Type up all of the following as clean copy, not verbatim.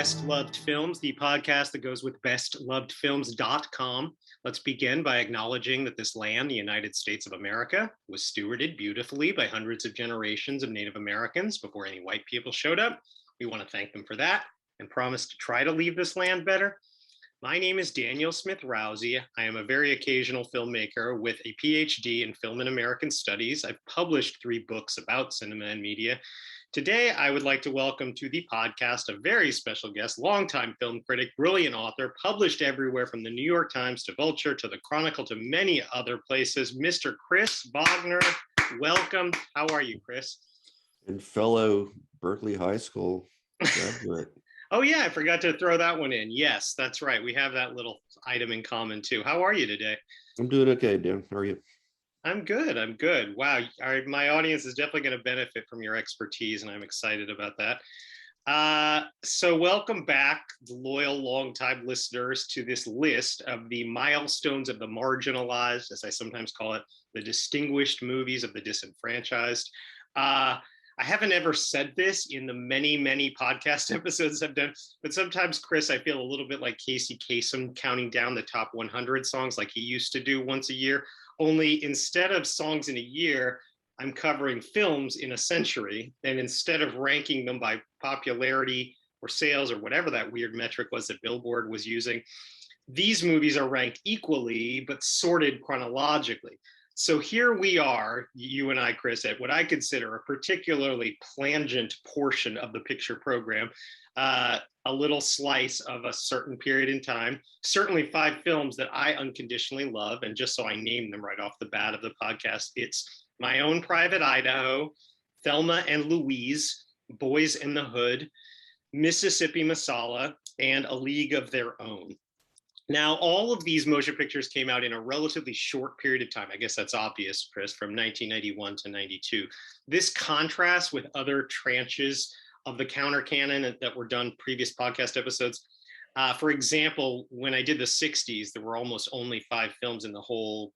Best Loved Films, the podcast that goes with bestlovedfilms.com. Let's begin by acknowledging that this land, the United States of America, was stewarded beautifully by hundreds of generations of Native Americans before any white people showed up. We want to thank them for that and promise to try to leave this land better. My name is Daniel Smith Rousey. I am a very occasional filmmaker with a PhD in Film and American Studies. I've published 3 books about cinema and media. Today, I would like to welcome to the podcast a very special guest, longtime film critic, brilliant author, published everywhere from the New York Times to Vulture to the Chronicle to many other places, Mr. Chris Vognar. Welcome. How are you, Chris? And fellow Berkeley High School graduate. Oh yeah, I forgot to throw that one in. Yes, that's right. We have that little item in common too. How are you today? I'm doing okay, Dan. How are you? I'm good. I'm good. Wow. My audience is definitely going to benefit from your expertise, and I'm excited about that. So welcome back, loyal, longtime listeners, to this list of the milestones of the marginalized, as I sometimes call it, the distinguished movies of the disenfranchised. I haven't ever said this in the many, many podcast episodes I've done, but sometimes, Chris, I feel a little bit like Casey Kasem counting down the top 100 songs like he used to do once a year. Only instead of songs in a year, I'm covering films in a century. And instead of ranking them by popularity or sales or whatever that weird metric was that Billboard was using, these movies are ranked equally, but sorted chronologically. So here we are, you and I, Chris, at what I consider a particularly plangent portion of the picture program, a little slice of a certain period in time, certainly 5 films that I unconditionally love. And just so I name them right off the bat of the podcast, it's My Own Private Idaho, Thelma and Louise, BOYZ N the Hood, Mississippi Masala, and A League of Their Own. Now, all of these motion pictures came out in a relatively short period of time. I guess that's obvious, Chris, from 1991 to 92. This contrasts with other tranches of the counter-canon that were done previous podcast episodes. For example, when I did the 60s, there were almost only 5 films in the whole,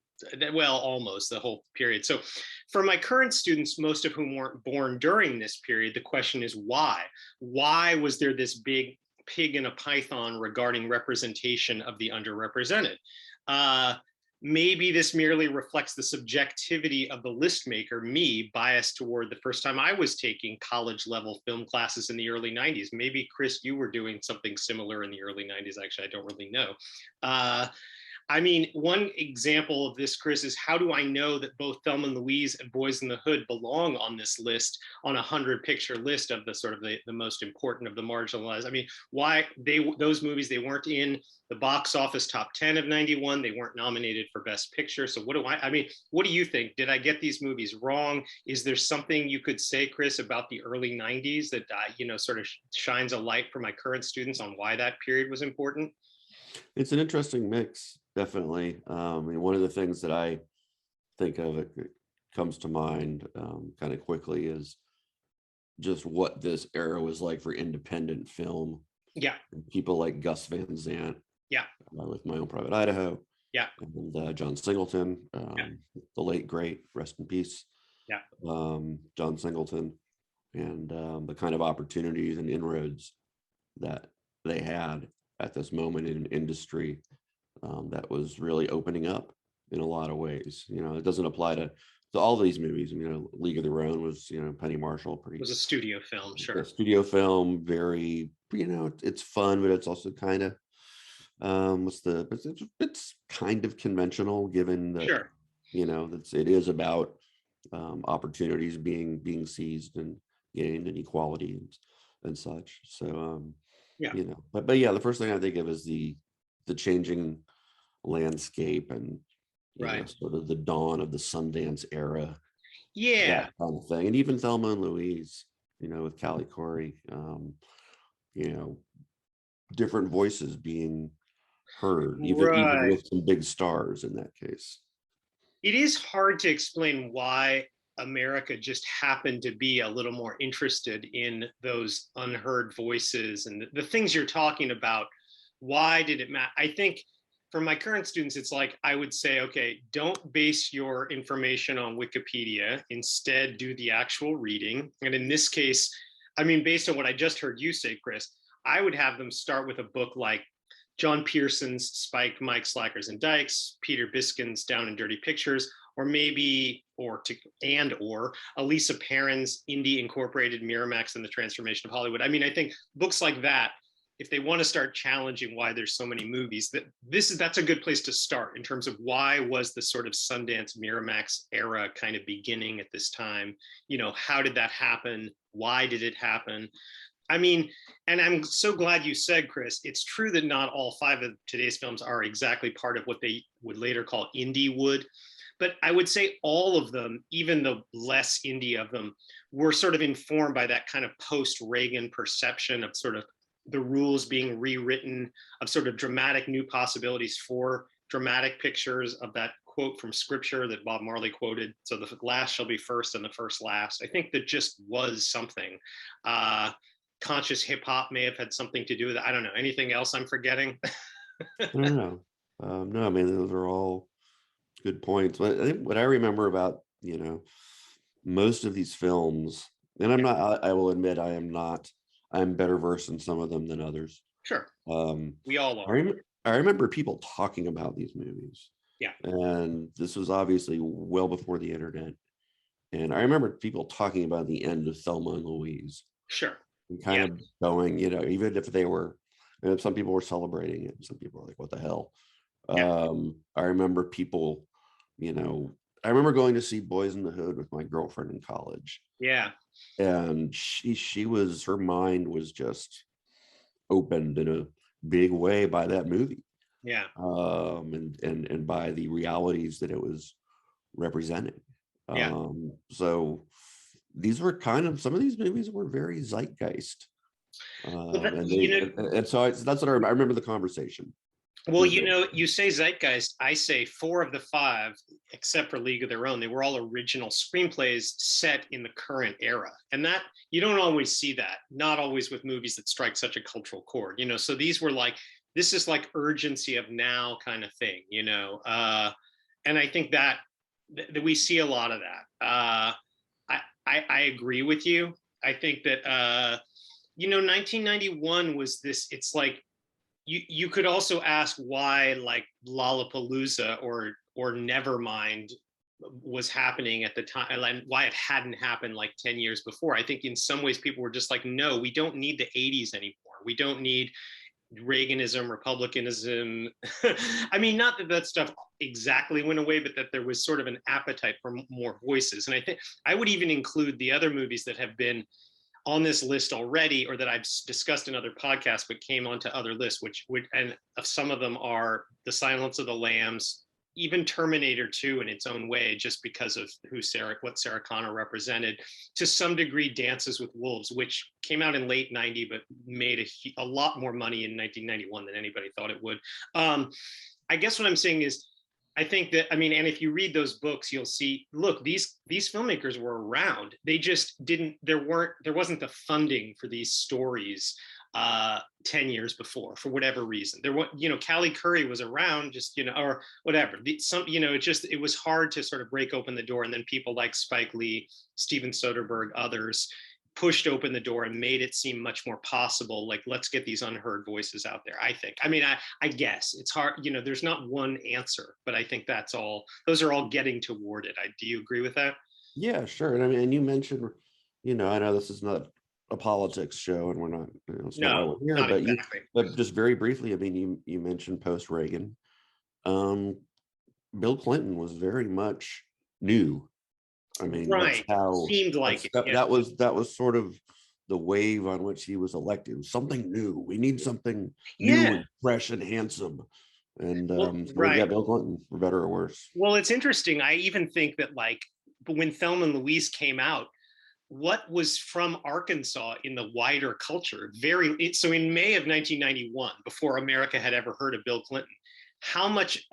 well, almost the whole period. So for my current students, most of whom weren't born during this period, the question is why? Why was there this big pig in a python regarding representation of the underrepresented? Maybe this merely reflects the subjectivity of the list maker, me, biased toward the first time I was taking college level film classes in the early 90s. Maybe, Chris, you were doing something similar in the early 90s. Actually, I don't really know. I mean, one example of this, Chris, is how do I know that both Thelma and Louise and BOYZ N the Hood belong on this list, on a 100-picture list of the sort of the most important of the marginalized? I mean, why those movies, they weren't in the box office top 10 of 91. They weren't nominated for Best Picture. So what do you think? Did I get these movies wrong? Is there something you could say, Chris, about the early 90s that, sort of shines a light for my current students on why that period was important? It's an interesting mix, definitely. I mean, one of the things that I think of, it comes to mind kind of quickly, is just what this era was like for independent film. Yeah. And people like Gus Van Sant. Yeah. With My Own Private Idaho. Yeah. And John Singleton, the late great, rest in peace. Yeah. John Singleton, and the kind of opportunities and inroads that they had at this moment in an industry that was really opening up in a lot of ways. It doesn't apply to all these movies. League of Their Own was, Penny Marshall. It was a studio film, sure. A studio film, very, it's fun, but it's also kind of, it's kind of conventional, given that, sure. It is about opportunities being seized and gained, and equality and such. So, yeah. But yeah, the first thing I think of is the changing landscape and sort of the dawn of the Sundance era. Yeah, that kind of thing. And even Thelma and Louise, with Callie Corey, different voices being heard, even with some big stars in that case. It is hard to explain why America just happened to be a little more interested in those unheard voices and the things you're talking about. Why did it matter? I think for my current students, it's like, I would say, okay, don't base your information on Wikipedia. Instead, do the actual reading. And in this case, I mean, based on what I just heard you say, Chris, I would have them start with a book like John Pearson's Spike, Mike, Slackers and Dykes, Peter Biskin's Down and Dirty Pictures, or maybe, or Elisa Perrin's Indie Incorporated, Miramax and the Transformation of Hollywood. I mean, I think books like that, if they want to start challenging why there's so many movies, that's a good place to start in terms of why was the sort of Sundance Miramax era kind of beginning at this time? You know, how did that happen? Why did it happen? I mean, and I'm so glad you said, Chris, it's true that not all 5 of today's films are exactly part of what they would later call indie wood. But I would say all of them, even the less indie of them, were sort of informed by that kind of post-Reagan perception of sort of the rules being rewritten, of sort of dramatic new possibilities for dramatic pictures, of that quote from scripture that Bob Marley quoted, so the last shall be first and the first last. I think that just was something. Conscious hip hop may have had something to do with it. I don't know. Anything else I'm forgetting? No, no, I mean, those are all good points. But I think what I remember about, you know, most of these films, and I will admit I'm better versed in some of them than others. Sure. We all I, are. I remember people talking about these movies. Yeah. And this was obviously well before the internet. And I remember people talking about the end of Thelma and Louise. Sure. And kind of going, you know, even if they were, and some people were celebrating it, some people were like, what the hell? Yeah. I remember people, you know, I remember going to see BOYZ N THE HOOD with my girlfriend in college. Yeah. And her mind was just opened in a big way by that movie. Yeah. And by the realities that it was representing. Yeah. So these were kind of, some of these movies were very zeitgeist. And so that's what I remember the conversation. Well, you know, you say zeitgeist, I say 4 of the 5, except for League of Their Own, they were all original screenplays set in the current era. And that, you don't always see that, not always with movies that strike such a cultural chord, you know. So these were like, this is like urgency of now kind of thing, you know. And I think that we see a lot of that. I agree with you. I think that, you know, 1991 was this, it's like, you could also ask why like Lollapalooza or Nevermind was happening at the time, and why it hadn't happened like 10 years before. I think in some ways people were just like, no, we don't need the 80s anymore. We don't need Reaganism, Republicanism. I mean, not that that stuff exactly went away, but that there was sort of an appetite for more voices. And I think I would even include the other movies that have been on this list already, or that I've discussed in other podcasts, but came onto other lists, which would, and some of them are The Silence of the Lambs, even Terminator 2 in its own way, just because of what Sarah Connor represented. To some degree, Dances with Wolves, which came out in late 90, but made a lot more money in 1991 than anybody thought it would. I guess what I'm saying is, I think that, I mean, and if you read those books, you'll see, look, these filmmakers were around. They just didn't, there wasn't the funding for these stories 10 years before, for whatever reason. There was, you know, Callie Curry was around, just, you know, or whatever. You know, it was hard to sort of break open the door. And then people like Spike Lee, Steven Soderbergh, others pushed open the door and made it seem much more possible. Like, let's get these unheard voices out there. I think, I mean, I guess it's hard, you know, there's not one answer, but I think those are all getting toward it. Do you agree with that? Yeah, sure. And I mean, and you mentioned, you know, I know this is not a politics show and we're not, you know, it's not why we're here, not but exactly. but just very briefly, I mean, you mentioned post-Reagan. Bill Clinton was very much new. I mean, Right. that's how Seemed like it. Yeah. That was sort of the wave on which he was elected. Something new. We need something new and fresh and handsome. And right. Yeah, Bill Clinton, for better or worse. Well, it's interesting. I even think that, like, when Thelma and Louise came out, what was from Arkansas in the wider culture? So in May of 1991, before America had ever heard of Bill Clinton, how much,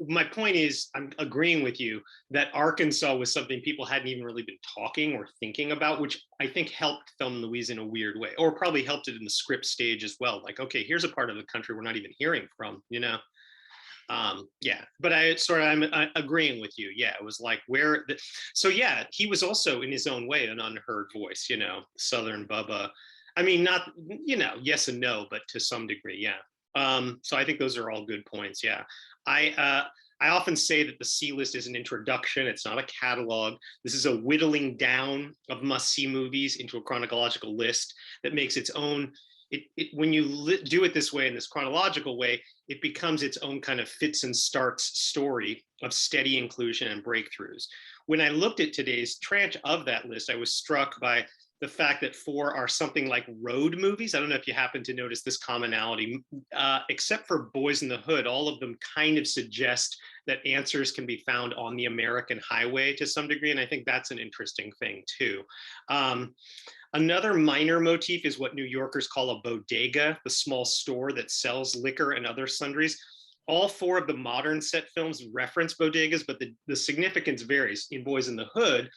my point is, I'm agreeing with you that Arkansas was something people hadn't even really been talking or thinking about, which I think helped Thelma and Louise in a weird way, or probably helped it in the script stage as well. Like, okay, here's a part of the country we're not even hearing from, you know? Yeah, but I'm agreeing with you. Yeah, it was like so yeah, he was also in his own way an unheard voice, you know, Southern Bubba. I mean, not, yes and no, but to some degree, yeah. So I think those are all good points. Yeah. I often say that the C list is an introduction. It's not a catalog. This is a whittling down of must-see movies into a chronological list that makes its own. When you do it this way, in this chronological way, it becomes its own kind of fits and starts story of steady inclusion and breakthroughs. When I looked at today's tranche of that list, I was struck by the fact that 4 are something like road movies. I don't know if you happen to notice this commonality, except for BOYZ N THE HOOD, all of them kind of suggest that answers can be found on the American highway to some degree. And I think that's an interesting thing too. Another minor motif is what New Yorkers call a bodega, the small store that sells liquor and other sundries. All 4 of the modern set films reference bodegas, but the significance varies. In BOYZ N THE HOOD,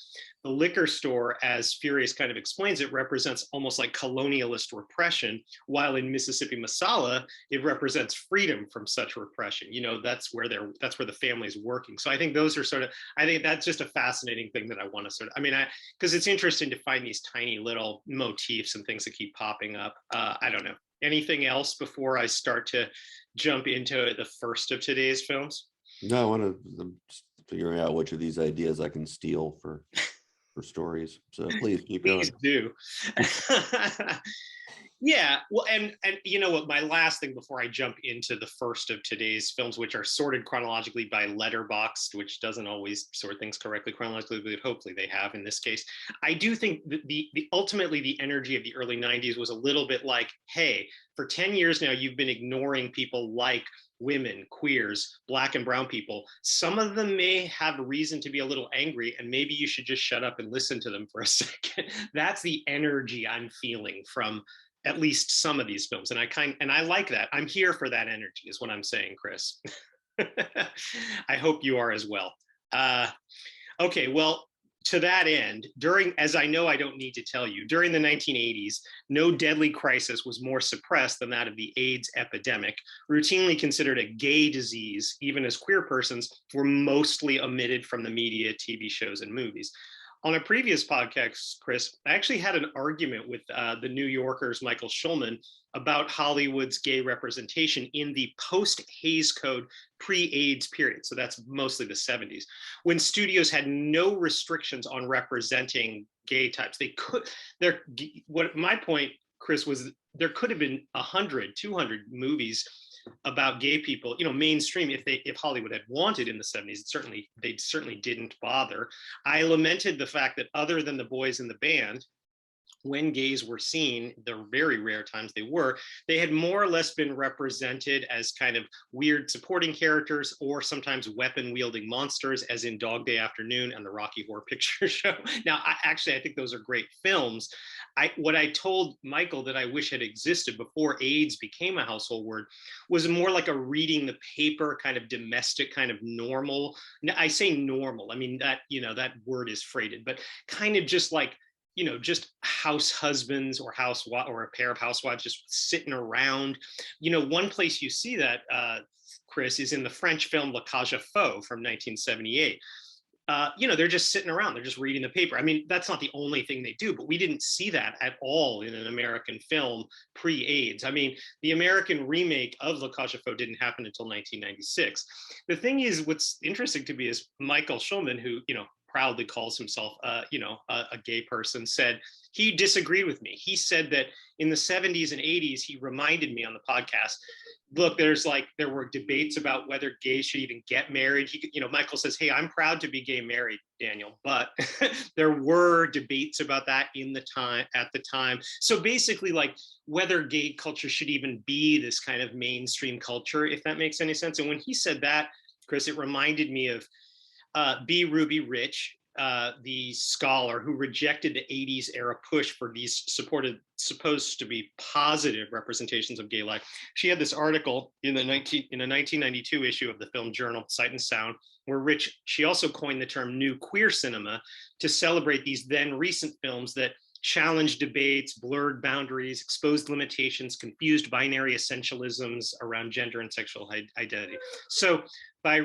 the liquor store, as Furious kind of explains it, represents almost like colonialist repression, while in Mississippi Masala, it represents freedom from such repression. That's where the family is working. So I think those are I think that's just a fascinating thing that I want to because it's interesting to find these tiny little motifs and things that keep popping up. I don't know. Anything else before I start to jump into the first of today's films? No, I want to figure out which of these ideas I can steal for stories. So please keep going. Please do. Yeah, well, and you know what, my last thing before I jump into the first of today's films, which are sorted chronologically by letterboxd, which doesn't always sort things correctly chronologically, but hopefully they have in this case. I do think that the ultimately the energy of the early 90s was a little bit like, hey, for 10 years now, you've been ignoring people like women, queers, Black and brown people. Some of them may have reason to be a little angry, and maybe you should just shut up and listen to them for a second. That's the energy I'm feeling from at least some of these films. And I like that. I'm here for that energy is what I'm saying, Chris. I hope you are as well. Okay, well, to that end, as I know I don't need to tell you, during the 1980s, no deadly crisis was more suppressed than that of the AIDS epidemic, routinely considered a gay disease, even as queer persons were mostly omitted from the media, TV shows, and movies. On a previous podcast, Chris, I actually had an argument with the New Yorker's Michael Schulman about Hollywood's gay representation in the post-Hays Code pre-AIDS period. So that's mostly the 70s, when studios had no restrictions on representing gay types. What my point, Chris, was there could have been 100, 200 movies about gay people, mainstream, if Hollywood had wanted in the 70s. They certainly didn't bother. I lamented the fact that other than the boys in the band, when gays were seen, the very rare times they had more or less been represented as kind of weird supporting characters or sometimes weapon-wielding monsters, as in Dog Day Afternoon and the Rocky Horror Picture Show. Now, I think those are great films. What I told Michael that I wish had existed before AIDS became a household word was more like a reading the paper kind of domestic, kind of normal. I say normal, I mean that, that word is freighted, but kind of just like, just house husbands or a pair of housewives just sitting around. One place you see that, Chris, is in the French film La Cage aux Folles from 1978. They're just sitting around, they're just reading the paper. I mean, that's not the only thing they do, but we didn't see that at all in an American film pre-AIDS. I mean, the American remake of La Cage aux Folles didn't happen until 1996. The thing is, what's interesting to me is Michael Schulman, who, proudly calls himself, a gay person, said he disagreed with me. He said that in the 70s and 80s, he reminded me on the podcast, look, there were debates about whether gays should even get married. Michael says, hey, I'm proud to be gay married, Daniel, but there were debates about that at the time. So basically, like, whether gay culture should even be this kind of mainstream culture, if that makes any sense. And when he said that, Chris, it reminded me of B. Ruby Rich, the scholar who rejected the 80s era push for these supposed to be positive representations of gay life. She had this article in a 1992 issue of the film journal Sight and Sound, where she also coined the term new queer cinema to celebrate these then recent films that challenged debates, blurred boundaries, exposed limitations, confused binary essentialisms around gender and sexual identity. So by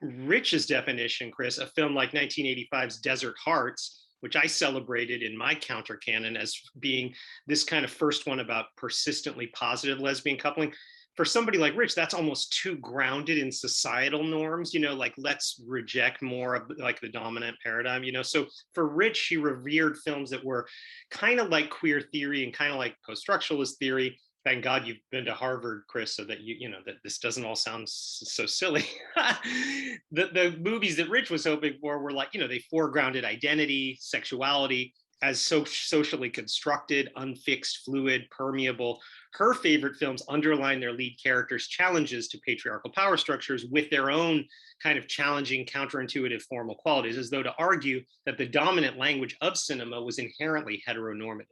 Rich's definition, Chris, a film like 1985's Desert Hearts which I celebrated in my counter-canon as being this kind of first one about persistently positive lesbian coupling. For somebody like Rich, that's almost too grounded in societal norms, like let's reject more of like the dominant paradigm, So for Rich, he revered films that were kind of like queer theory and kind of like post-structuralist theory. Thank God you've been to Harvard, Chris, so that that this doesn't all sound so silly. The movies that Rich was hoping for were like, they foregrounded identity, sexuality as socially constructed, unfixed, fluid, permeable. Her favorite films underline their lead characters' challenges to patriarchal power structures with their own kind of challenging, counterintuitive formal qualities, as though to argue that the dominant language of cinema was inherently heteronormative.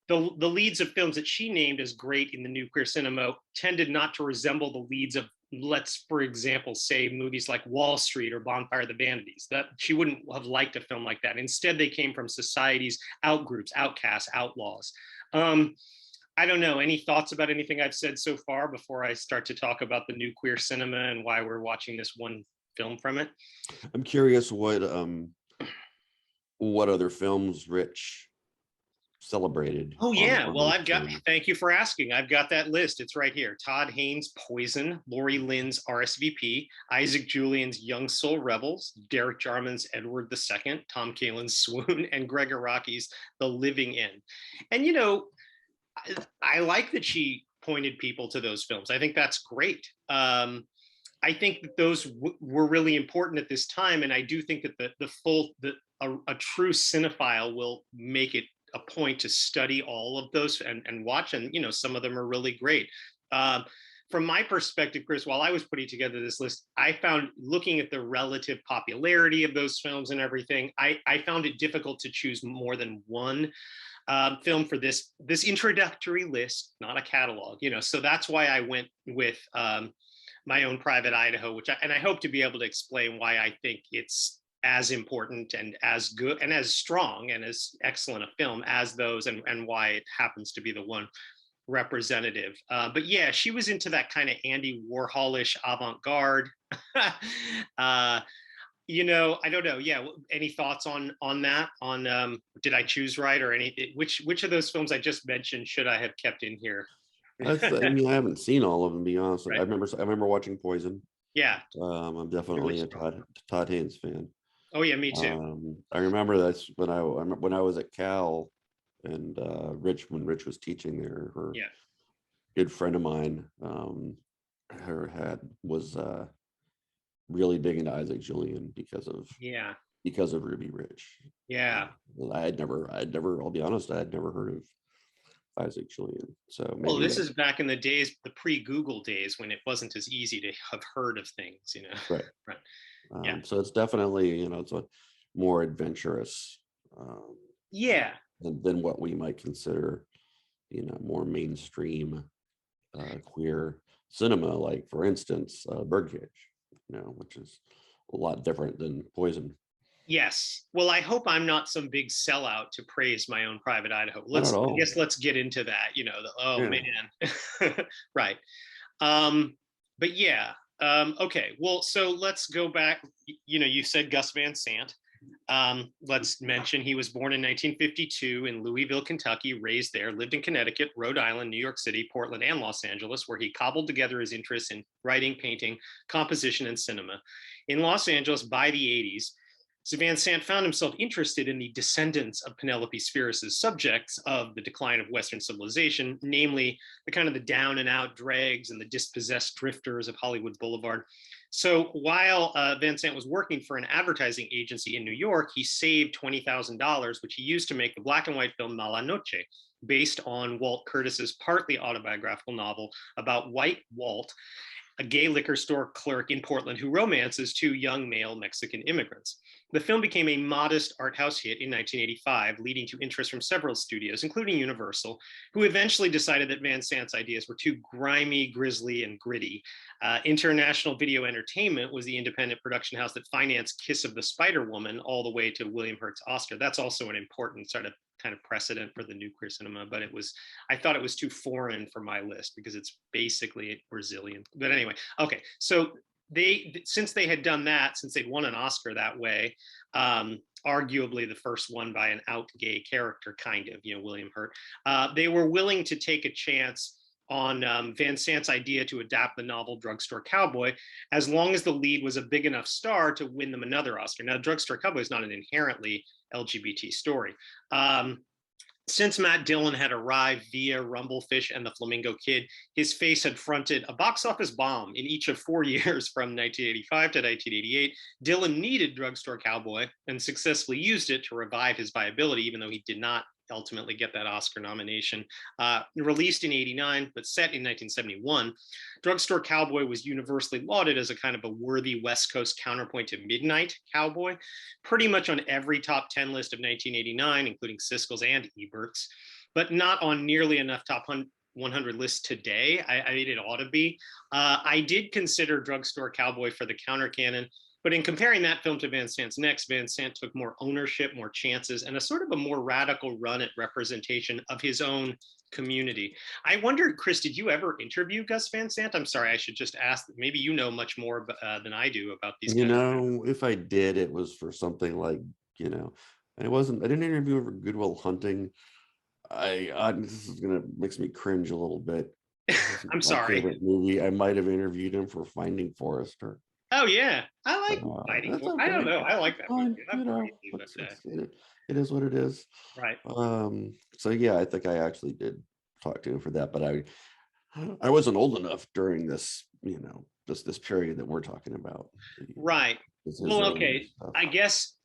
The leads of films that she named as great in the new queer cinema tended not to resemble the leads of, let's, for example, say movies like Wall Street or Bonfire of the Vanities. That she wouldn't have liked a film like that. Instead, they came from society's outgroups, outcasts, outlaws. I don't know. Any thoughts about anything I've said so far before I start to talk about the new queer cinema and why we're watching this one film from it? I'm curious what other films Rich celebrated. Oh yeah, well thank you for asking. I've got that list. It's right here. Todd Haynes' Poison, Lori Lynn's RSVP, Isaac Julian's Young Soul Rebels, Derek Jarman's Edward II, Tom Kalin's Swoon, and Greg Araki's The Living End. And I like that she pointed people to those films. I think that's great. I think that those were really important at this time, and I do think that a true cinephile will make it a point to study all of those and watch, and some of them are really great. From my perspective, Chris, while I was putting together this list, I found, looking at the relative popularity of those films and everything, I found it difficult to choose more than one film for this introductory list, not a catalog, so that's why I went with My Own Private Idaho, and I hope to be able to explain why I think it's as important and as good and as strong and as excellent a film as those, and why it happens to be the one representative. But yeah, she was into that kind of Andy Warholish avant-garde. I don't know. Yeah, any thoughts on that? Did I choose right, or which of those films I just mentioned should I have kept in here? I mean, I haven't seen all of them, to be honest. Right. I remember watching Poison. Yeah. I'm definitely a Todd Haynes fan. Oh yeah, me too. I remember that's when I was at Cal, and when Rich was teaching there, her good friend of mine, was really big into Isaac Julian because of Ruby Rich. Yeah. I had never, I'll be honest, I had never heard of Isaac Julian. So maybe this is back in the days, the pre-Google days, when it wasn't as easy to have heard of things, Right. Right. So it's definitely, it's a more adventurous than what we might consider, more mainstream queer cinema, like, for instance, Birdcage, which is a lot different than Poison. Yes. Well, I hope I'm not some big sellout to praise My Own Private Idaho. I guess let's get into that, man. Right. But yeah. Okay. Well, so let's go back. You said Gus Van Sant. Let's mention he was born in 1952 in Louisville, Kentucky, raised there, lived in Connecticut, Rhode Island, New York City, Portland, and Los Angeles, where he cobbled together his interests in writing, painting, composition, and cinema. In Los Angeles by the 80s, Van Sant found himself interested in the descendants of Penelope Spheeris's subjects of the decline of Western civilization, namely the kind of the down and out dregs and the dispossessed drifters of Hollywood Boulevard. So while Van Sant was working for an advertising agency in New York, he saved $20,000, which he used to make the black and white film Mala Noche, based on Walt Curtis's partly autobiographical novel about White Walt, a gay liquor store clerk in Portland who romances two young male Mexican immigrants. The film became a modest art house hit in 1985, leading to interest from several studios, including Universal, who eventually decided that Van Sant's ideas were too grimy, grisly, and gritty. International Video Entertainment was the independent production house that financed Kiss of the Spider Woman all the way to William Hurt's Oscar. That's also an important sort of kind of precedent for the new queer cinema, but I thought it was too foreign for my list because it's basically Brazilian. But anyway, okay, so since they had done that, since they'd won an Oscar that way, arguably the first one by an out gay character, kind of, William Hurt, they were willing to take a chance on Van Sant's idea to adapt the novel Drugstore Cowboy, as long as the lead was a big enough star to win them another Oscar. Now, Drugstore Cowboy is not an inherently LGBT story. Since Matt Dillon had arrived via Rumblefish and the Flamingo Kid, his face had fronted a box office bomb in each of 4 years from 1985 to 1988. Dillon needed Drugstore Cowboy and successfully used it to revive his viability, even though he did not ultimately get that Oscar nomination. Released in '89, but set in 1971, Drugstore Cowboy was universally lauded as a kind of a worthy West Coast counterpoint to Midnight Cowboy, pretty much on every top 10 list of 1989, including Siskel's and Ebert's, but not on nearly enough top 100 lists today. I mean, it ought to be. I did consider Drugstore Cowboy for the counter-canon, but in comparing that film to Van Sant's next, Van Sant took more ownership, more chances, and a sort of a more radical run at representation of his own community. I wondered, Chris, did you ever interview Gus Van Sant? I'm sorry, I should just ask. Maybe you know much more than I do about these. If I did, it was for something like, I didn't interview for Good Will Hunting. This is gonna makes me cringe a little bit. I'm sorry. Favorite movie. I might have interviewed him for Finding Forrester. Oh yeah, I like Fighting. Okay. I don't know. I like that movie. It is what it is. Right. So yeah, I think I actually did talk to him for that, but I wasn't old enough during this, this period that we're talking about. Right. Well, okay. I guess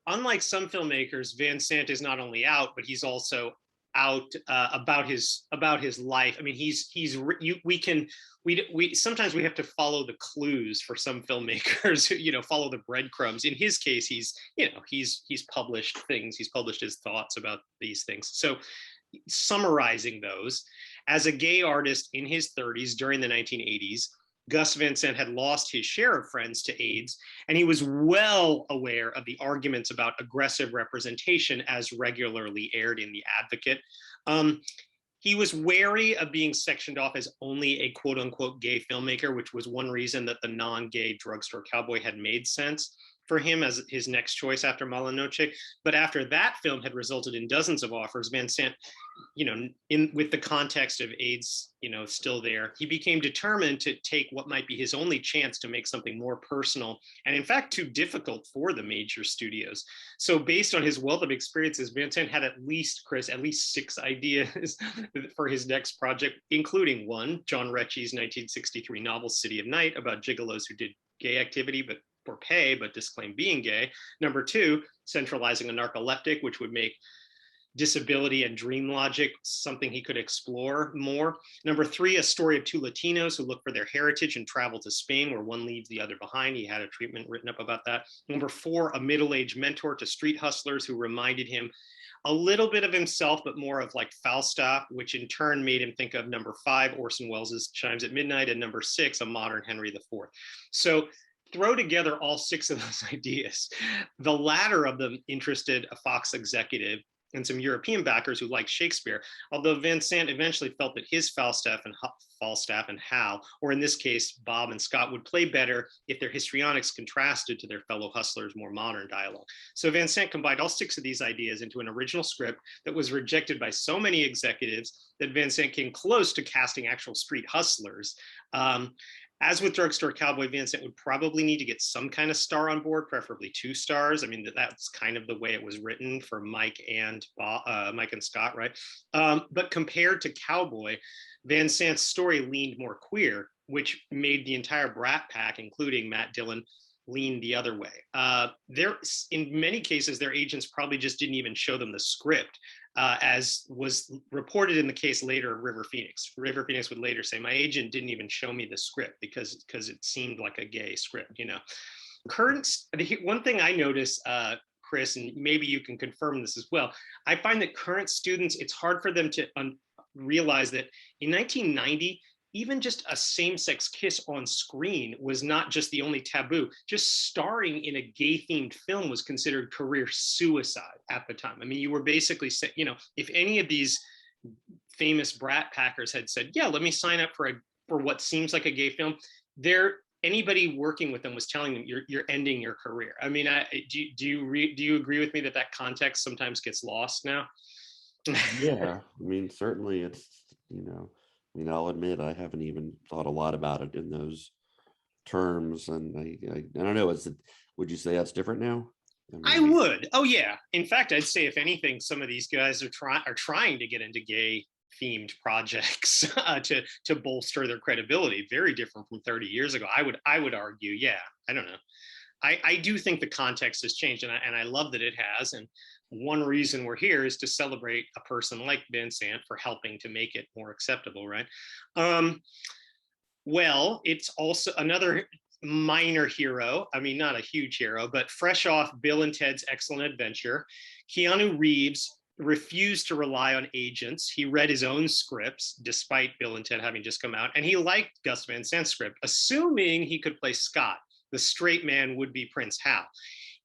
unlike some filmmakers, Van Sant is not only out, but he's also out about his life. I mean, we sometimes we have to follow the clues for some filmmakers, follow the breadcrumbs. In his case, he's published things. He's published his thoughts about these things. So summarizing those, as a gay artist in his 30s during the 1980s, Gus Van Sant had lost his share of friends to AIDS, and he was well aware of the arguments about aggressive representation as regularly aired in The Advocate. He was wary of being sectioned off as only a quote unquote gay filmmaker, which was one reason that the non-gay Drugstore Cowboy had made sense for him as his next choice after Mala Noche. But after that film had resulted in dozens of offers, Van Sant, with the context of AIDS, still there, he became determined to take what might be his only chance to make something more personal and in fact too difficult for the major studios. So based on his wealth of experiences, Van Sant had at least 6 ideas for his next project, including one, John Rechy's 1963 novel City of Night, about gigolos who did gay activity but for pay, but disclaimed being gay. Number 2, centralizing a narcoleptic, which would make disability and dream logic something he could explore more. Number 3, a story of 2 Latinos who look for their heritage and travel to Spain, where one leaves the other behind. He had a treatment written up about that. Number 4, a middle-aged mentor to street hustlers who reminded him a little bit of himself, but more of like Falstaff, which in turn made him think of number 5, Orson Welles' Chimes at Midnight, and number 6, a modern Henry IV. So throw together all 6 of those ideas. The latter of them interested a Fox executive and some European backers who liked Shakespeare, although Van Sant eventually felt that his Falstaff and Hal, or in this case, Bob and Scott, would play better if their histrionics contrasted to their fellow hustlers' more modern dialogue. So Van Sant combined all 6 of these ideas into an original script that was rejected by so many executives that Van Sant came close to casting actual street hustlers. As with Drugstore Cowboy, Van Sant would probably need to get some kind of star on board, preferably 2 stars. I mean, that's kind of the way it was written for Mike and Scott, right? But compared to Cowboy, Van Sant's story leaned more queer, which made the entire Brat Pack, including Matt Dillon, lean the other way. In many cases, their agents probably just didn't even show them the script. As was reported in the case later of River Phoenix. River Phoenix would later say, my agent didn't even show me the script because it seemed like a gay script, One thing I notice, Chris, and maybe you can confirm this as well, I find that current students, it's hard for them to realize that in 1990, even just a same-sex kiss on screen was not just the only taboo. Just starring in a gay-themed film was considered career suicide at the time. I mean, you were basically, if any of these famous Brat Packers had said, yeah, let me sign up for what seems like a gay film, anybody working with them was telling them you're ending your career. I mean, do you agree with me that that context sometimes gets lost now? Yeah, I mean, certainly it's, I mean, I'll admit I haven't even thought a lot about it in those terms, and I don't know. Would you say that's different now? I I mean, would. Oh yeah. In fact, I'd say if anything, some of these guys are trying to get into gay themed projects to bolster their credibility. Very different from 30 years ago. I would argue. Yeah. I don't know. I do think the context has changed, and I love that it has. And one reason we're here is to celebrate a person like Van Sant for helping to make it more acceptable, right? Um, well, it's also another minor hero. I mean, not a huge hero, but fresh off Bill and Ted's Excellent Adventure, Keanu Reeves refused to rely on agents. He read his own scripts, despite Bill and Ted having just come out, and he liked Gus Van Sant's script, assuming he could play Scott, the straight man would-be Prince Hal.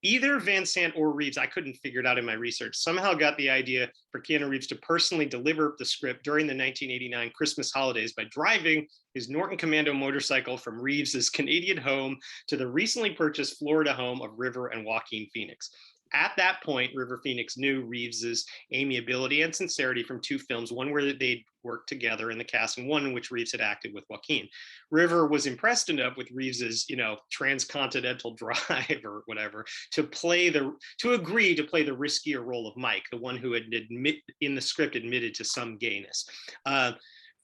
Either Van Sant or Reeves, I couldn't figure it out in my research, somehow got the idea for Keanu Reeves to personally deliver the script during the 1989 Christmas holidays by driving his Norton Commando motorcycle from Reeves's Canadian home to the recently purchased Florida home of River and Joaquin Phoenix. At that point, River Phoenix knew Reeves's amiability and sincerity from two films, one where they'd worked together in the cast and one in which Reeves had acted with Joaquin. River was impressed enough with Reeves's, transcontinental drive or whatever to agree to play the riskier role of Mike, the one who had in the script admitted to some gayness.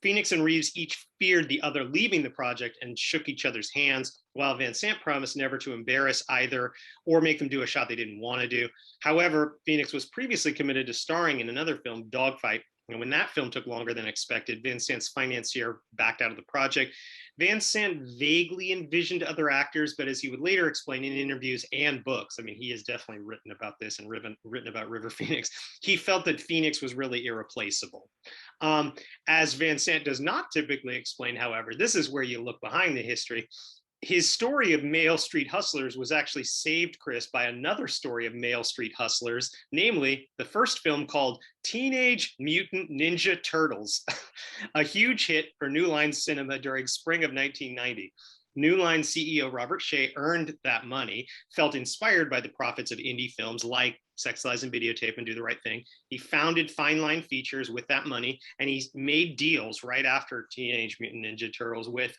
Phoenix and Reeves each feared the other leaving the project and shook each other's hands, while Van Sant promised never to embarrass either or make them do a shot they didn't want to do. However, Phoenix was previously committed to starring in another film, Dogfight, and when that film took longer than expected, Van Sant's financier backed out of the project. Van Sant vaguely envisioned other actors, but as he would later explain in interviews and books, I mean, he has definitely written about this and written about River Phoenix, he felt that Phoenix was really irreplaceable. As Van Sant does not typically explain, however, this is where you look behind the history. His story of male street hustlers was actually saved, Chris, by another story of male street hustlers, namely the first film called Teenage Mutant Ninja Turtles, a huge hit for New Line Cinema during spring of 1990. New Line CEO Robert Shea earned that money, felt inspired by the profits of indie films like Sex, Lies, and Videotape and Do the Right Thing. He founded Fine Line Features with that money, and he made deals right after Teenage Mutant Ninja Turtles with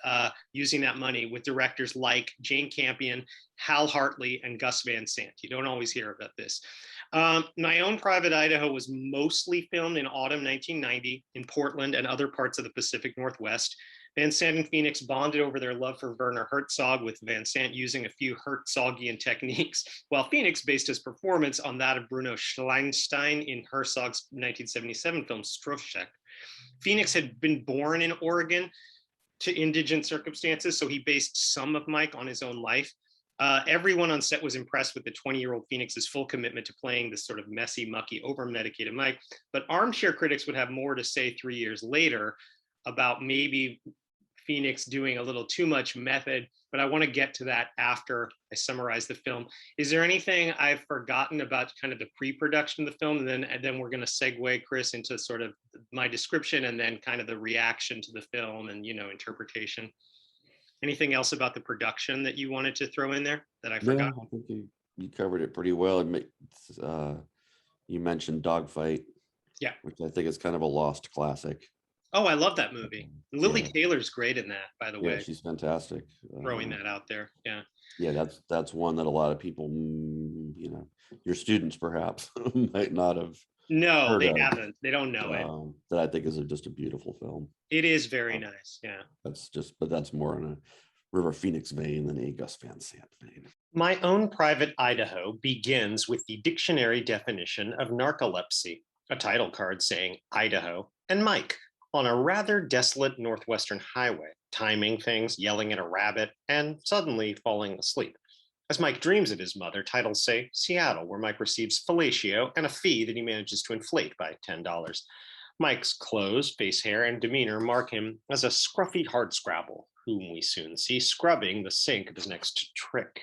using that money with directors like Jane Campion, Hal Hartley, and Gus Van Sant. You don't always hear about this. My Own Private Idaho was mostly filmed in autumn 1990 in Portland and other parts of the Pacific Northwest. Van Sant and Phoenix bonded over their love for Werner Herzog, with Van Sant using a few Herzogian techniques, while Phoenix based his performance on that of Bruno Schleinstein in Herzog's 1977 film Strohschek. Phoenix had been born in Oregon to indigent circumstances, so he based some of Mike on his own life. Everyone on set was impressed with the 20-year-old Phoenix's full commitment to playing this sort of messy, mucky, over-medicated Mike, but armchair critics would have more to say 3 years later about maybe Phoenix doing a little too much method, but I want to get to that after I summarize the film. Is there anything I've forgotten about kind of the pre-production of the film? And then we're going to segue, Chris, into sort of my description and then kind of the reaction to the film and, interpretation. Anything else about the production that you wanted to throw in there that I forgot? I think you covered it pretty well. You mentioned Dogfight, Yeah. which I think is kind of a lost classic. Oh, I love that movie. Lily Taylor's great in that, by the way. Yeah, she's fantastic. Throwing that out there. Yeah. Yeah, that's one that a lot of people, your students perhaps might not have. No, they haven't. They don't know it. That I think is just a beautiful film. It is very nice. Yeah. That's more in a River Phoenix vein than a Gus Van Sant vein. My Own Private Idaho begins with the dictionary definition of narcolepsy, a title card saying Idaho and Mike on a rather desolate northwestern highway, timing things, yelling at a rabbit, and suddenly falling asleep. As Mike dreams of his mother, titles say Seattle, where Mike receives fellatio and a fee that he manages to inflate by $10. Mike's clothes, face hair, and demeanor mark him as a scruffy hardscrabble, whom we soon see scrubbing the sink of his next trick.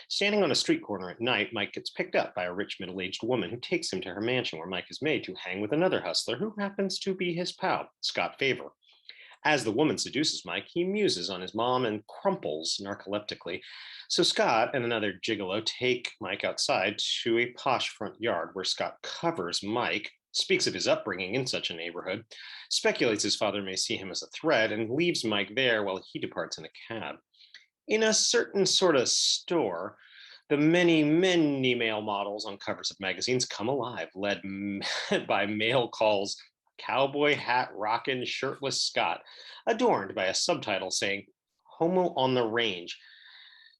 Standing on a street corner at night, Mike gets picked up by a rich middle-aged woman who takes him to her mansion, where Mike is made to hang with another hustler who happens to be his pal, Scott Favor. As the woman seduces Mike, he muses on his mom and crumples narcoleptically. So Scott and another gigolo take Mike outside to a posh front yard where Scott covers Mike, speaks of his upbringing in such a neighborhood, speculates his father may see him as a threat, and leaves Mike there while he departs in a cab. In a certain sort of store, the many, many male models on covers of magazines come alive, led by male calls cowboy hat rockin' shirtless Scott, adorned by a subtitle saying Homo on the Range,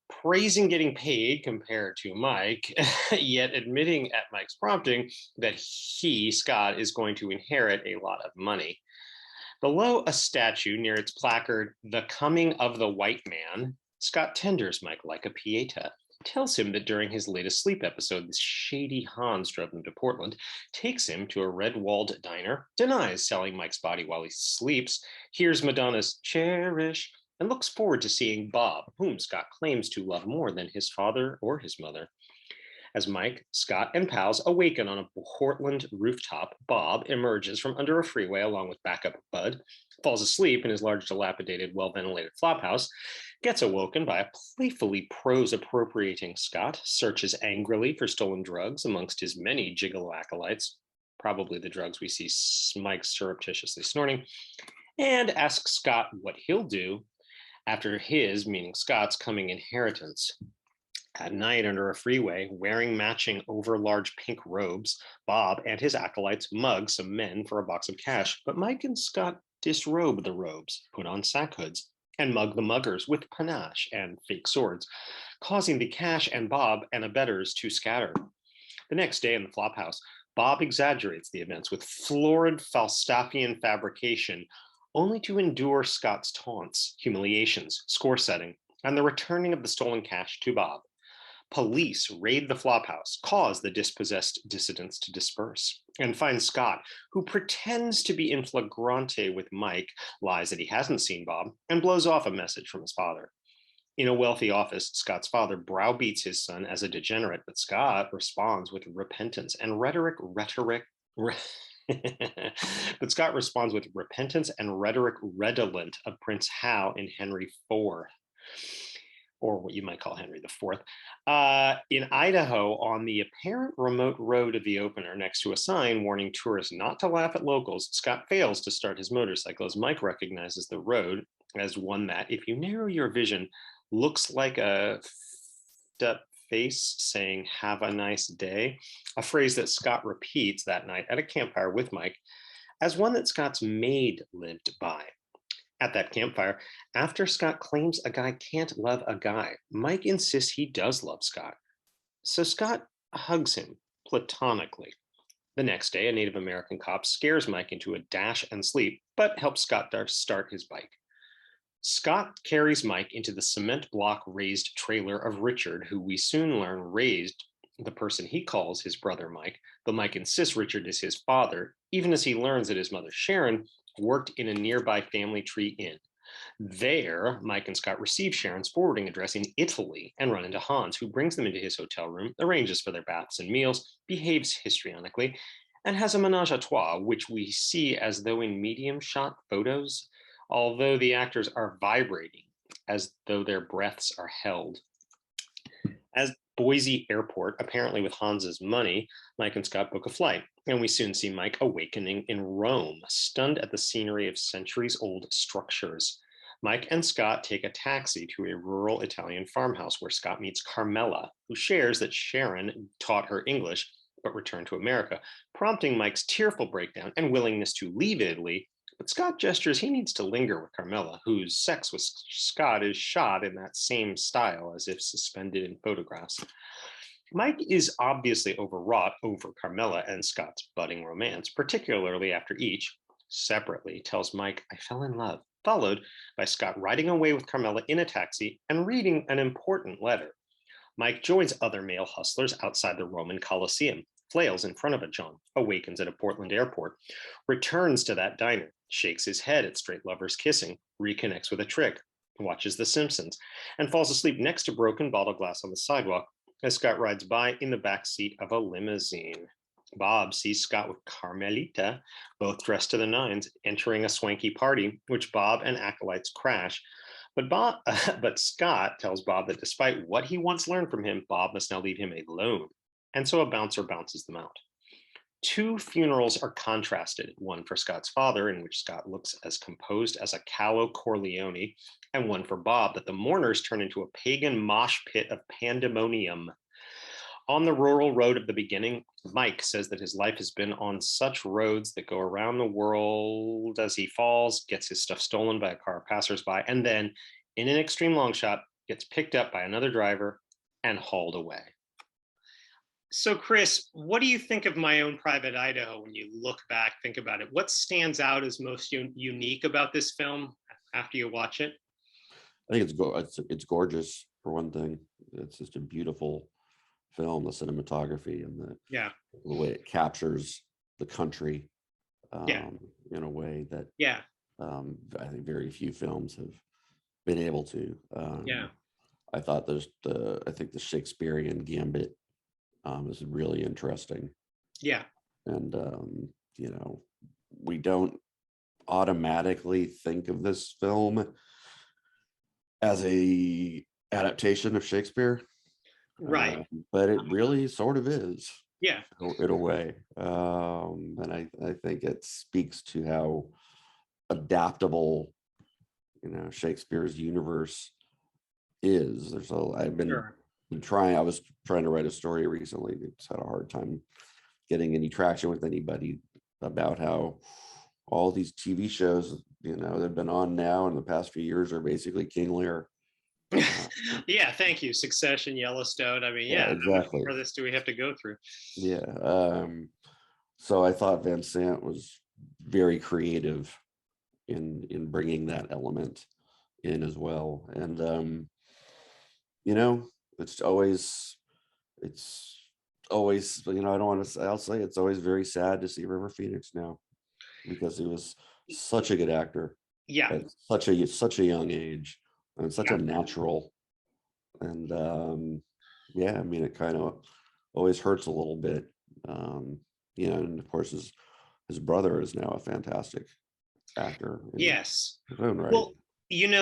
praising getting paid compared to Mike, yet admitting at Mike's prompting that he, Scott, is going to inherit a lot of money. Below a statue near its placard, The Coming of the White Man, Scott tenders Mike like a pieta, tells him that during his latest sleep episode, the shady Hans drove him to Portland, takes him to a red-walled diner, denies selling Mike's body while he sleeps, hears Madonna's Cherish, and looks forward to seeing Bob, whom Scott claims to love more than his father or his mother. As Mike, Scott, and pals awaken on a Portland rooftop, Bob emerges from under a freeway along with backup Bud, falls asleep in his large, dilapidated, well-ventilated flophouse, gets awoken by a playfully prose-appropriating Scott, searches angrily for stolen drugs amongst his many gigolo acolytes, probably the drugs we see Mike surreptitiously snorting, and asks Scott what he'll do after his, meaning Scott's, coming inheritance. At night under a freeway, wearing matching overlarge pink robes, Bob and his acolytes mug some men for a box of cash, but Mike and Scott disrobe the robes, put on sack hoods, and mug the muggers with panache and fake swords, causing the cash and Bob and abettors to scatter. The next day in the flophouse, Bob exaggerates the events with florid Falstaffian fabrication, only to endure Scott's taunts, humiliations, score setting, and the returning of the stolen cash to Bob. Police raid the flophouse, cause the dispossessed dissidents to disperse, and find Scott, who pretends to be in flagrante with Mike, lies that he hasn't seen Bob, and blows off a message from his father. In a wealthy office, Scott's father browbeats his son as a degenerate, but Scott responds with repentance and rhetoric but Scott responds with repentance and rhetoric redolent of Prince Hal in Henry IV, or what you might call Henry IV. In Idaho, on the apparent remote road of the opener, next to a sign warning tourists not to laugh at locals, Scott fails to start his motorcycle as Mike recognizes the road as one that, if you narrow your vision, looks like a face saying, "Have a nice day," a phrase that Scott repeats that night at a campfire with Mike as one that Scott's maid lived by. At that campfire, after Scott claims a guy can't love a guy, Mike insists he does love Scott. So Scott hugs him platonically. The next day, a Native American cop scares Mike into a dash and sleep, but helps Scott start his bike. Scott carries Mike into the cement block raised trailer of Richard, who we soon learn raised the person he calls his brother Mike, but Mike insists Richard is his father, even as he learns that his mother Sharon worked in a nearby family tree inn. There, Mike and Scott receive Sharon's forwarding address in Italy and run into Hans, who brings them into his hotel room, arranges for their baths and meals, behaves histrionically, and has a menage a trois, which we see as though in medium shot photos, although the actors are vibrating as though their breaths are held. As Boise Airport, apparently with Hans's money, Mike and Scott book a flight, and we soon see Mike awakening in Rome, stunned at the scenery of centuries-old structures. Mike and Scott take a taxi to a rural Italian farmhouse where Scott meets Carmela, who shares that Sharon taught her English but returned to America, prompting Mike's tearful breakdown and willingness to leave Italy. But Scott gestures he needs to linger with Carmela, whose sex with Scott is shot in that same style as if suspended in photographs. Mike is obviously overwrought over Carmela and Scott's budding romance, particularly after each, separately, tells Mike, "I fell in love," followed by Scott riding away with Carmela in a taxi and reading an important letter. Mike joins other male hustlers outside the Roman Colosseum, flails in front of a John, awakens at a Portland airport, returns to that diner, shakes his head at straight lovers kissing, reconnects with a trick, watches The Simpsons, and falls asleep next to broken bottle glass on the sidewalk as Scott rides by in the back seat of a limousine. Bob sees Scott with Carmelita, both dressed to the nines, entering a swanky party, which Bob and acolytes crash. But Scott tells Bob that despite what he once learned from him, Bob must now leave him alone. And so a bouncer bounces them out. Two funerals are contrasted, one for Scott's father, in which Scott looks as composed as a Callow Corleone, and one for Bob, that the mourners turn into a pagan mosh pit of pandemonium. On the rural road of the beginning, Mike says that his life has been on such roads that go around the world as he falls, gets his stuff stolen by a car of passersby, and then, in an extreme long shot, gets picked up by another driver and hauled away. So, Chris, what do you think of My Own Private Idaho when you look back, think about it? What stands out as most unique about this film after you watch it? I think it's gorgeous for one thing. It's just a beautiful film, the cinematography and the way it captures the country in a way that I think very few films have been able to. I thought I think the Shakespearean gambit is really interesting. And we don't automatically think of this film as a adaptation of Shakespeare, right? But it really sort of is, in a way. And I think it speaks to how adaptable Shakespeare's universe is. I was trying to write a story recently. It's had a hard time getting any traction with anybody about how all these TV shows, that have been on now in the past few years are basically King Lear. Thank you. Succession, Yellowstone. I mean, exactly. How much more of this do we have to go through? So I thought Van Sant was very creative in bringing that element in as well. And it's always I don't want to, I'll say it's always very sad to see River Phoenix now, because he was such a good actor at such a young age, and such a natural. And I mean, it kind of always hurts a little bit. And of course his brother is now a fantastic actor. Yes. Right. Well,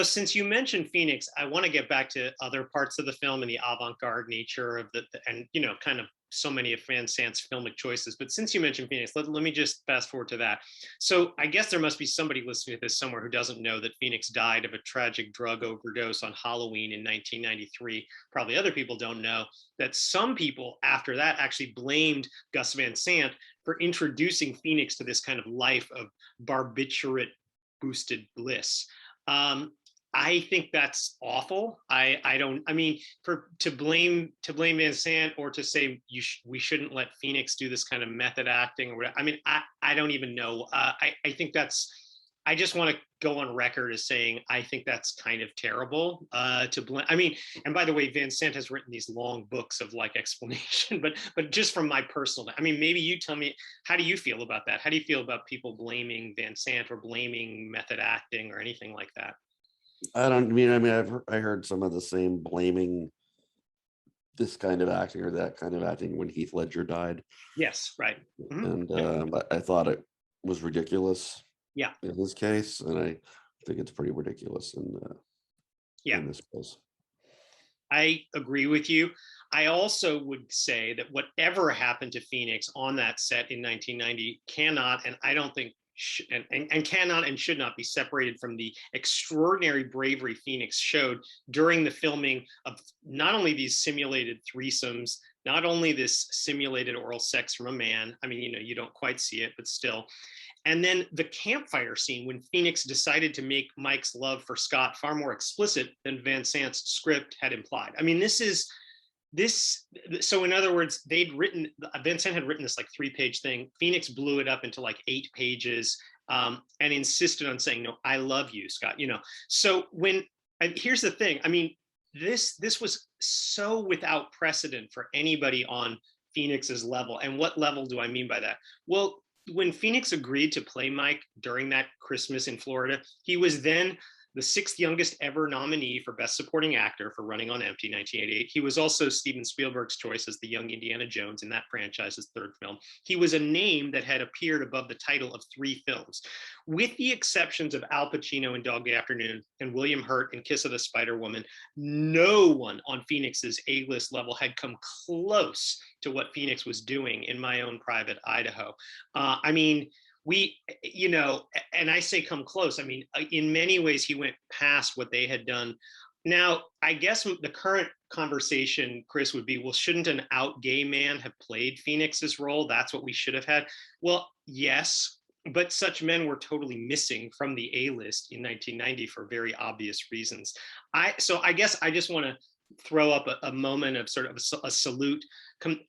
since you mentioned Phoenix, I want to get back to other parts of the film and the avant-garde nature of and kind of so many of Van Sant's filmic choices. But since you mentioned Phoenix, let me just fast forward to that. So I guess there must be somebody listening to this somewhere who doesn't know that Phoenix died of a tragic drug overdose on Halloween in 1993. Probably other people don't know that some people after that actually blamed Gus Van Sant for introducing Phoenix to this kind of life of barbiturate boosted bliss. I think that's awful. To blame Van Sant, or to say we shouldn't let Phoenix do this kind of method acting, or whatever. I mean, I don't even know. I think I just want to go on record as saying I think that's kind of terrible to blame. I mean, and by the way, Van Sant has written these long books of explanation, but just from my personal, I mean, maybe you tell me, how do you feel about that? How do you feel about people blaming Van Sant or blaming method acting or anything like that? I heard some of the same blaming this kind of acting or that kind of acting when Heath Ledger died. Yes, right. Mm-hmm. And I thought it was ridiculous. In his case, and I think it's pretty ridiculous in this case. I agree with you. I also would say that whatever happened to Phoenix on that set in 1990 cannot, and I don't think and cannot and should not be separated from the extraordinary bravery Phoenix showed during the filming of not only these simulated threesomes, not only this simulated oral sex from a man. I mean, you don't quite see it, but still. And then the campfire scene when Phoenix decided to make Mike's love for Scott far more explicit than Van Sant's script had implied. I mean, so in other words, Van Sant had written this 3-page thing. Phoenix blew it up into 8 pages and insisted on saying, no, I love you, Scott. So here's the thing. I mean, this was so without precedent for anybody on Phoenix's level. And what level do I mean by that? Well, when Phoenix agreed to play Mike during that Christmas in Florida, he was then the sixth youngest ever nominee for Best Supporting Actor for Running on Empty, 1988. He was also Steven Spielberg's choice as the young Indiana Jones in that franchise's third film. He was a name that had appeared above the title of 3 films. With the exceptions of Al Pacino in Dog Day Afternoon and William Hurt in Kiss of the Spider Woman, no one on Phoenix's A-list level had come close to what Phoenix was doing in My Own Private Idaho. I mean, and I say come close, I mean, in many ways, he went past what they had done. Now, I guess the current conversation, Chris, would be, well, shouldn't an out gay man have played Phoenix's role? That's what we should have had. Well, yes, but such men were totally missing from the A-list in 1990 for very obvious reasons. So I guess I just want to throw up a moment of sort of a salute.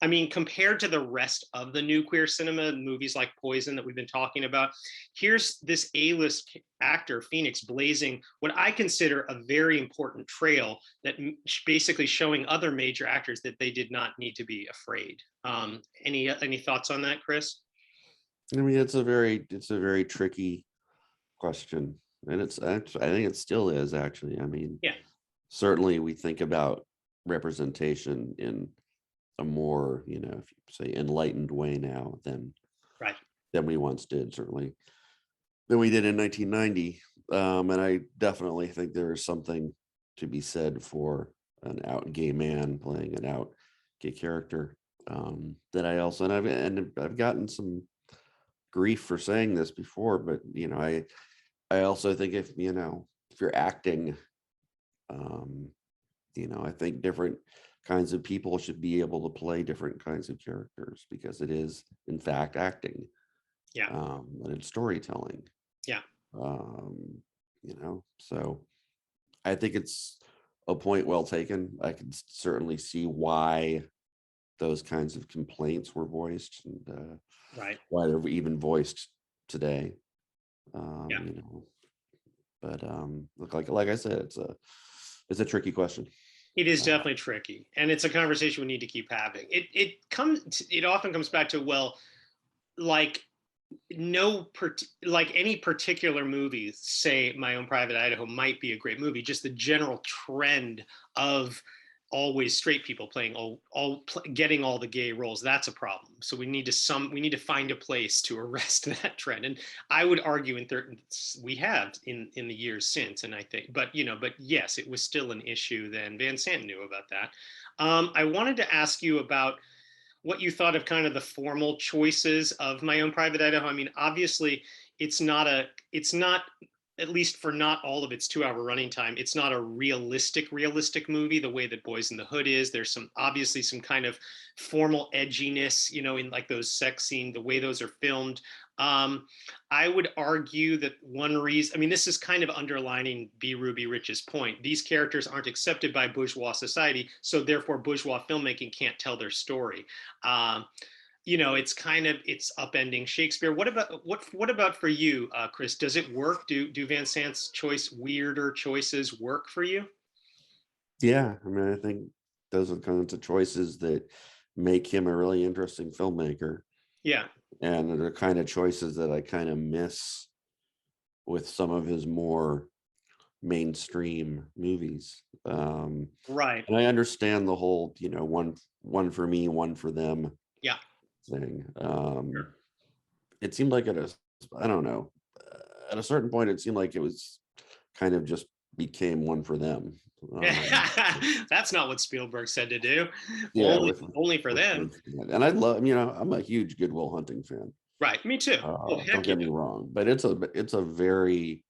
I mean, compared to the rest of the new queer cinema, movies like Poison that we've been talking about, here's this A-list actor, Phoenix, blazing what I consider a very important trail that basically showing other major actors that they did not need to be afraid. Any thoughts on that, Chris? I mean, it's a very tricky question, and it's actually, I think it still is actually. I mean, yeah, certainly we think about representation in a more, if you say, enlightened way now than we once did, certainly than we did in 1990. And I definitely think there is something to be said for an out gay man playing an out gay character. That I also, and I've gotten some grief for saying this before, but I also think if you're acting, I think different kinds of people should be able to play different kinds of characters, because it is in fact acting. Yeah. And it's storytelling. Yeah. So I think it's a point well taken. I can certainly see why those kinds of complaints were voiced, and why they're even voiced today. But like I said, it's a tricky question. It is definitely tricky, and it's a conversation we need to keep having. It often comes back to, well, like any particular movie, say My Own Private Idaho might be a great movie, just the general trend of always straight people playing getting all the gay roles, that's a problem. So we need to find a place to arrest that trend. And I would argue we have in the years since, and I think, but yes, it was still an issue then. Van Sant knew about that. I wanted to ask you about what you thought of kind of the formal choices of My Own Private Idaho. I mean, obviously it's not, at least for not all of its 2-hour running time, it's not a realistic movie the way that BOYZ N THE HOOD is. There's obviously some kind of formal edginess, in like those sex scenes, the way those are filmed. I would argue that one reason, I mean, this is kind of underlining B. Ruby Rich's point. These characters aren't accepted by bourgeois society, so therefore bourgeois filmmaking can't tell their story. It's upending Shakespeare. What about for you, Chris? Does it work? Do Van Sant's weirder choices work for you? Yeah, I mean, I think those are the kinds of choices that make him a really interesting filmmaker. Yeah. And they're the kind of choices that I kind of miss with some of his more mainstream movies. Right. And I understand the whole, one for me, one for them. Yeah. Thing. It seemed like I don't know, at a certain point, it seemed like it was kind of just became one for them. That's not what Spielberg said to do. Yeah, only for them. And I love, I'm a huge Good Will Hunting fan. Right, me too. Don't get me wrong, but it's a very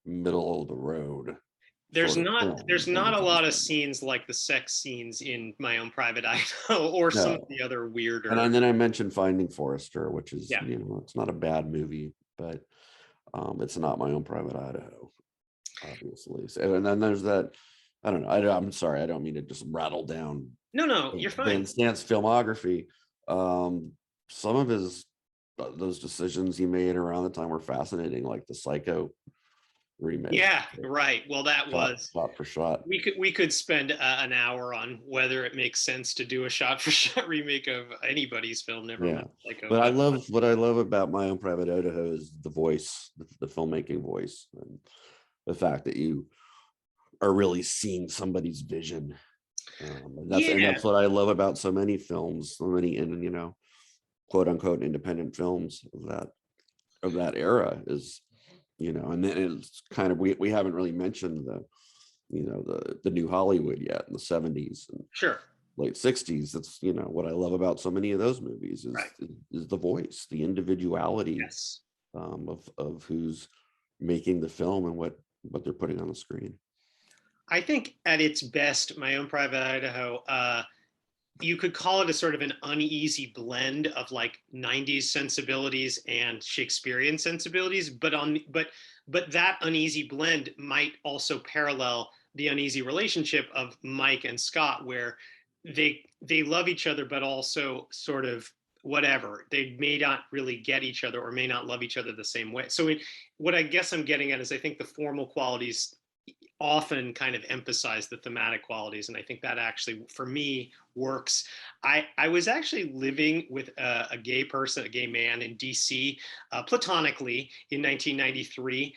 middle of the road. There's not a lot of scenes like the sex scenes in My Own Private Idaho or some of the other weirder. And then I mentioned Finding Forrester, which is it's not a bad movie, but it's not My Own Private Idaho, obviously. And then there's that. I don't know. I'm sorry. I don't mean to just rattle down. No, you're fine. Van Sant's filmography. Some of those decisions he made around the time were fascinating, like the Psycho remake. Yeah, right. Well, that was shot for shot. We could spend an hour on whether it makes sense to do a shot for shot remake of anybody's film. Never mind Psycho. But what I love about My Own Private Idaho is the voice, the filmmaking voice. And the fact that you are really seeing somebody's vision. And that's what I love about so many films, so many, and you know, quote unquote independent films of that era is, you know, and then it's kind of, we haven't really mentioned the, you know, the new Hollywood yet in the 70s and Sure. late 60s. That's, you know, what I love about so many of those movies is Right. is the voice, the individuality, Yes. of who's making the film and what they're putting on the screen. I think at its best, My Own Private Idaho, you could call it a sort of an uneasy blend of like 90s sensibilities and Shakespearean sensibilities, but that uneasy blend might also parallel the uneasy relationship of Mike and Scott, where they love each other, but also sort of whatever. They may not really get each other or may not love each other the same way. So what I guess I'm getting at is I think the formal qualities often kind of emphasize the thematic qualities, and I think that actually for me works. I was actually living with a gay person, a gay man in DC, platonically in 1993,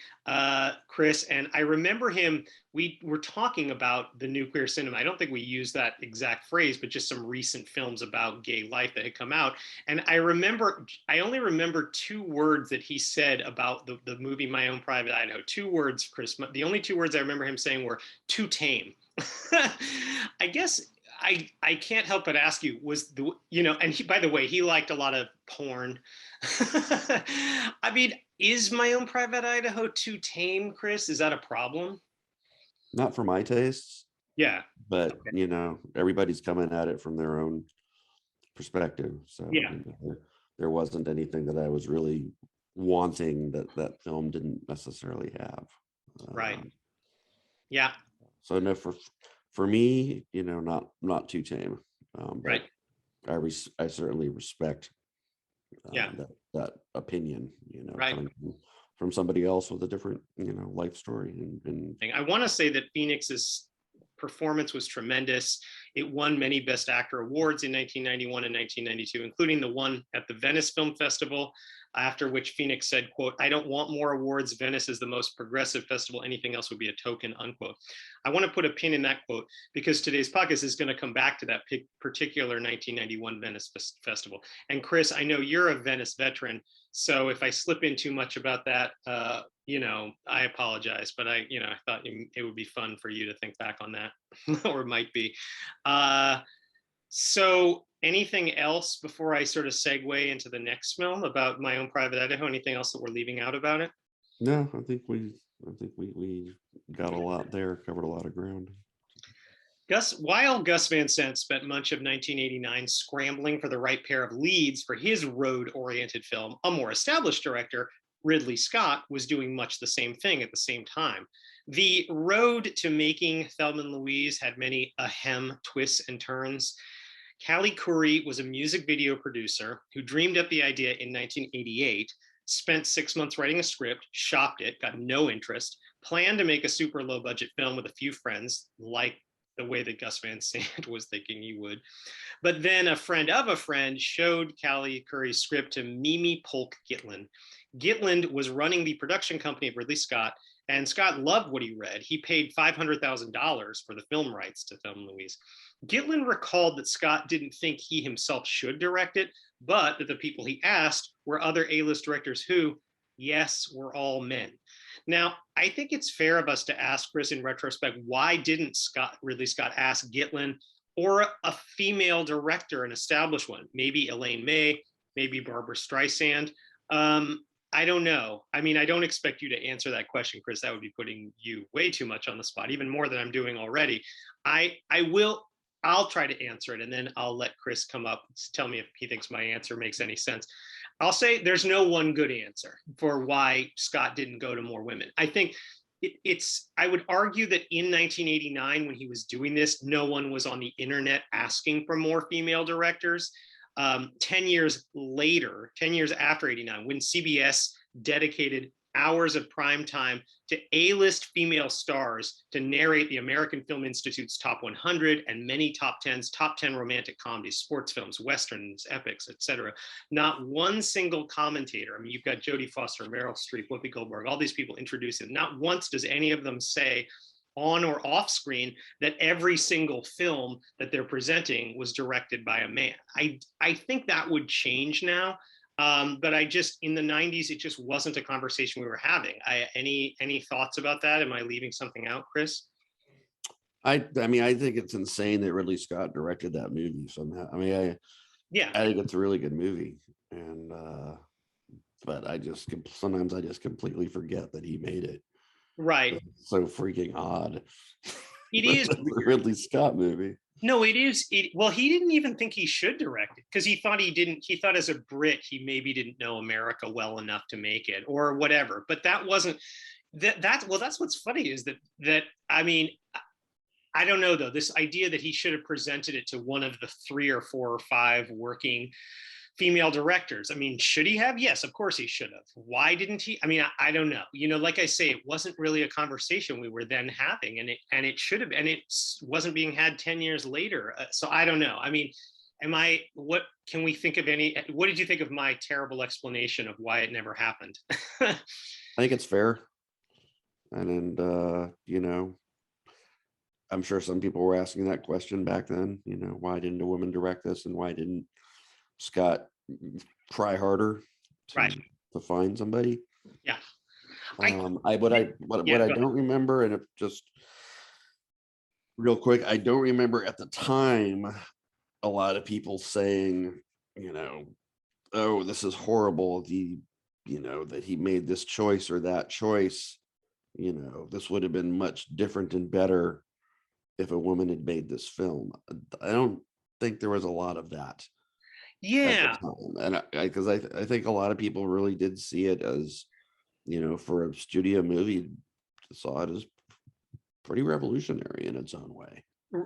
Chris, and I remember him. We were talking about the nuclear cinema. I don't think we used that exact phrase, but just some recent films about gay life that had come out. And I only remember two words that he said about the movie My Own Private Idaho. Two words, Chris. The only two words I remember him saying were "too tame." I guess I can't help but ask you, was the, you know, and he, by the way, he liked a lot of porn. I mean, is My Own Private Idaho too tame, Chris? Is that a problem? Not for my tastes, Yeah. but Okay. you know, everybody's coming at it from their own perspective. So Yeah. you know, there wasn't anything that I was really wanting that film didn't necessarily have. Right. Um, Yeah. so no, for me, you know, not too tame, Right. but I certainly respect Yeah. that opinion, you know, Right. coming from somebody else with a different, you know, life story. And I want to say that Phoenix's performance was tremendous. It won many Best Actor awards in 1991 and 1992, including the one at the Venice Film Festival, after which Phoenix said, quote, "I don't want more awards. Venice is the most progressive festival. Anything else would be a token," unquote. I want to put a pin in that quote because today's podcast is going to come back to that particular 1991 Venice Festival. And Chris, I know you're a Venice veteran, so if I slip in too much about that, you know, I apologize, but I thought it would be fun for you to think back on that, or it might be. So anything else before I sort of segue into the next film about My Own Private Idaho? Anything else that we're leaving out about it? no, I think we got a lot there, covered a lot of ground. While Gus Van Sant spent much of 1989 scrambling for the right pair of leads for his road-oriented film, a more established director, Ridley Scott, was doing much the same thing at the same time. The road to making Thelma and Louise had many ahem twists and turns. Callie Curry was a music video producer who dreamed up the idea in 1988, spent 6 months writing a script, shopped it, got no interest, planned to make a super low budget film with a few friends, like the way that Gus Van Sant was thinking he would. But then a friend of a friend showed Callie Curry's script to Mimi Polk Gitland. Gitland was running the production company of Ridley Scott, and Scott loved what he read. He paid $500,000 for the film rights to Thelma and Louise. Gitland recalled that Scott didn't think he himself should direct it, but that the people he asked were other A-list directors who, yes, were all men. Now, I think it's fair of us to ask, Chris, in retrospect, why didn't Ridley Scott ask Gitland or a female director, an established one, maybe Elaine May, maybe Barbara Streisand? I don't know. I mean, I don't expect you to answer that question, Chris. That would be putting you way too much on the spot, even more than I'm doing already. I'll try to answer it, and then I'll let Chris come up, tell me if he thinks my answer makes any sense. I'll say there's no one good answer for why Scott didn't go to more women. I think I would argue that in 1989, when he was doing this, no one was on the internet asking for more female directors. 10 years later, 10 years after 89, when CBS dedicated hours of prime time to A-list female stars to narrate the American Film Institute's top 100 and many top 10s, top 10 romantic comedies, sports films, westerns, epics, etc. Not one single commentator. I mean, you've got Jodie Foster, Meryl Streep, Whoopi Goldberg, all these people introduce him. Not once does any of them say on or off screen that every single film that they're presenting was directed by a man. I think that would change now. But I just, in the 90s, it just wasn't a conversation we were having. Any thoughts about that? Am I leaving something out, Chris? I mean, I think it's insane that Ridley Scott directed that movie somehow. I mean, I think it's a really good movie, and but sometimes I just completely forget that he made it. Right. It's so freaking odd. It is a Ridley Scott movie. No, it is. Well, he didn't even think he should direct it because he thought he didn't. He thought as a Brit, he maybe didn't know America well enough to make it or whatever. But that wasn't that. Well, that's what's funny is that I mean, I don't know though. This idea that he should have presented it to one of the 3 or 4 or 5 working female directors. I mean, should he have? Yes, of course he should have. Why didn't he? I mean, I don't know. You know, like I say, it wasn't really a conversation we were then having, and it should have, and it wasn't being had 10 years later. So I don't know. I mean, what can we think of what did you think of my terrible explanation of why it never happened? I think it's fair. And you know, I'm sure some people were asking that question back then, you know, why didn't a woman direct this and why didn't Scott try harder to find somebody? Yeah. What I don't remember, and it just real quick, I don't remember at the time a lot of people saying, you know, oh, this is horrible. You know, that he made this choice or that choice. You know, this would have been much different and better if a woman had made this film. I don't think there was a lot of that. Yeah. And because I think a lot of people really did see it as, you know, for a studio movie, saw it as pretty revolutionary in its own way.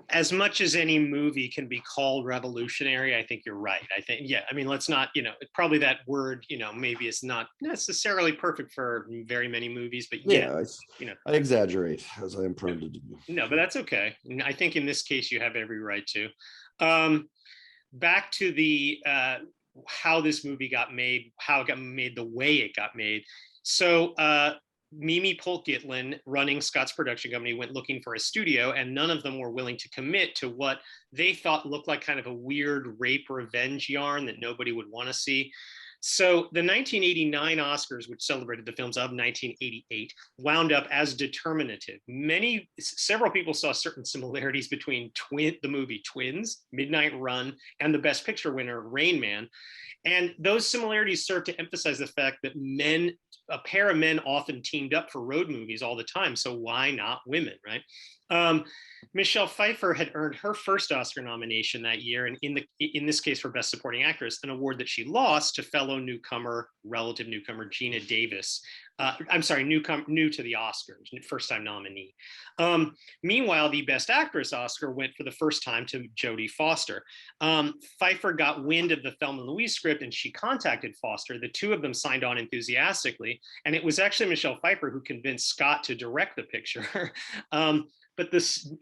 As much as any movie can be called revolutionary, I think you're right. I think, yeah, I mean, let's not, you know, probably that word, you know, maybe it's not necessarily perfect for very many movies, but yeah, you know, I exaggerate as I am prone to do. No, but that's okay. I think in this case, you have every right to. Back to the how this movie got made, how it got made the way it got made. So Mimi Polk Gitlin, running Scott's production company, went looking for a studio, and none of them were willing to commit to what they thought looked like kind of a weird rape revenge yarn that nobody would want to see. So the 1989 Oscars, which celebrated the films of 1988, wound up as determinative. Several people saw certain similarities between the movie Twins, Midnight Run, and the Best Picture winner, Rain Man. And those similarities serve to emphasize the fact that a pair of men often teamed up for road movies all the time. So why not women, right? Michelle Pfeiffer had earned her first Oscar nomination that year, and in this case for Best Supporting Actress, an award that she lost to relative newcomer Geena Davis. New to the Oscars, first-time nominee. Meanwhile, the Best Actress Oscar went for the first time to Jodie Foster. Pfeiffer got wind of the Thelma and Louise script, and she contacted Foster. The two of them signed on enthusiastically, and it was actually Michelle Pfeiffer who convinced Scott to direct the picture. But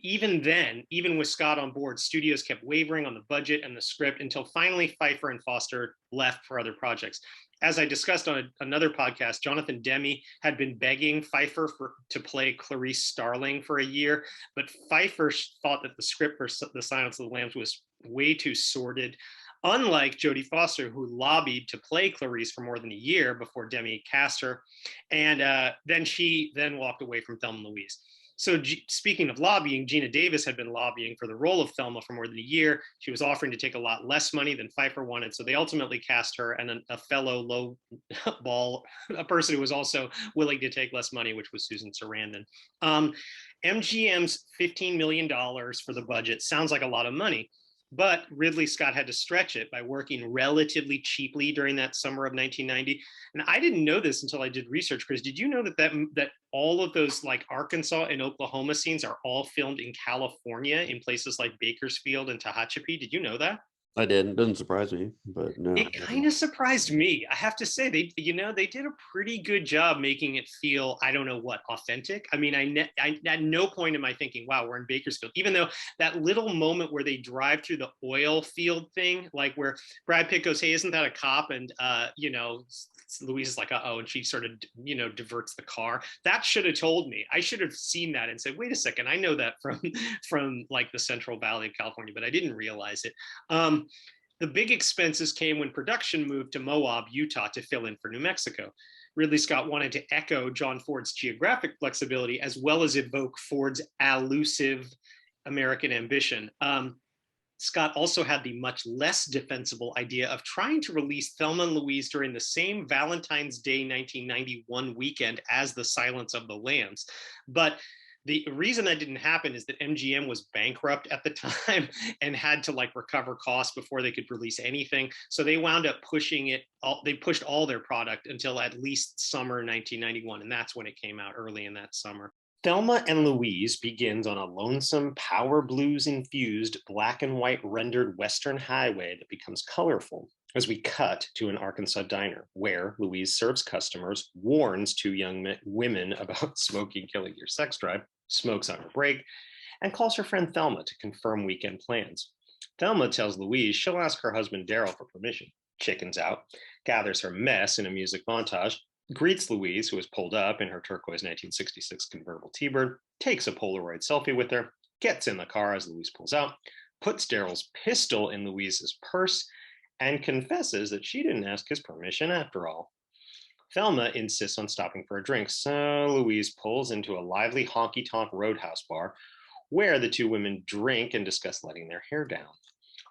even with Scott on board, studios kept wavering on the budget and the script until finally Pfeiffer and Foster left for other projects. As I discussed on another podcast, Jonathan Demme had been begging Pfeiffer to play Clarice Starling for a year, but Pfeiffer thought that the script for The Silence of the Lambs was way too sordid. Unlike Jodie Foster, who lobbied to play Clarice for more than a year before Demme cast her, and then she walked away from Thelma and Louise. So speaking of lobbying, Geena Davis had been lobbying for the role of Thelma for more than a year. She was offering to take a lot less money than Pfeiffer wanted, so they ultimately cast her and a fellow low ball, a person who was also willing to take less money, which was Susan Sarandon. MGM's $15 million for the budget sounds like a lot of money, but Ridley Scott had to stretch it by working relatively cheaply during that summer of 1990. And I didn't know this until I did research, Chris. Did you know that all of those like Arkansas and Oklahoma scenes are all filmed in California in places like Bakersfield and Tehachapi? Did you know that? I did. It doesn't surprise me, but no. It kind of surprised me. I have to say they did a pretty good job making it feel, I don't know what, authentic. I mean, I at no point am I thinking, wow, we're in Bakersfield, even though that little moment where they drive through the oil field thing, like where Brad Pitt goes, hey, isn't that a cop? And, Louise is like, uh-oh, and she sort of, diverts the car. That should have told me. I should have seen that and said, wait a second, I know that from like the Central Valley of California, but I didn't realize it. The big expenses came when production moved to Moab, Utah to fill in for New Mexico. Ridley Scott wanted to echo John Ford's geographic flexibility as well as evoke Ford's elusive American ambition. Scott also had the much less defensible idea of trying to release Thelma and Louise during the same Valentine's Day 1991 weekend as The Silence of the Lambs. But the reason that didn't happen is that MGM was bankrupt at the time and had to like recover costs before they could release anything. So they wound up pushing it. They pushed all their product until at least summer 1991. And that's when it came out, early in that summer. Thelma and Louise begins on a lonesome, power blues infused, black and white rendered Western highway that becomes colorful as we cut to an Arkansas diner where Louise serves customers, warns two young women about smoking killing your sex drive, smokes on her break, and calls her friend Thelma to confirm weekend plans. Thelma tells Louise she'll ask her husband Daryl for permission, chickens out, gathers her mess in a music montage, greets Louise, who is pulled up in her turquoise 1966 convertible T-Bird, takes a Polaroid selfie with her, gets in the car as Louise pulls out, puts Daryl's pistol in Louise's purse, and confesses that she didn't ask his permission after all. Thelma insists on stopping for a drink, so Louise pulls into a lively honky-tonk roadhouse bar where the two women drink and discuss letting their hair down.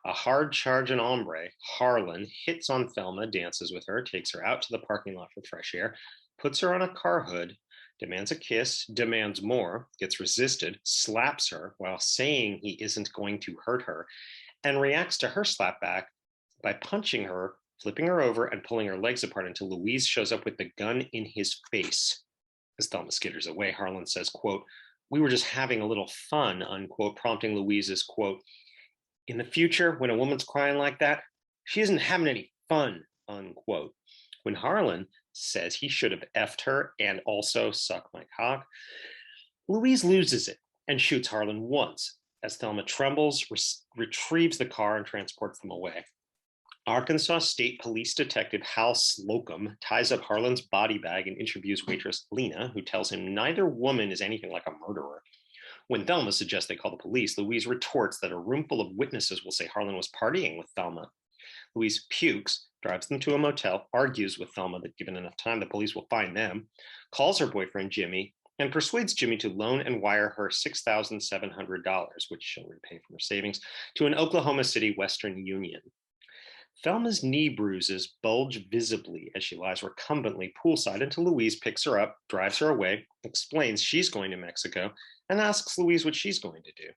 A hard-charging hombre, Harlan, hits on Thelma, dances with her, takes her out to the parking lot for fresh air, puts her on a car hood, demands a kiss, demands more, gets resisted, slaps her while saying he isn't going to hurt her, and reacts to her slap back by punching her, flipping her over, and pulling her legs apart until Louise shows up with the gun in his face. As Thelma skitters away, Harlan says, quote, "We were just having a little fun," unquote, prompting Louise's, quote, "In the future, when a woman's crying like that, she isn't having any fun," unquote. When Harlan says he should have effed her and also sucked my cock, Louise loses it and shoots Harlan once as Thelma trembles, retrieves the car, and transports them away. Arkansas State Police Detective Hal Slocum ties up Harlan's body bag and interviews waitress Lena, who tells him neither woman is anything like a murderer. When Thelma suggests they call the police, Louise retorts that a room full of witnesses will say Harlan was partying with Thelma. Louise pukes, drives them to a motel, argues with Thelma that given enough time, the police will find them, calls her boyfriend Jimmy, and persuades Jimmy to loan and wire her $6,700, which she'll repay from her savings, to an Oklahoma City Western Union. Thelma's knee bruises bulge visibly as she lies recumbently poolside until Louise picks her up, drives her away, explains she's going to Mexico, and asks Louise what she's going to do.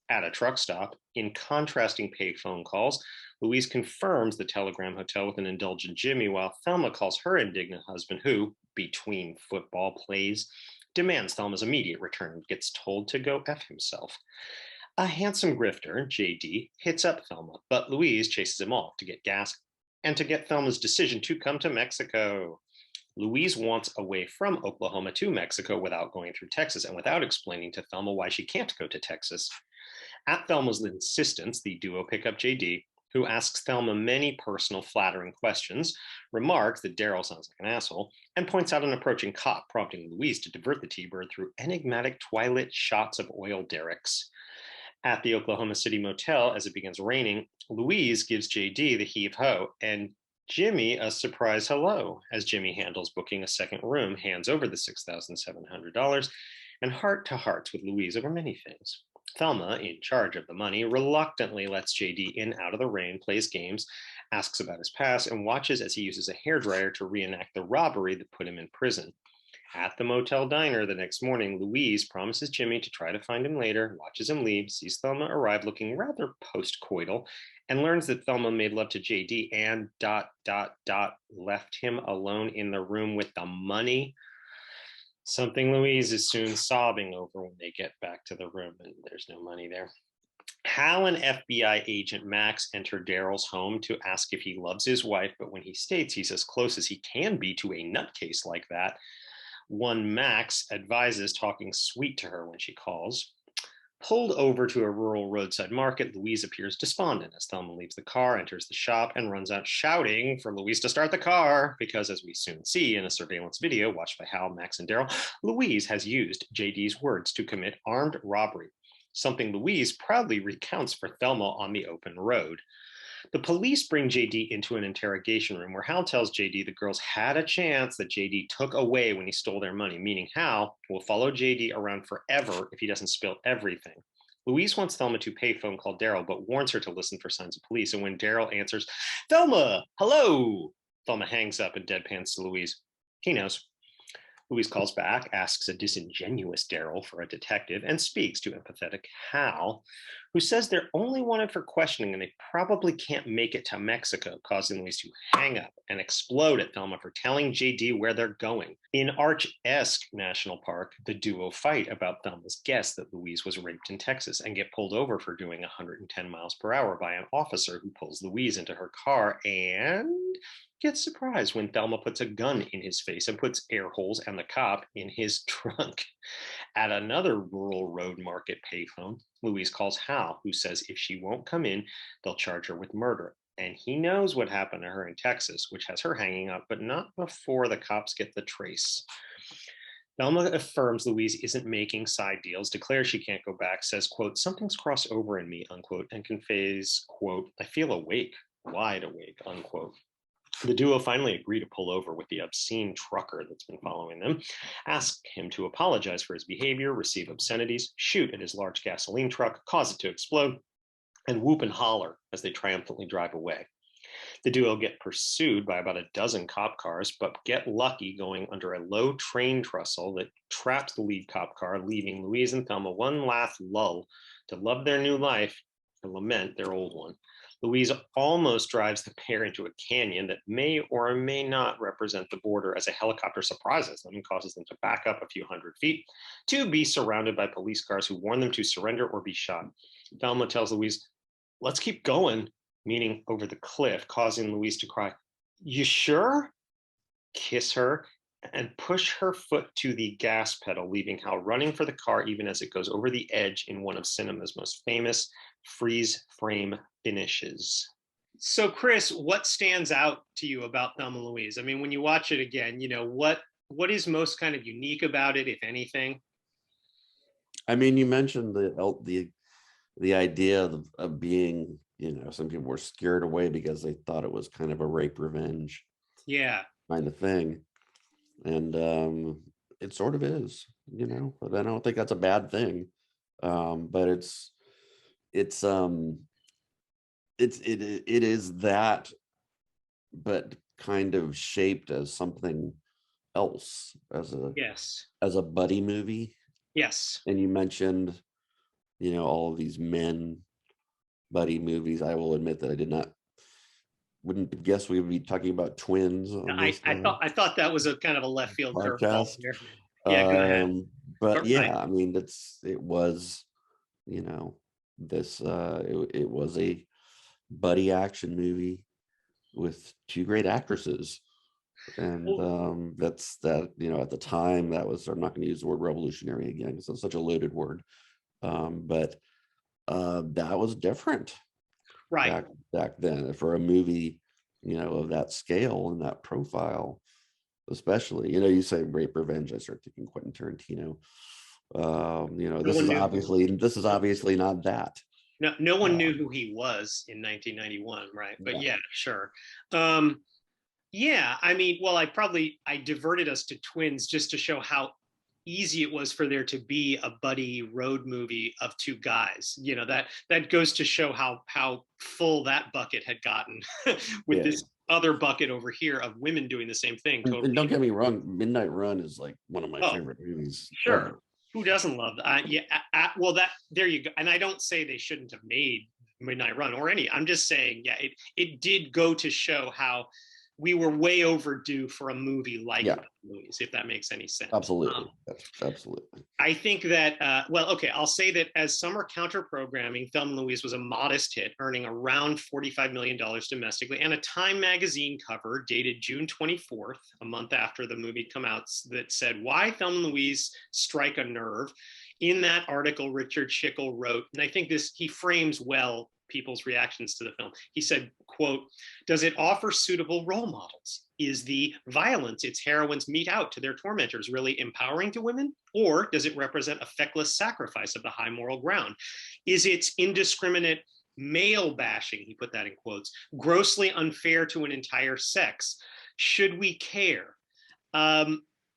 At a truck stop, in contrasting pay phone calls, Louise confirms the Telegram Hotel with an indulgent Jimmy, while Thelma calls her indignant husband, who, between football plays, demands Thelma's immediate return and gets told to go F himself. A handsome grifter, JD, hits up Thelma, but Louise chases him off to get gas and to get Thelma's decision to come to Mexico. Louise wants away from Oklahoma to Mexico without going through Texas and without explaining to Thelma why she can't go to Texas. At Thelma's insistence, the duo pick up JD, who asks Thelma many personal, flattering questions, remarks that Daryl sounds like an asshole, and points out an approaching cop, prompting Louise to divert the T-Bird through enigmatic twilight shots of oil derricks. At the Oklahoma City motel, as it begins raining, Louise gives JD the heave-ho and Jimmy a surprise hello as Jimmy handles booking a second room, hands over the $6,700, and heart-to-hearts with Louise over many things. Thelma, in charge of the money, reluctantly lets JD in out of the rain, plays games, asks about his past, and watches as he uses a hairdryer to reenact the robbery that put him in prison. At the motel diner the next morning, Louise promises Jimmy to try to find him later, watches him leave, sees Thelma arrive looking rather post-coital, and learns that Thelma made love to JD and ... left him alone in the room with the money. Something Louise is soon sobbing over when they get back to the room and there's no money there. Hal and FBI agent Max enter Daryl's home to ask if he loves his wife, but when he states he's as close as he can be to a nutcase like that, one Max advises talking sweet to her when she calls. Pulled over to a rural roadside market, Louise appears despondent as Thelma leaves the car, enters the shop, and runs out shouting for Louise to start the car because, as we soon see in a surveillance video watched by Hal, Max, and Daryl, Louise has used JD's words to commit armed robbery, something Louise proudly recounts for Thelma on the open road. The police bring JD into an interrogation room where Hal tells JD the girls had a chance that JD took away when he stole their money, meaning Hal will follow JD around forever if he doesn't spill everything. Louise wants Thelma to payphone call Daryl, but warns her to listen for signs of police. And when Daryl answers, "Thelma, hello," Thelma hangs up and deadpans to Louise. He knows. Louise calls back, asks a disingenuous Daryl for a detective, and speaks to empathetic Hal, who says they're only wanted for questioning and they probably can't make it to Mexico, causing Louise to hang up and explode at Thelma for telling JD where they're going. In Arch-esque National Park, the duo fight about Thelma's guess that Louise was raped in Texas and get pulled over for doing 110 miles per hour by an officer who pulls Louise into her car and gets surprised when Thelma puts a gun in his face and puts air holes and the cop in his trunk. At another rural road market payphone, Louise calls Hal, who says if she won't come in, they'll charge her with murder. And he knows what happened to her in Texas, which has her hanging up, but not before the cops get the trace. Thelma affirms Louise isn't making side deals, declares she can't go back, says, quote, "Something's crossed over in me," unquote, and conveys, quote, "I feel awake, wide awake," unquote. The duo finally agree to pull over with the obscene trucker that's been following them, ask him to apologize for his behavior, receive obscenities, shoot at his large gasoline truck, cause it to explode, and whoop and holler as they triumphantly drive away. The duo get pursued by about a dozen cop cars, but get lucky going under a low train trestle that traps the lead cop car, leaving Louise and Thelma one last lull to love their new life and lament their old one. Louise almost drives the pair into a canyon that may or may not represent the border as a helicopter surprises them and causes them to back up a few hundred feet to be surrounded by police cars who warn them to surrender or be shot. Thelma tells Louise, "Let's keep going," meaning over the cliff, causing Louise to cry, "You sure?" Kiss her, and push her foot to the gas pedal, leaving Hal running for the car even as it goes over the edge in one of cinema's most famous freeze frame finishes. So, Chris, what stands out to you about Thelma and Louise? I mean, when you watch it again, what is most kind of unique about it, if anything? I mean, you mentioned the idea of being, some people were scared away because they thought it was kind of a rape revenge, kind of thing, and it sort of is, but I don't think that's a bad thing. But it is that, but kind of shaped as something else, as a buddy movie. Yes. And you mentioned, all of these men buddy movies. I will admit that I wouldn't guess we would be talking about twins on this. I thought that was a kind of a left field curveball here. Yeah, go ahead. But yeah, right. I mean, it was, this it was a buddy action movie with two great actresses, and that's that. At the time, that was, I'm not going to use the word revolutionary again because it's such a loaded word, but that was different, right, back then for a movie, of that scale and that profile, especially. You say rape revenge, I start thinking Quentin Tarantino. This is obviously not that. No one knew who he was in 1991, right? But yeah, sure. Yeah, I mean, well, I diverted us to twins just to show how easy it was for there to be a buddy road movie of two guys. That goes to show how full that bucket had gotten with this other bucket over here of women doing the same thing. Totally. And don't get me wrong, Midnight Run is like one of my favorite movies. Sure. Ever. Who doesn't love that? Well, there you go. And I don't say they shouldn't have made Midnight Run or any. I'm just saying, it did go to show how we were way overdue for a movie like Yeah. Louise, if that makes any sense. Absolutely. Absolutely. I think that, well, okay, I'll say that as summer counter-programming, Thelma and Louise was a modest hit, earning around $45 million domestically, and a Time magazine cover dated June 24th, a month after the movie come out, that said, "Why Thelma and Louise Strike a Nerve?" In that article, Richard Schickel wrote, and I think he frames well people's reactions to the film. He said, quote, "Does it offer suitable role models? Is the violence its heroines mete out to their tormentors really empowering to women? Or does it represent a feckless sacrifice of the high moral ground? Is its indiscriminate male bashing," he put that in quotes, "grossly unfair to an entire sex? Should we care?"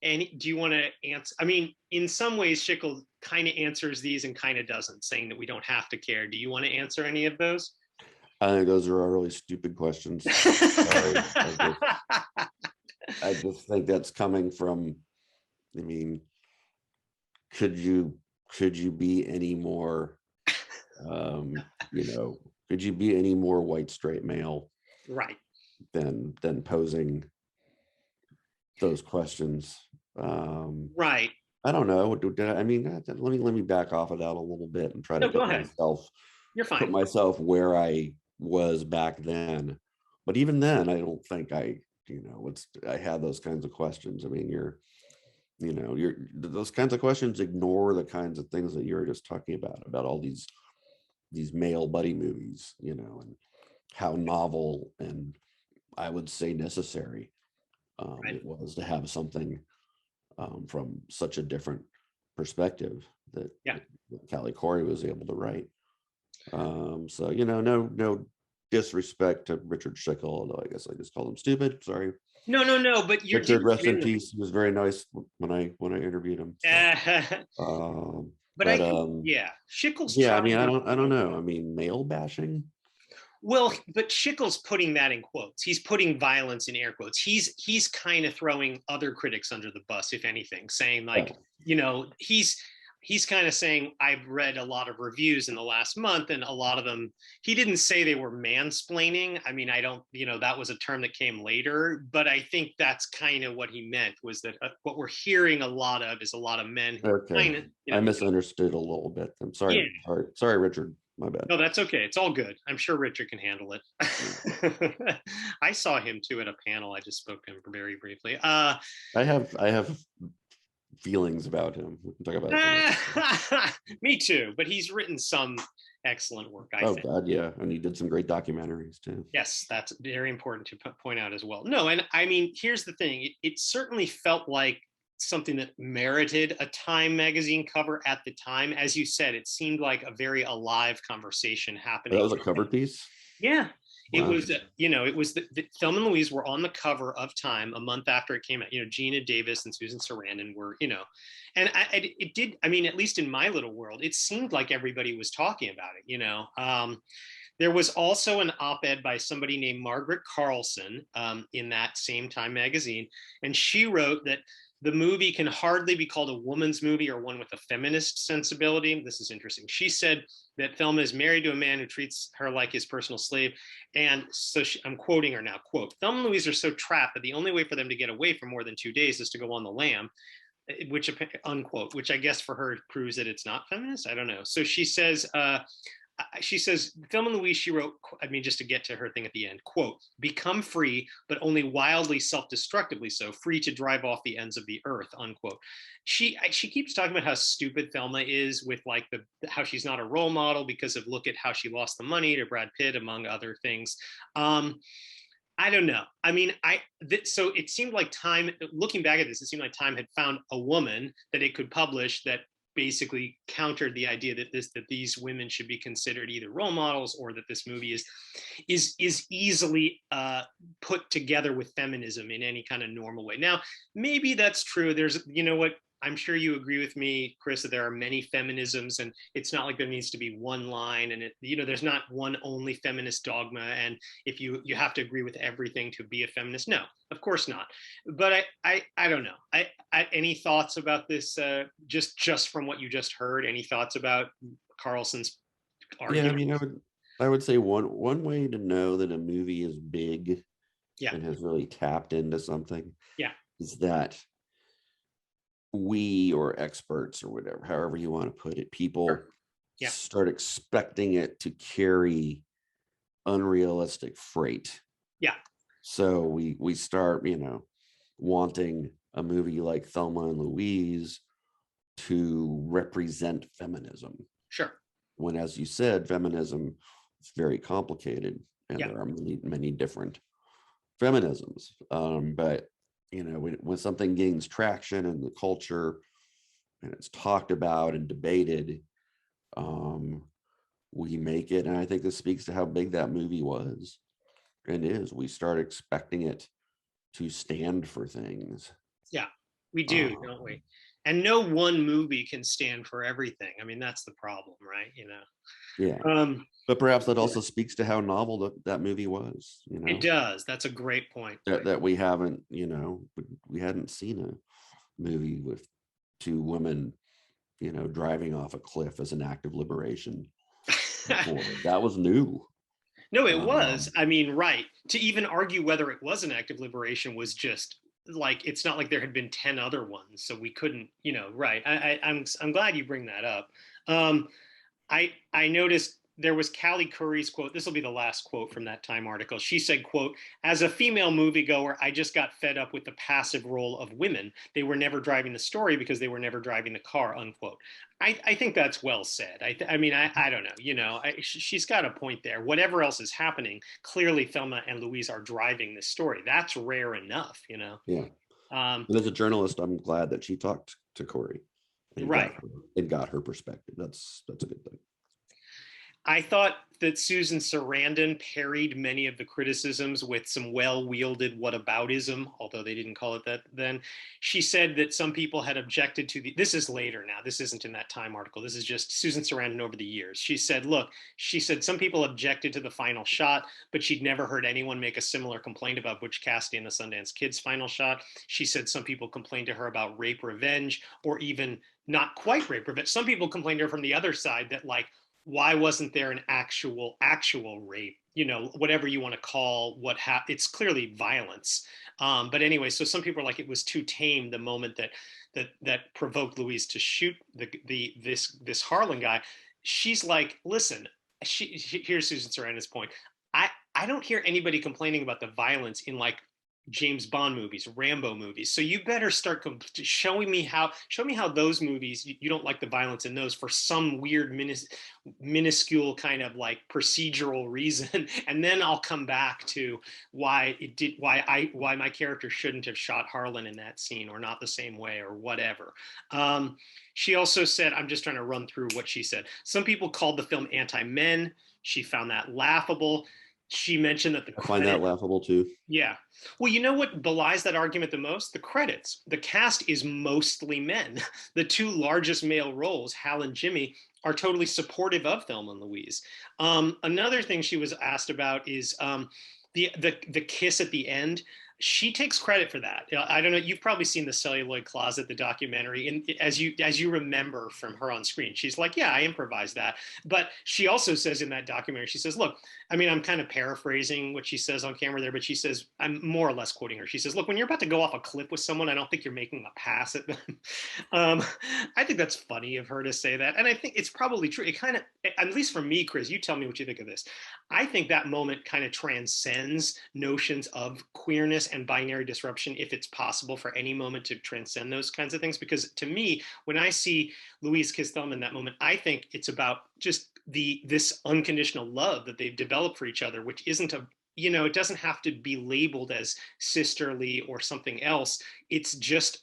And do you want to answer? I mean, in some ways, Schickel kind of answers these and kind of doesn't, saying that we don't have to care. Do you want to answer any of those? I think those are all really stupid questions. Sorry. I just think that's coming from, I mean, could you be any more, could you be any more white straight male, right, than posing those questions? Right. I don't know. I mean, let me back off of that a little bit and try to put myself where I was back then. But even then, I don't think I had those kinds of questions. I mean, those kinds of questions ignore the kinds of things that you're just talking about all these male buddy movies, and how novel and I would say necessary it was to have something from such a different perspective that Callie Corey was able to write. So no disrespect to Richard Schickel, although I guess I just called him stupid. Sorry. No. But Richard, rest in peace. He was very nice when I interviewed him. So. But I think, Schickel's. Yeah, I mean, I don't know. I mean, male bashing. Well, but Schickel's putting that in quotes. He's putting violence in air quotes. He's kind of throwing other critics under the bus, if anything, saying like, he's kind of saying, I've read a lot of reviews in the last month, and a lot of them, he didn't say they were mansplaining. I mean, I don't, that was a term that came later, but I think that's kind of what he meant, was that what we're hearing a lot of is a lot of men who are kind of, I misunderstood a little bit. I'm sorry. Yeah. Sorry, Richard. My bad. No, that's okay. It's all good. I'm sure Richard can handle it. I saw him too at a panel. I just spoke to him very briefly. I have feelings about him. We can talk about it. Me too, but he's written some excellent work, I think. God, yeah. And he did some great documentaries too. Yes, that's very important to point out as well. No, and I mean, here's the thing. It certainly felt like something that merited a Time magazine cover at the time. As you said, it seemed like a very alive conversation happening. That was a cover piece? Yeah. It was, it was the Thelma and Louise were on the cover of Time a month after it came out. Gina Davis and Susan Sarandon were, and it did. I mean, at least in my little world, it seemed like everybody was talking about it. There was also an op-ed by somebody named Margaret Carlson in that same Time magazine, and she wrote that the movie can hardly be called a woman's movie or one with a feminist sensibility. This is interesting. She said that Thelma is married to a man who treats her like his personal slave. And so I'm quoting her now, quote, "Thelma and Louise are so trapped that the only way for them to get away for more than 2 days is to go on the lam," which, unquote, which I guess for her proves that it's not feminist. I don't know. So she says, Thelma and Louise, she wrote, I mean, just to get to her thing at the end, quote, "become free, but only wildly self-destructively so, free to drive off the ends of the earth," unquote. She keeps talking about how stupid Thelma is with like how she's not a role model because of look at how she lost the money to Brad Pitt, among other things. I don't know. I mean, so it seemed like Time, looking back at this, it seemed like Time had found a woman that it could publish that basically countered the idea that these women should be considered either role models, or that this movie is easily put together with feminism in any kind of normal way. Now, maybe that's true. There's, what, I'm sure you agree with me, Chris, that there are many feminisms, and it's not like there needs to be one line, and there's not one only feminist dogma, and if you have to agree with everything to be a feminist. No, of course not. But I don't know. I any thoughts about this? Just from what you just heard, any thoughts about Carlson's argument? Yeah, I mean, I would say one way to know that a movie is big Yeah. and has really tapped into something, Yeah. is that we, or experts or whatever, however you want to put it, people Sure. Yeah. start expecting it to carry unrealistic freight. Yeah. So we start, wanting a movie like Thelma and Louise to represent feminism. Sure. When, as you said, feminism is very complicated, and Yeah. there are many, many different feminisms. But when something gains traction in the culture and it's talked about and debated, we make it. And I think this speaks to how big that movie was and is. We start expecting it to stand for things. Yeah. We do, don't Um, we? And no one movie can stand for everything. I mean, that's the problem, right? yeah. Um, But perhaps that yeah, also speaks to how novel that movie was, it does. That's a great point. that we haven't, we hadn't seen a movie with two women, driving off a cliff as an act of liberation before. That was new. No, it was. Um, I mean, right. To even argue whether it was an act of liberation was just like, it's not like there had been 10 other ones, so we couldn't, right. I'm glad you bring that up. Um, I noticed there was Callie Curry's quote. This will be the last quote from that Time article. She said, quote, "As a female moviegoer, I just got fed up with the passive role of women. They were never driving the story because they were never driving the car," unquote. I think that's well said. I mean, I don't know. She's got a point there. Whatever else is happening, clearly Thelma and Louise are driving this story. That's rare enough. yeah. Um, And as a journalist, I'm glad that she talked to Corey and right. got her perspective. That's a good thing. I thought that Susan Sarandon parried many of the criticisms with some well-wielded whataboutism, although they didn't call it that then. She said that some people had objected to this is later now, this isn't in that Time article, this is just Susan Sarandon over the years. She said, look, some people objected to the final shot, but she'd never heard anyone make a similar complaint about Butch Cassidy and the Sundance Kid's final shot. She said some people complained to her about rape revenge, or even not quite rape revenge. Some people complained to her from the other side that, like, why wasn't there an actual rape, whatever you want to call what happened. It's clearly violence, but anyway, so some people are like, it was too tame, the moment that provoked Louise to shoot this Harlan guy. She's like, listen, here's Susan Sarandon's point. I don't hear anybody complaining about the violence in, like, James Bond movies, Rambo movies. So you better start showing me how those movies, you don't like the violence in those for some weird minuscule kind of like procedural reason, and then I'll come back to why my character shouldn't have shot Harlan in that scene, or not the same way, or whatever. She also said, I'm just trying to run through what she said. Some people called the film anti-men. She found that laughable. She mentioned that I find that laughable too. yeah. Well, you know what belies that argument the most? The credits. The cast is mostly men. The two largest male roles, Hal and Jimmy, are totally supportive of Thelma and Louise. Another thing she was asked about is the kiss at the end. She takes credit for that. I don't know. You've probably seen the Celluloid Closet, the documentary, and as you remember from her on screen, she's like, "Yeah, I improvised that." But she also says in that documentary, she says, "Look, I mean, I'm kind of paraphrasing what she says on camera there, but she says, I'm more or less quoting her. She says, look, when you're about to go off a cliff with someone, I don't think you're making a pass at them." I think that's funny of her to say that, and I think it's probably true. It kind of, at least for me, Chris, you tell me what you think of this. I think that moment kind of transcends notions of queerness and binary disruption, if it's possible for any moment to transcend those kinds of things. Because to me, when I see Louise kiss Thelma in that moment, I think it's about just this unconditional love that they've developed for each other, which isn't it doesn't have to be labeled as sisterly or something else. It's just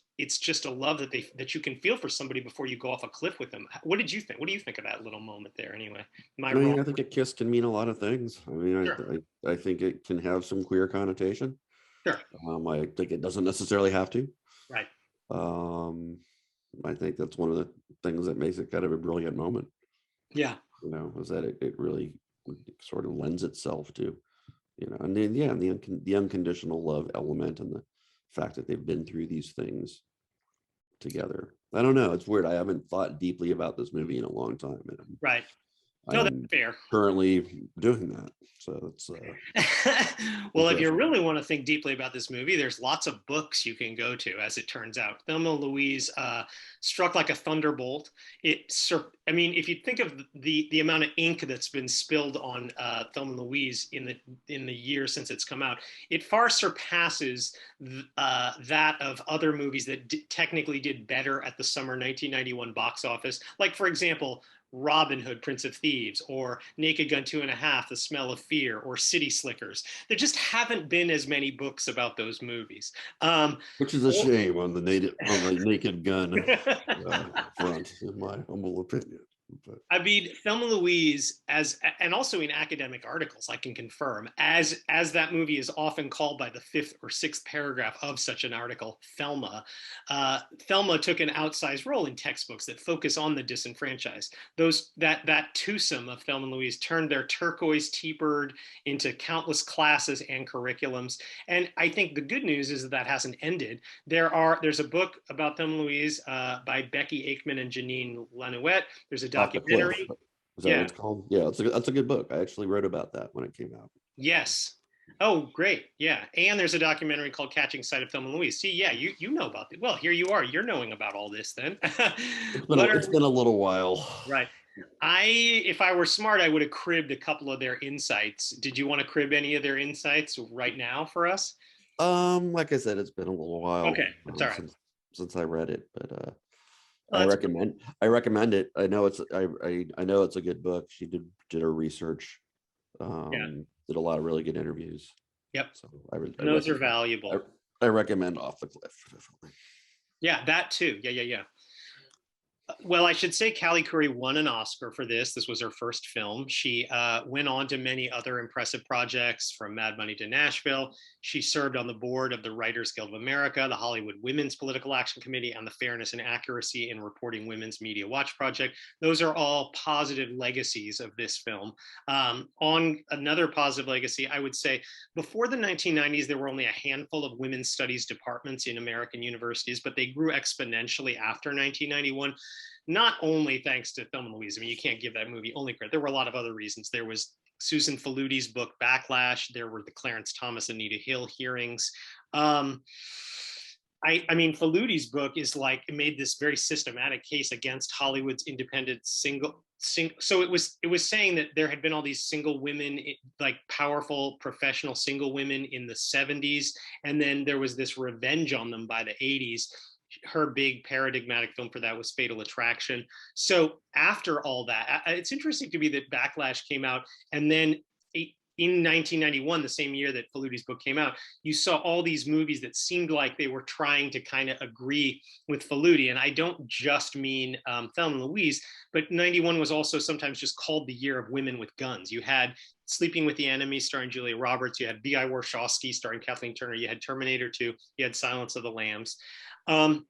a love that you can feel for somebody before you go off a cliff with them. What did you think? What do you think of that little moment there anyway? Am I wrong? I think a kiss can mean a lot of things. I mean, Sure. I think it can have some queer connotation. Sure. I think it doesn't necessarily have to. Right. Um, I think that's one of the things that makes it kind of a brilliant moment. Yeah. Is that it really sort of lends itself to, and then the unconditional love element, and the fact that they've been through these things together. I don't know. It's weird. I haven't thought deeply about this movie in a long time. And Right. No, that's I'm fair. currently doing that. So it's Well, if you really want to think deeply about this movie, there's lots of books you can go to, as it turns out. Thelma and Louise struck like a thunderbolt. I mean, if you think of the amount of ink that's been spilled on Thelma and Louise in the year since it's come out, it far surpasses that of other movies that technically did better at the summer 1991 box office. Like, for example, Robin Hood, Prince of Thieves, or Naked Gun 2.5, The Smell of Fear, or City Slickers. There just haven't been as many books about those movies. which is a shame on the Naked Gun front, in my humble opinion. But I mean, Thelma Louise, and also in academic articles, I can confirm, as that movie is often called by the fifth or sixth paragraph of such an article, Thelma. Thelma took an outsized role in textbooks that focus on the disenfranchised. That twosome of Thelma and Louise turned their turquoise T-bird into countless classes and curriculums. And I think the good news is that hasn't ended. There's a book about Thelma and Louise by Becky Aikman and Janine Lanouette. There's a Off the Cliff, documentary. is that what it's called? Yeah, that's a good book. I actually wrote about that when it came out. Yes. Oh, great. Yeah. And there's a documentary called Catching Sight of Thelma and Louise. See, yeah, you know about it. Well, here you are. You're knowing about all this then. It's been a little while. Right. If I were smart, I would have cribbed a couple of their insights. Did you want to crib any of their insights right now for us? Like I said, it's been a little while. Okay, that's all right. Since I read it, but Well, I recommend it. I know it's a good book. She did her research. Did a lot of really good interviews. Yep. So those are valuable. I recommend Off the Cliff, definitely. Yeah, that too. Yeah. Well, I should say Callie Curry won an Oscar for this. This was her first film. She went on to many other impressive projects, from Mad Money to Nashville. She served on the board of the Writers Guild of America, the Hollywood Women's Political Action Committee, and the Fairness and Accuracy in Reporting Women's Media Watch Project. Those are all positive legacies of this film. On another positive legacy, I would say before the 1990s, there were only a handful of women's studies departments in American universities, but they grew exponentially after 1991. Not only thanks to Thelma and Louise. I mean, you can't give that movie only credit. There were a lot of other reasons. There was Susan Faludi's book Backlash. There were the Clarence Thomas, Anita Hill hearings. I mean, Faludi's book is like, it made this very systematic case against Hollywood's independent so it was saying that there had been all these single women, like powerful professional single women in the 70s, and then there was this revenge on them by the 80s. Her big paradigmatic film for that was Fatal Attraction. So after all that, it's interesting to me that Backlash came out, and then in 1991, the same year that Faludi's book came out, you saw all these movies that seemed like they were trying to kind of agree with Faludi. And I don't just mean Thelma and Louise, but 91 was also sometimes just called the year of women with guns. You had Sleeping with the Enemy starring Julia Roberts. You had V.I. Warshawski starring Kathleen Turner. You had Terminator 2. You had Silence of the Lambs. So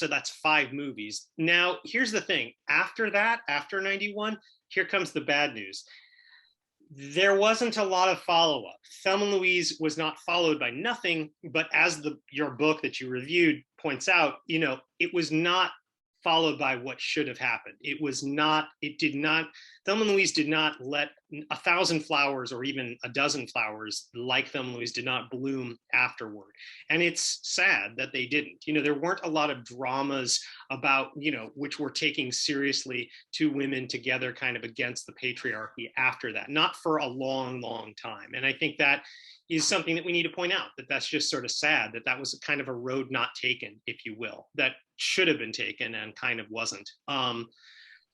that's 5 movies. Now, here's the thing. After that, after 91, here comes the bad news. There wasn't a lot of follow-up. Thelma and Louise was not followed by nothing, but as your book that you reviewed points out, it was not followed by what should have happened. Thelma and Louise did not let 1,000 flowers or even a dozen flowers like Thelma and Louise did not bloom afterward. And it's sad that they didn't. There weren't a lot of dramas about, which were taking seriously two women together kind of against the patriarchy after that, not for a long, long time. And I think that is something that we need to point out, that's just sort of sad that was kind of a road not taken, if you will, that should have been taken and kind of wasn't.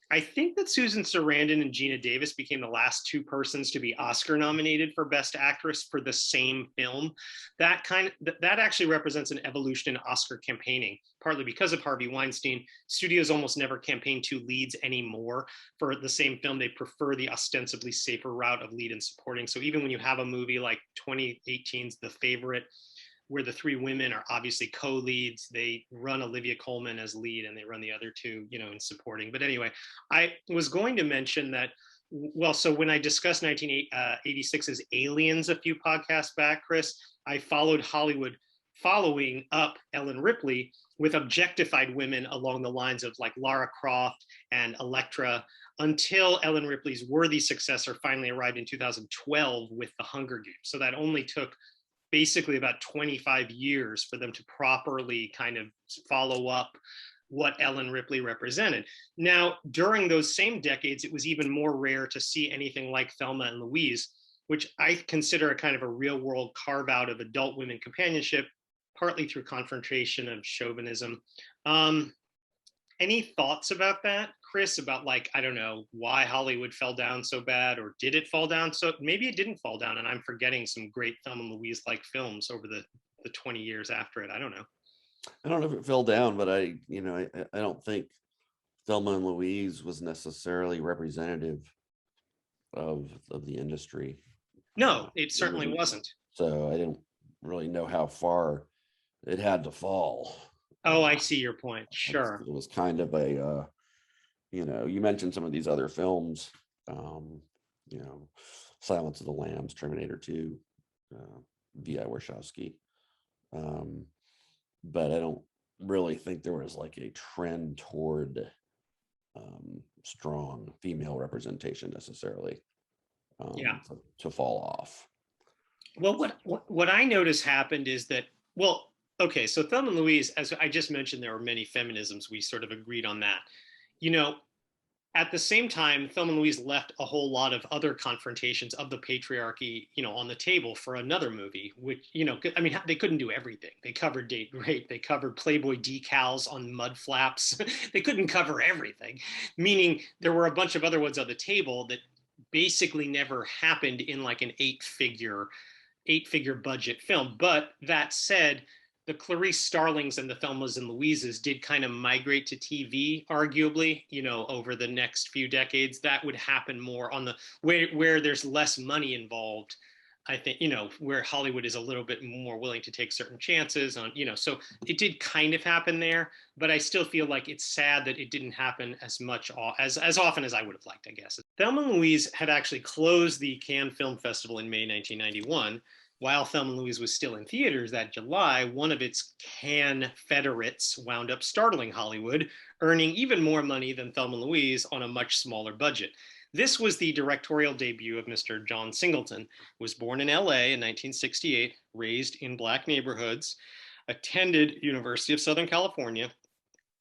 I think that Susan Sarandon and Gina Davis became the last 2 persons to be Oscar nominated for Best Actress for the same film. That actually represents an evolution in Oscar campaigning, partly because of Harvey Weinstein. Studios almost never campaign 2 leads anymore for the same film. They prefer the ostensibly safer route of lead and supporting. So even when you have a movie like 2018's The Favorite, where the 3 women are obviously co-leads, they run Olivia Colman as lead and they run the other 2, in supporting. But anyway, I was going to mention that, so when I discussed 1986's Aliens a few podcasts back, Chris, I followed Hollywood following up Ellen Ripley with objectified women along the lines of like Lara Croft and Elektra. until Ellen Ripley's worthy successor finally arrived in 2012 with The Hunger Games. So that only took basically about 25 years for them to properly kind of follow up what Ellen Ripley represented. Now, during those same decades, it was even more rare to see anything like Thelma and Louise, which I consider a kind of a real world carve out of adult women companionship, partly through confrontation of chauvinism. Any thoughts about that, Chris, about like, I don't know, why Hollywood fell down so bad, or did it fall down? So maybe it didn't fall down and I'm forgetting some great Thelma and Louise-like films over the 20 years after it. I don't know. I don't know if it fell down, but I don't think Thelma and Louise was necessarily representative of the industry. No, it certainly wasn't. So I didn't really know how far it had to fall. Oh, I see your point. Sure. It was kind of a, you mentioned some of these other films, Silence of the Lambs, Terminator 2, V.I. Warshawski. But I don't really think there was like a trend toward strong female representation necessarily to fall off. Well, what I noticed happened is that, well, okay, so Thelma and Louise, as I just mentioned, there were many feminisms. We sort of agreed on that. At the same time, Thelma and Louise left a whole lot of other confrontations of the patriarchy, on the table for another movie, which, I mean, they couldn't do everything. They covered date rape. They covered Playboy decals on mud flaps. They couldn't cover everything, meaning there were a bunch of other ones on the table that basically never happened in like an eight-figure budget film. But that said, the Clarice Starlings and the Thelmas and Louises did kind of migrate to TV, arguably, over the next few decades. That would happen more on the where there's less money involved. I think, where Hollywood is a little bit more willing to take certain chances on, so it did kind of happen there, but I still feel like it's sad that it didn't happen as much, as often as I would have liked, I guess. Thelma and Louise had actually closed the Cannes Film Festival in May 1991. While Thelma and Louise was still in theaters that July, one of its Cannes federates wound up startling Hollywood, earning even more money than Thelma and Louise on a much smaller budget. This was the directorial debut of Mr. John Singleton, who was born in LA in 1968, raised in Black neighborhoods, attended University of Southern California,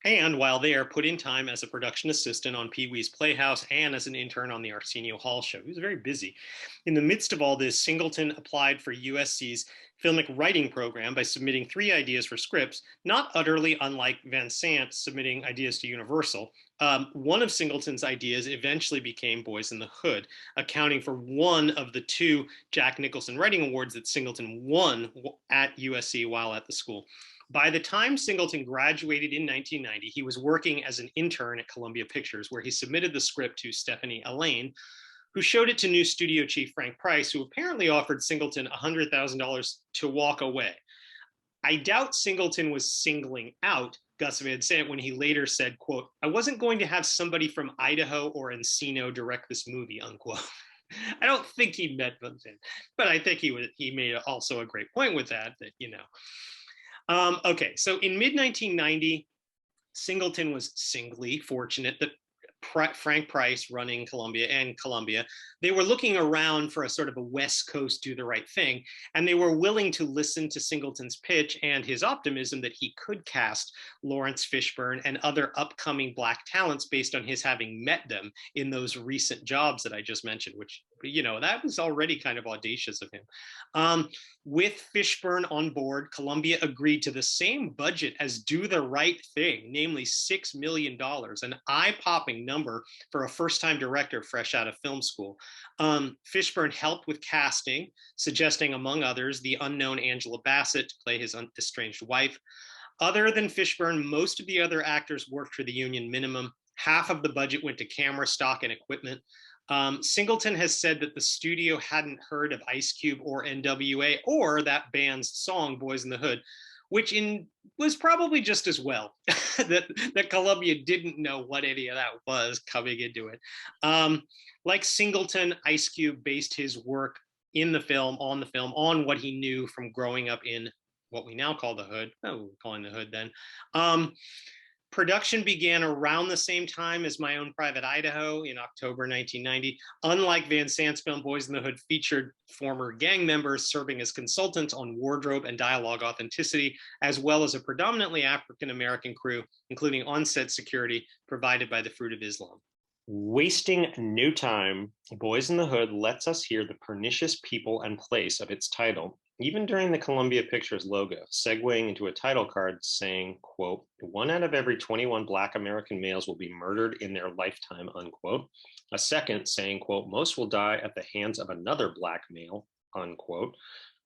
and while there, put in time as a production assistant on Pee-wee's Playhouse and as an intern on the Arsenio Hall show. He was very busy. In the midst of all this, Singleton applied for USC's filmic writing program by submitting 3 ideas for scripts, not utterly unlike Van Sant submitting ideas to Universal. One of Singleton's ideas eventually became BOYZ N THE HOOD, accounting for one of the 2 Jack Nicholson Writing Awards that Singleton won at USC while at the school. By the time Singleton graduated in 1990, he was working as an intern at Columbia Pictures, where he submitted the script to Stephanie Allain, who showed it to new studio chief Frank Price, who apparently offered Singleton $100,000 to walk away. I doubt Singleton was singling out Gus Van Sant when he later said, quote, "I wasn't going to have somebody from Idaho or Encino direct this movie," unquote. I don't think he meant Van Sant, but I think he made also a great point with that, okay, so in mid-1990, Singleton was singly fortunate that Frank Price, running Columbia, they were looking around for a sort of a West Coast do the right thing, and they were willing to listen to Singleton's pitch and his optimism that he could cast Lawrence Fishburne and other upcoming Black talents based on his having met them in those recent jobs that I just mentioned, which, that was already kind of audacious of him. With Fishburne on board, Columbia agreed to the same budget as Do the Right Thing, namely $6 million, an eye-popping number for a first-time director fresh out of film school. Fishburne helped with casting, suggesting, among others, the unknown Angela Bassett to play his estranged wife. Other than Fishburne, most of the other actors worked for the union minimum. Half of the budget went to camera stock and equipment. Singleton has said that the studio hadn't heard of Ice Cube or NWA or that band's song BOYZ N THE HOOD, which was probably just as well, that Columbia didn't know what any of that was coming into it. Like Singleton, Ice Cube based his work on what he knew from growing up in what we now call the Hood. Oh, we're calling the Hood then. Production began around the same time as My Own Private Idaho in October 1990. Unlike Van Sant's film, Boys in the Hood featured former gang members serving as consultants on wardrobe and dialogue authenticity, as well as a predominantly African-American crew, including on-set security provided by the Fruit of Islam. Wasting no time, Boys in the Hood lets us hear the pernicious people and place of its title, even during the Columbia Pictures logo, segueing into a title card saying, quote, 1 out of every 21 Black American males will be murdered in their lifetime, unquote. A second saying, quote, most will die at the hands of another Black male, unquote,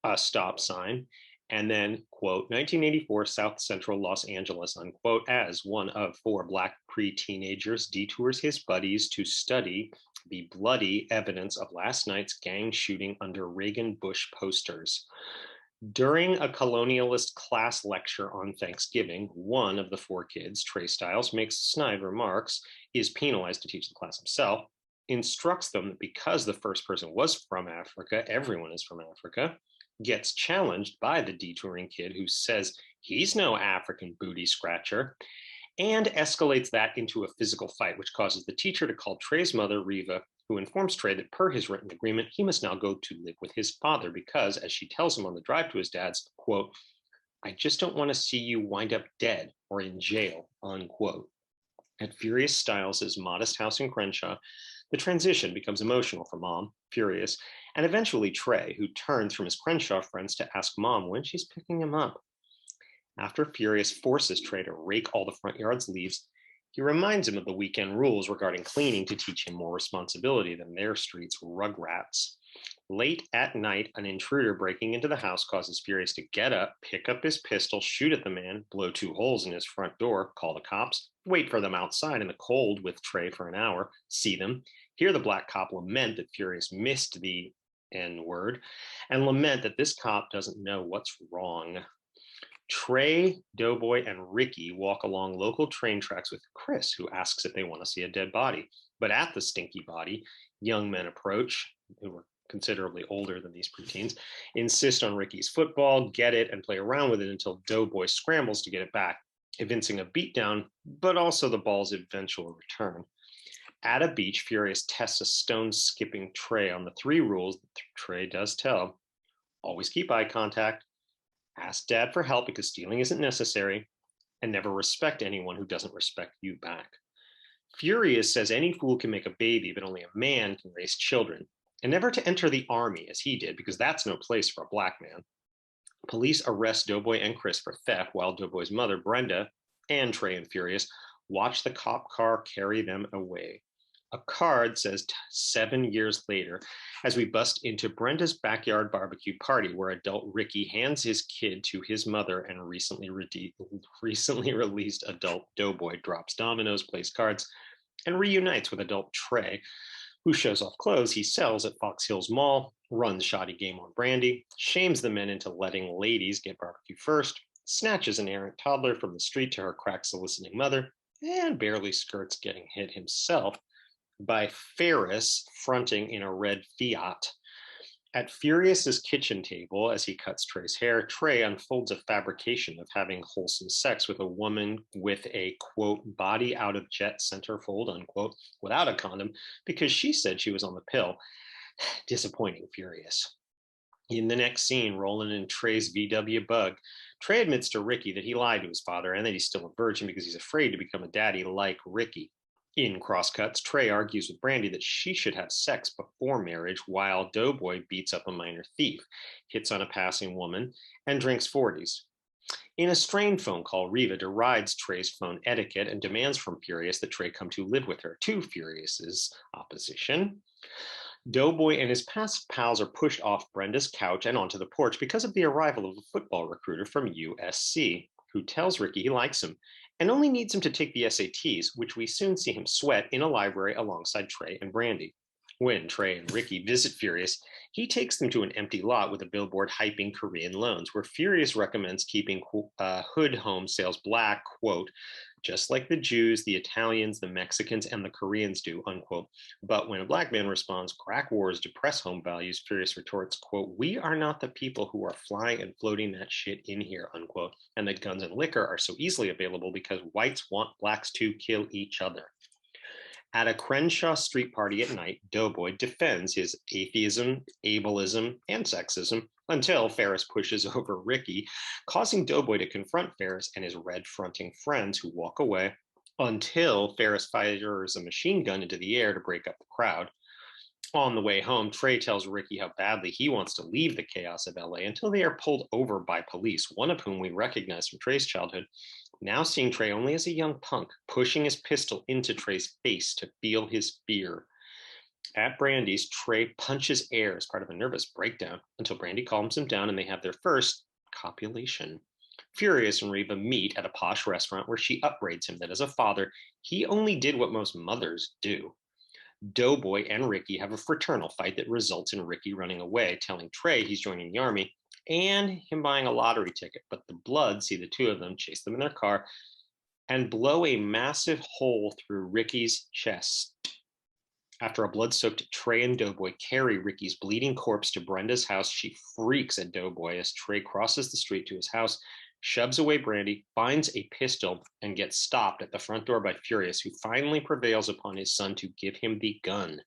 a stop sign. And then, quote, 1984 South Central Los Angeles, unquote, as one of 4 Black pre-teenagers detours his buddies to study the bloody evidence of last night's gang shooting under Reagan-Bush posters. During a colonialist class lecture on Thanksgiving, one of the 4 kids, Trey Styles, makes snide remarks, is penalized to teach the class himself, instructs them that because the first person was from Africa, everyone is from Africa, gets challenged by the detouring kid who says he's no African booty scratcher, and escalates that into a physical fight, which causes the teacher to call Trey's mother, Reva, who informs Trey that per his written agreement, he must now go to live with his father because, as she tells him on the drive to his dad's, quote, I just don't want to see you wind up dead or in jail, unquote. At Furious Styles' modest house in Crenshaw, the transition becomes emotional for Mom, Furious, and eventually Trey, who turns from his Crenshaw friends to ask Mom when she's picking him up. After Furious forces Trey to rake all the front yard's leaves, he reminds him of the weekend rules regarding cleaning to teach him more responsibility than their street's rugrats. Late at night, an intruder breaking into the house causes Furious to get up, pick up his pistol, shoot at the man, blow 2 holes in his front door, call the cops, wait for them outside in the cold with Trey for an hour, see them, hear the black cop lament that Furious missed the N-word, and lament that this cop doesn't know what's wrong. Trey, Doughboy, and Ricky walk along local train tracks with Chris, who asks if they want to see a dead body. But at the stinky body, young men approach, who are considerably older than these preteens, insist on Ricky's football, get it, and play around with it until Doughboy scrambles to get it back, evincing a beatdown, but also the ball's eventual return. At a beach, Furious tests a stone-skipping Trey on the 3 rules that Trey does tell. Always keep eye contact, ask Dad for help because stealing isn't necessary, and never respect anyone who doesn't respect you back. Furious says any fool can make a baby, but only a man can raise children, and never to enter the army as he did, because that's no place for a Black man. Police arrest Doughboy and Chris for theft, while Doughboy's mother, Brenda, and Trey and Furious watch the cop car carry them away. A card says 7 years later, as we bust into Brenda's backyard barbecue party, where adult Ricky hands his kid to his mother and recently released adult Doughboy drops dominoes, plays cards, and reunites with adult Trey, who shows off clothes he sells at Fox Hills Mall, runs shoddy game on Brandy, shames the men into letting ladies get barbecue first, snatches an errant toddler from the street to her crack-soliciting mother, and barely skirts getting hit himself by Ferris fronting in a red Fiat. At Furious's kitchen table, as he cuts Trey's hair, Trey unfolds a fabrication of having wholesome sex with a woman with a, quote, body out of jet centerfold, unquote, without a condom, because she said she was on the pill. Disappointing Furious. In the next scene, rolling in Trey's VW Bug, Trey admits to Ricky that he lied to his father and that he's still a virgin because he's afraid to become a daddy like Ricky. In Crosscuts, Trey argues with Brandy that she should have sex before marriage, while Doughboy beats up a minor thief, hits on a passing woman, and drinks 40s. In a strained phone call, Reva derides Trey's phone etiquette and demands from Furious that Trey come to live with her, to Furious's opposition. Doughboy and his past pals are pushed off Brenda's couch and onto the porch because of the arrival of a football recruiter from USC, who tells Ricky he likes him, and only needs him to take the SATs, which we soon see him sweat in a library alongside Trey and Brandy. When Trey and Ricky visit Furious, He takes them to an empty lot with a billboard hyping Korean loans, where Furious recommends keeping Hood home sales black, quote, just like the Jews, the Italians, the Mexicans, and the Koreans do, unquote. But when a black man responds, crack wars depress home values, Furious retorts, quote, we are not the people who are flying and floating that shit in here, unquote. And that guns and liquor are so easily available because whites want blacks to kill each other. At a Crenshaw Street party at night, Doughboy defends his atheism, ableism, and sexism until Ferris pushes over Ricky, causing Doughboy to confront Ferris and his red-fronting friends who walk away until Ferris fires a machine gun into the air to break up the crowd. On the way home, Trey tells Ricky how badly he wants to leave the chaos of LA until they are pulled over by police, one of whom we recognize from Trey's childhood. Now seeing Trey only as a young punk, pushing his pistol into Trey's face to feel his fear. At Brandy's, Trey punches air as part of a nervous breakdown until Brandy calms him down and they have their first copulation. Furious and Reva meet at a posh restaurant where she upbraids him that as a father, he only did what most mothers do. Doughboy and Ricky have a fraternal fight that results in Ricky running away, telling Trey he's joining the army, and him buying a lottery ticket. But the Bloods see the two of them, chase them in their car, and blow a massive hole through Ricky's chest. After a blood-soaked Trey and Doughboy carry Ricky's bleeding corpse to Brenda's house, she freaks at Doughboy as Trey crosses the street to his house, shoves away Brandy, finds a pistol, and gets stopped at the front door by Furious, who finally prevails upon his son to give him the gun.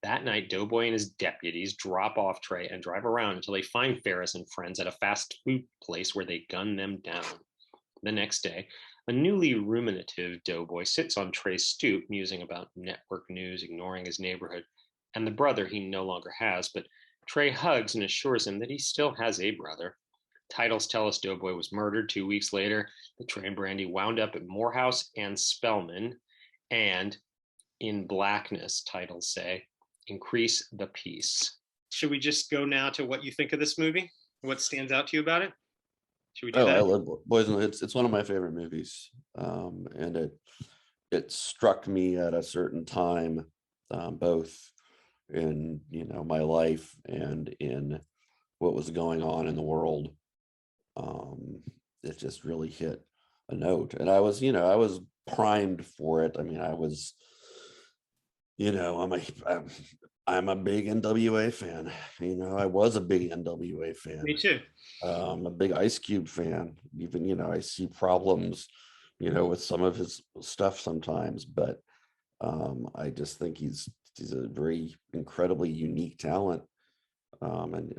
That night, Doughboy and his deputies drop off Trey and drive around until they find Ferris and friends at a fast food place where they gun them down. The next day, a newly ruminative Doughboy sits on Trey's stoop, musing about network news, ignoring his neighborhood, and the brother he no longer has, but Trey hugs and assures him that he still has a brother. Titles tell us Doughboy was murdered 2 weeks later. The Trey and Brandy wound up at Morehouse and Spelman, and in blackness, titles say, increase the peace. Should we just go now to what you think of this movie? What stands out to you about it? Should we do that? I love Boys and it's one of my favorite movies, and it struck me at a certain time, both in my life and in what was going on in the world. It just really hit a note, and I was primed for it. I mean, I was, I'm a big NWA fan. I was a big NWA fan. Me too. I'm a big Ice Cube fan. Even, I see problems, with some of his stuff sometimes, but I just think he's a very incredibly unique talent, and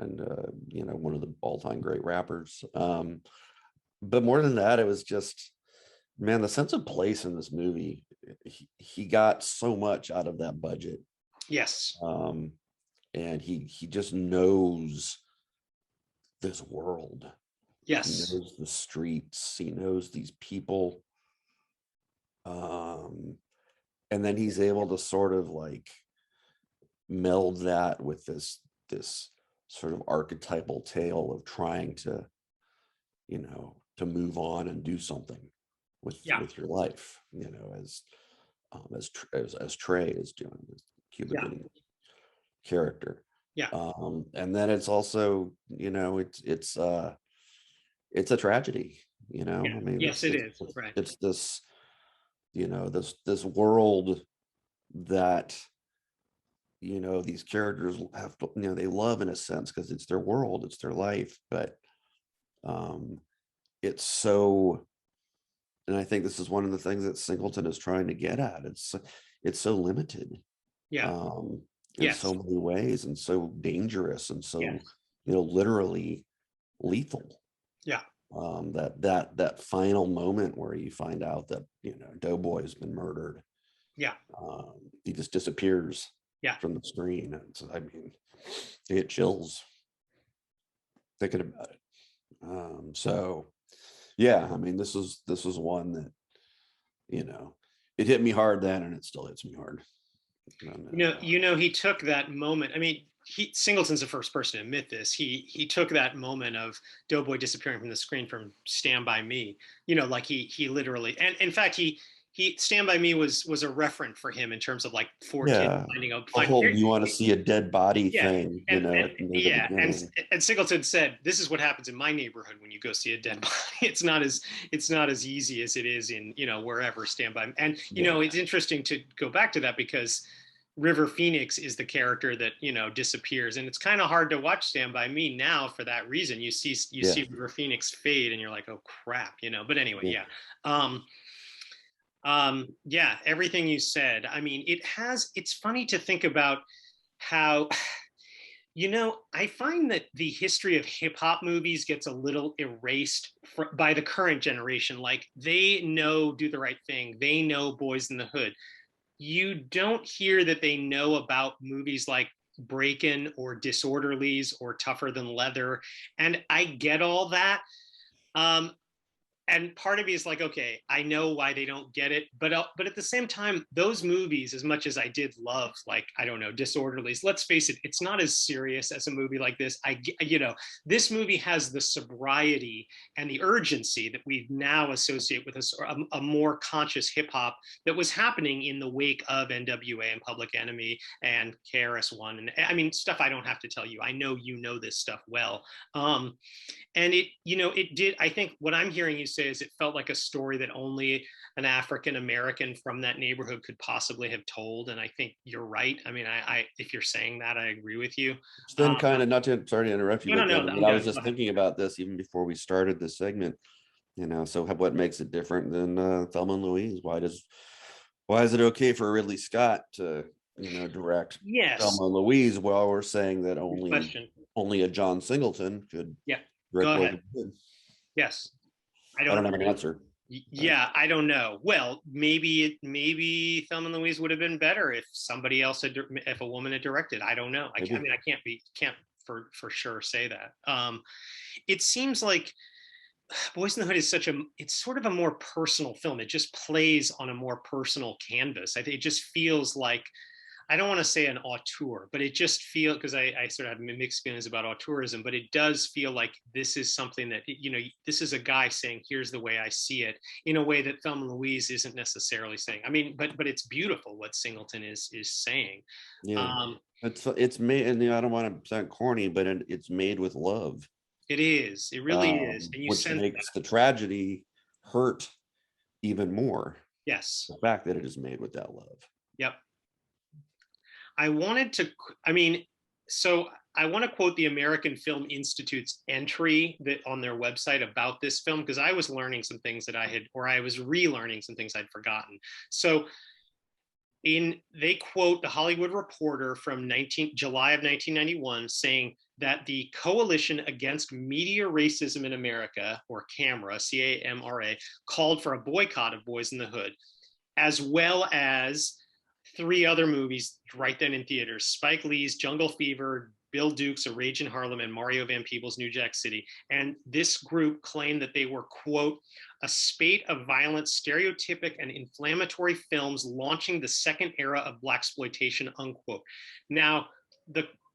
one of the all-time great rappers. But more than that, it was just, man, the sense of place in this movie. He got so much out of that budget. Yes. And he just knows this world. Yes. He knows the streets. He knows these people. And then he's able to sort of like meld that with this sort of archetypal tale of trying to, to move on and do something with your life, as Trey is doing, this Cuba Gooding character. Yeah. And then it's also, it's a tragedy, I mean, yes, it is. Right. It's this, this world that, these characters have to, they love in a sense because it's their world, it's their life, but it's so, and I think this is one of the things that Singleton is trying to get at. It's so limited. Yeah. In so many ways, and so dangerous, and so literally lethal. Yeah. That final moment where you find out that Doughboy's been murdered. Yeah. He just disappears. Yeah. From the screen. So, I mean, you get chills thinking about it. So yeah, I mean, this was one that it hit me hard then, and it still hits me hard. He took that moment. I mean, Singleton's the first person to admit this. He took that moment of Doughboy disappearing from the screen from Stand By Me. Like he literally, and in fact, he Stand By Me was a referent for him in terms of like four kids Yeah, finding out a find whole you want to see a dead body yeah. thing, And, and near the yeah, beginning. and Singleton said, "This is what happens in my neighborhood when you go see a dead body. It's not as easy as it is in wherever Stand By Me." And Yeah, it's interesting to go back to that because River Phoenix is the character that disappears, and it's kind of hard to watch Stand By Me now for that reason. You see yeah, River Phoenix fade, and you're like, "Oh crap," But anyway, yeah. yeah. Um, yeah, everything you said. I mean, it's funny to think about how, I find that the history of hip hop movies gets a little erased by the current generation. Like they know Do the Right Thing, they know Boys in the Hood. You don't hear that they know about movies like Breakin' or Disorderlies or Tougher Than Leather. And I get all that. Um, and part of me is like, okay, I know why they don't get it, but at the same time, those movies, as much as I did love, like, I don't know, Disorderlies. Let's face it, it's not as serious as a movie like this. This movie has the sobriety and the urgency that we now associate with a more conscious hip hop that was happening in the wake of NWA and Public Enemy and KRS-One, and I mean stuff I don't have to tell you. I know this stuff well. And it did. I think what I'm hearing you say is it felt like a story that only an African American from that neighborhood could possibly have told. And I think you're right. I mean, if you're saying that, I agree with you. Then kind of, not to, sorry to interrupt you, No, but no, then no, I I'm was done. just thinking about this even before we started this segment. So what makes it different than Thelma and Louise? Why is it okay for Ridley Scott to direct Yes. Thelma and Louise while we're saying that Good only question. a John Singleton could Yeah. direct Go Boys ahead. in the Hood? Yes. I I don't. don't have an answer. Yeah, I don't know. Well, maybe Thelma and Louise would have been better if somebody else if a woman had directed. I don't know. I mean, I can't for sure say that. It seems like Boys in the Hood is it's sort of a more personal film. It just plays on a more personal canvas. I think it just feels like, I don't want to say an auteur, but it just feels, because I sort of have mixed feelings about auteurism, but it does feel like this is something that, this is a guy saying, here's the way I see it, in a way that Thelma and Louise isn't necessarily saying. I mean, but it's beautiful what Singleton is saying. Yeah, it's made, and I don't want to sound corny, but it's made with love. It is. It really is. And you Which sense makes that. the tragedy hurt even more. Yes. The fact that it is made with that love. Yep. I wanted to, I mean, so I want to quote the American Film Institute's entry on their website about this film, because I was learning some things that I was relearning some things I'd forgotten. So they quote the Hollywood Reporter from July of 1991 saying that the Coalition Against Media Racism in America, or CAMRA, CAMRA, called for a boycott of Boys in the Hood, as well as three other movies right then in theaters: Spike Lee's Jungle Fever, Bill Duke's A Rage in Harlem, and Mario Van Peebles' New Jack City. And this group claimed that they were, quote, a spate of violent, stereotypic, and inflammatory films launching the second era of blaxploitation, unquote. Now,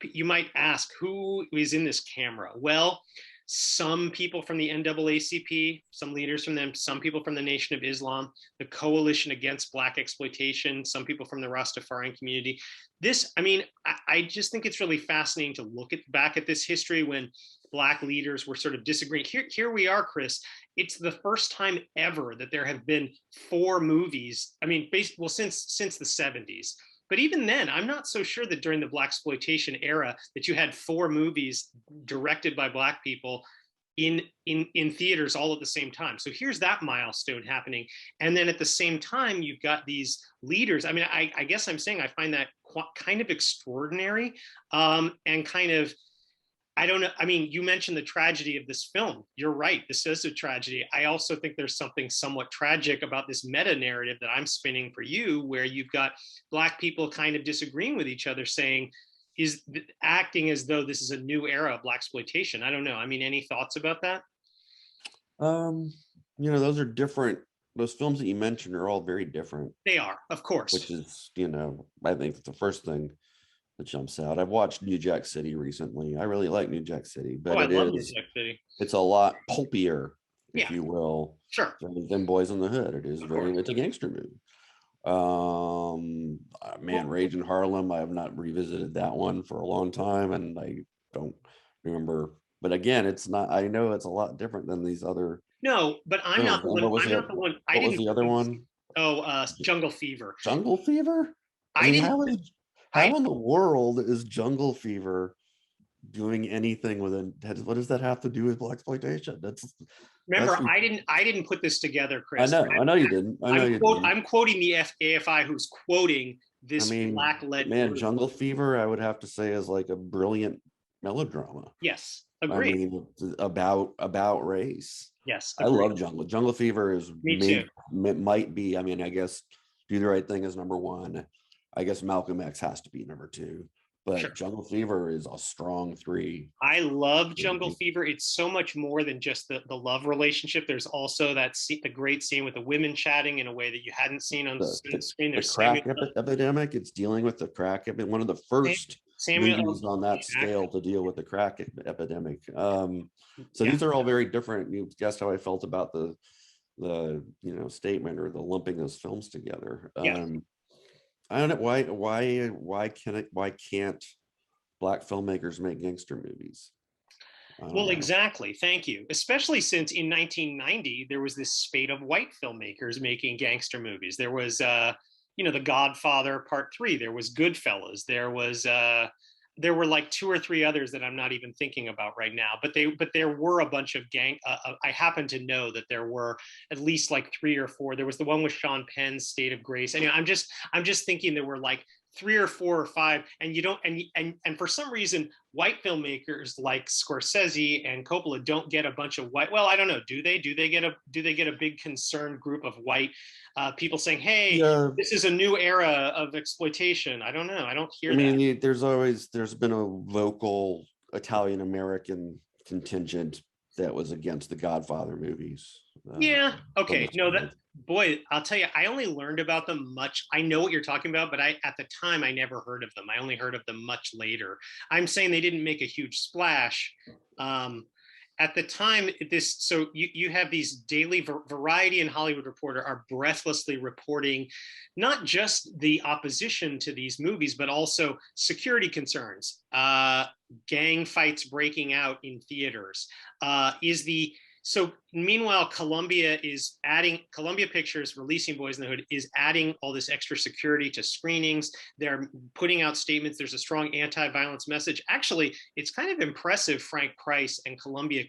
you might ask, who is in this camera? Well, some people from the NAACP, some leaders from them, some people from the Nation of Islam, the Coalition Against Black Exploitation, some people from the Rastafarian community. I just think it's really fascinating to look back at this history when Black leaders were sort of disagreeing. Here we are, Chris. It's the first time ever that there have been four movies. I mean, since the 70s. But even then, I'm not so sure that during the blaxploitation era that you had four movies directed by Black people in theaters all at the same time. So here's that milestone happening. And then at the same time, you've got these leaders. I mean, I guess I'm saying I find that kind of extraordinary, and kind of, I don't know. I mean, you mentioned the tragedy of this film. You're right. This is a tragedy. I also think there's something somewhat tragic about this meta narrative that I'm spinning for you, where you've got Black people kind of disagreeing with each other, saying, acting as though this is a new era of blaxploitation. I don't know. I mean, any thoughts about that? Those are different. Those films that you mentioned are all very different. They are, of course. Which is, I think the first thing that jumps out. I've watched New Jack City recently. I really like New Jack City, but I love New Jack City. It's a lot pulpier if Yeah, you will, sure. than Boys in the Hood. It is Of very, course. it's a gangster movie. Man, Well, Rage in Harlem, I have not revisited that one for a long time, and I don't remember. But again, it's not, I know it's a lot different than these other no, but I'm not films. the And one. I'm not the one. I what was didn't the put other them. one? Oh, Jungle Fever. Jungle Fever? I I mean, didn't. I how in the world is Jungle Fever doing anything with it? What does that have to do with blaxploitation? remember. That's I didn't put this together, I Chris. know, I know you didn't. I know you didn't. I'm quoting the AFI, who's quoting I this mean, black-led man, group. Jungle Fever, I would have to say is like a brilliant melodrama. Yes, I agreed. mean, about race. Yes, I agreed. love Jungle Fever is Me too. might be. I mean, I guess Do the Right Thing is number one. I guess Malcolm X has to be number two. But Sure. Jungle Fever is a strong three. I love Jungle Fever. It's so much more than just the love relationship. There's also the great scene with the women chatting in a way that you hadn't seen on screen. The There's Samuel, crack epidemic. It's dealing with the crack. One of the first Samuel L. movies on that Jackson. scale to deal with the crack epidemic. So Yeah. these are all very different. You guessed how I felt about the statement or the lumping those films together. Yeah. I don't know why can't black filmmakers make gangster movies? Well, exactly. Thank you. Especially since in 1990 there was this spate of white filmmakers making gangster movies. There was, The Godfather Part 3. There was Goodfellas. There were like two or three others that I'm not even thinking about right now. But there were a bunch of I happen to know that there were at least like three or four. There was the one with Sean Penn's State of Grace. Anyway, I'm just thinking there were like three or four or five, and you don't and for some reason white filmmakers like Scorsese and Coppola don't get a bunch of white. Well, I don't know. Do they get a big concerned group of white people saying, hey, Yeah, this is a new era of exploitation? I don't know. I don't hear I that. mean, there's been a vocal Italian American contingent that was against the Godfather movies. Yeah. Okay. No, boy, I'll tell you, I only learned about them much. I know what you're talking about, but at the time I never heard of them. I only heard of them much later. I'm saying they didn't make a huge splash. At the time, so you have these daily Variety and Hollywood Reporter are breathlessly reporting not just the opposition to these movies, but also security concerns, gang fights breaking out in theaters. So meanwhile, Columbia Pictures releasing Boys in the Hood is adding all this extra security to screenings. They're putting out statements. There's a strong anti-violence message. Actually, it's kind of impressive. Frank Price and Columbia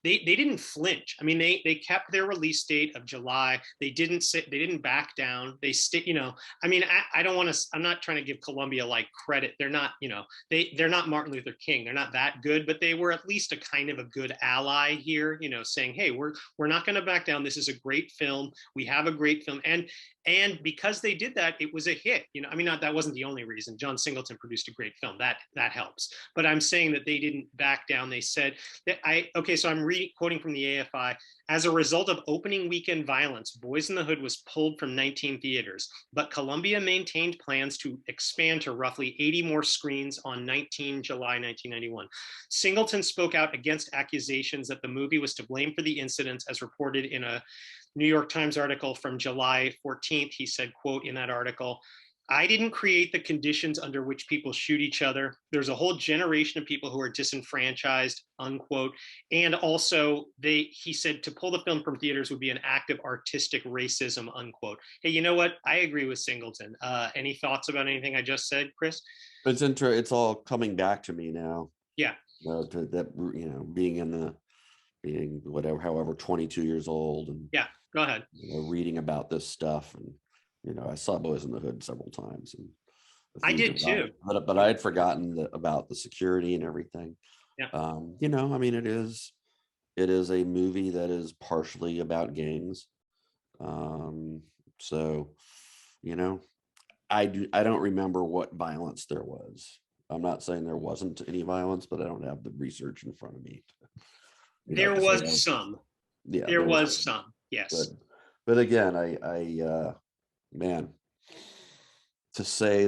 they didn't flinch. I mean, they kept their release date of July. They didn't back down. I mean, I'm not trying to give Columbia like credit. They're not, they're not Martin Luther King. They're not that good, but they were at least a kind of a good ally here, saying, hey, we're not going to back down. This is a great film. We have a great film. And because they did that, it was a hit. I mean, that wasn't the only reason. John Singleton produced a great film. That helps. But I'm saying that they didn't back down. They said that so I'm quoting from the AFI. As a result of opening weekend violence, Boys in the Hood was pulled from 19 theaters, but Columbia maintained plans to expand to roughly 80 more screens on 19 July 1991. Singleton spoke out against accusations that the movie was to blame for the incidents, as reported in a New York Times article from July 14th. He said, quote, in that article, I didn't create the conditions under which people shoot each other. There's a whole generation of people who are disenfranchised, unquote. And also, he said to pull the film from theaters would be an act of artistic racism, unquote. Hey, you know what? I agree with Singleton. Any thoughts about anything I just said, Chris? It's all coming back to me now. Yeah. Being whatever, however, 22 years old, and yeah, go ahead. Reading about this stuff, and I saw Boys in the Hood several times, and I did too. But I had forgotten about the security and everything. Yeah. I mean, it is a movie that is partially about gangs. So, I don't remember what violence there was. I'm not saying there wasn't any violence, but I don't have the research in front of me. There was some. Yeah, there was some. Yes. But again, man, to say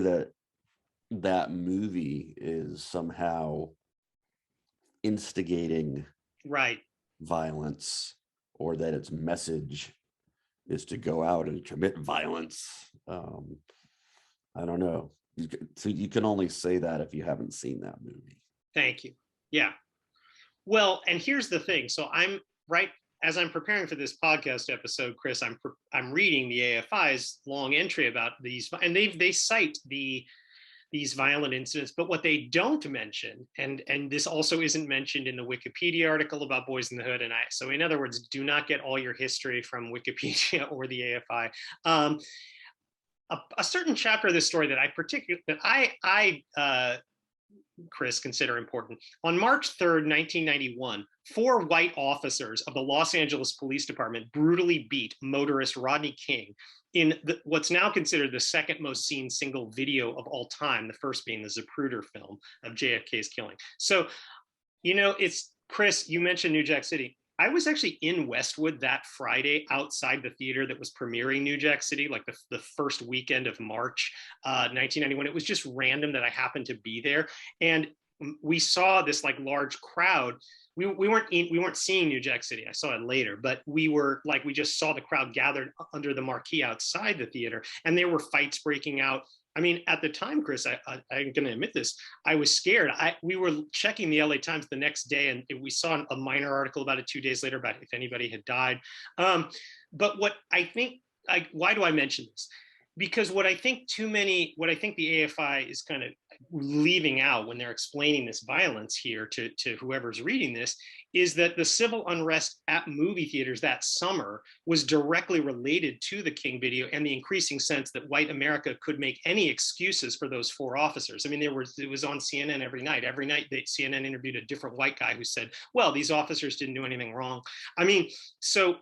that movie is somehow instigating right violence or that its message is to go out and commit violence. I don't know. So you can only say that if you haven't seen that movie. Thank you. Yeah. Well, and here's the thing. So I'm right as I'm preparing for this podcast episode, Chris. I'm reading the AFI's long entry about these, and they cite these violent incidents. But what they don't mention, and this also isn't mentioned in the Wikipedia article about BOYZ N the HOOD, so in other words, do not get all your history from Wikipedia or the AFI. A certain chapter of this story that I Chris, consider important. On March 3rd, 1991, 4 white officers of the Los Angeles Police Department brutally beat motorist Rodney King in what's now considered the second most seen single video of all time, the first being the Zapruder film of JFK's killing. So, it's, Chris, you mentioned New Jack City. I was actually in Westwood that Friday outside the theater that was premiering New Jack City, like the first weekend of March 1991. It was just random that I happened to be there. And we saw this like large crowd. We weren't seeing New Jack City. I saw it later, but we just saw the crowd gathered under the marquee outside the theater, and there were fights breaking out. I mean, at the time, Chris, I'm going to admit this, I was scared. We were checking the LA Times the next day, and we saw a minor article about it 2 days later about if anybody had died. But what I think, why do I mention this? Because what I think the AFI is kind of leaving out when they're explaining this violence here to whoever's reading this is that the civil unrest at movie theaters that summer was directly related to the King video and the increasing sense that white America could make any excuses for those 4 officers. I mean, it was on CNN every night. Every night CNN interviewed a different white guy who said, well, these officers didn't do anything wrong. I mean, so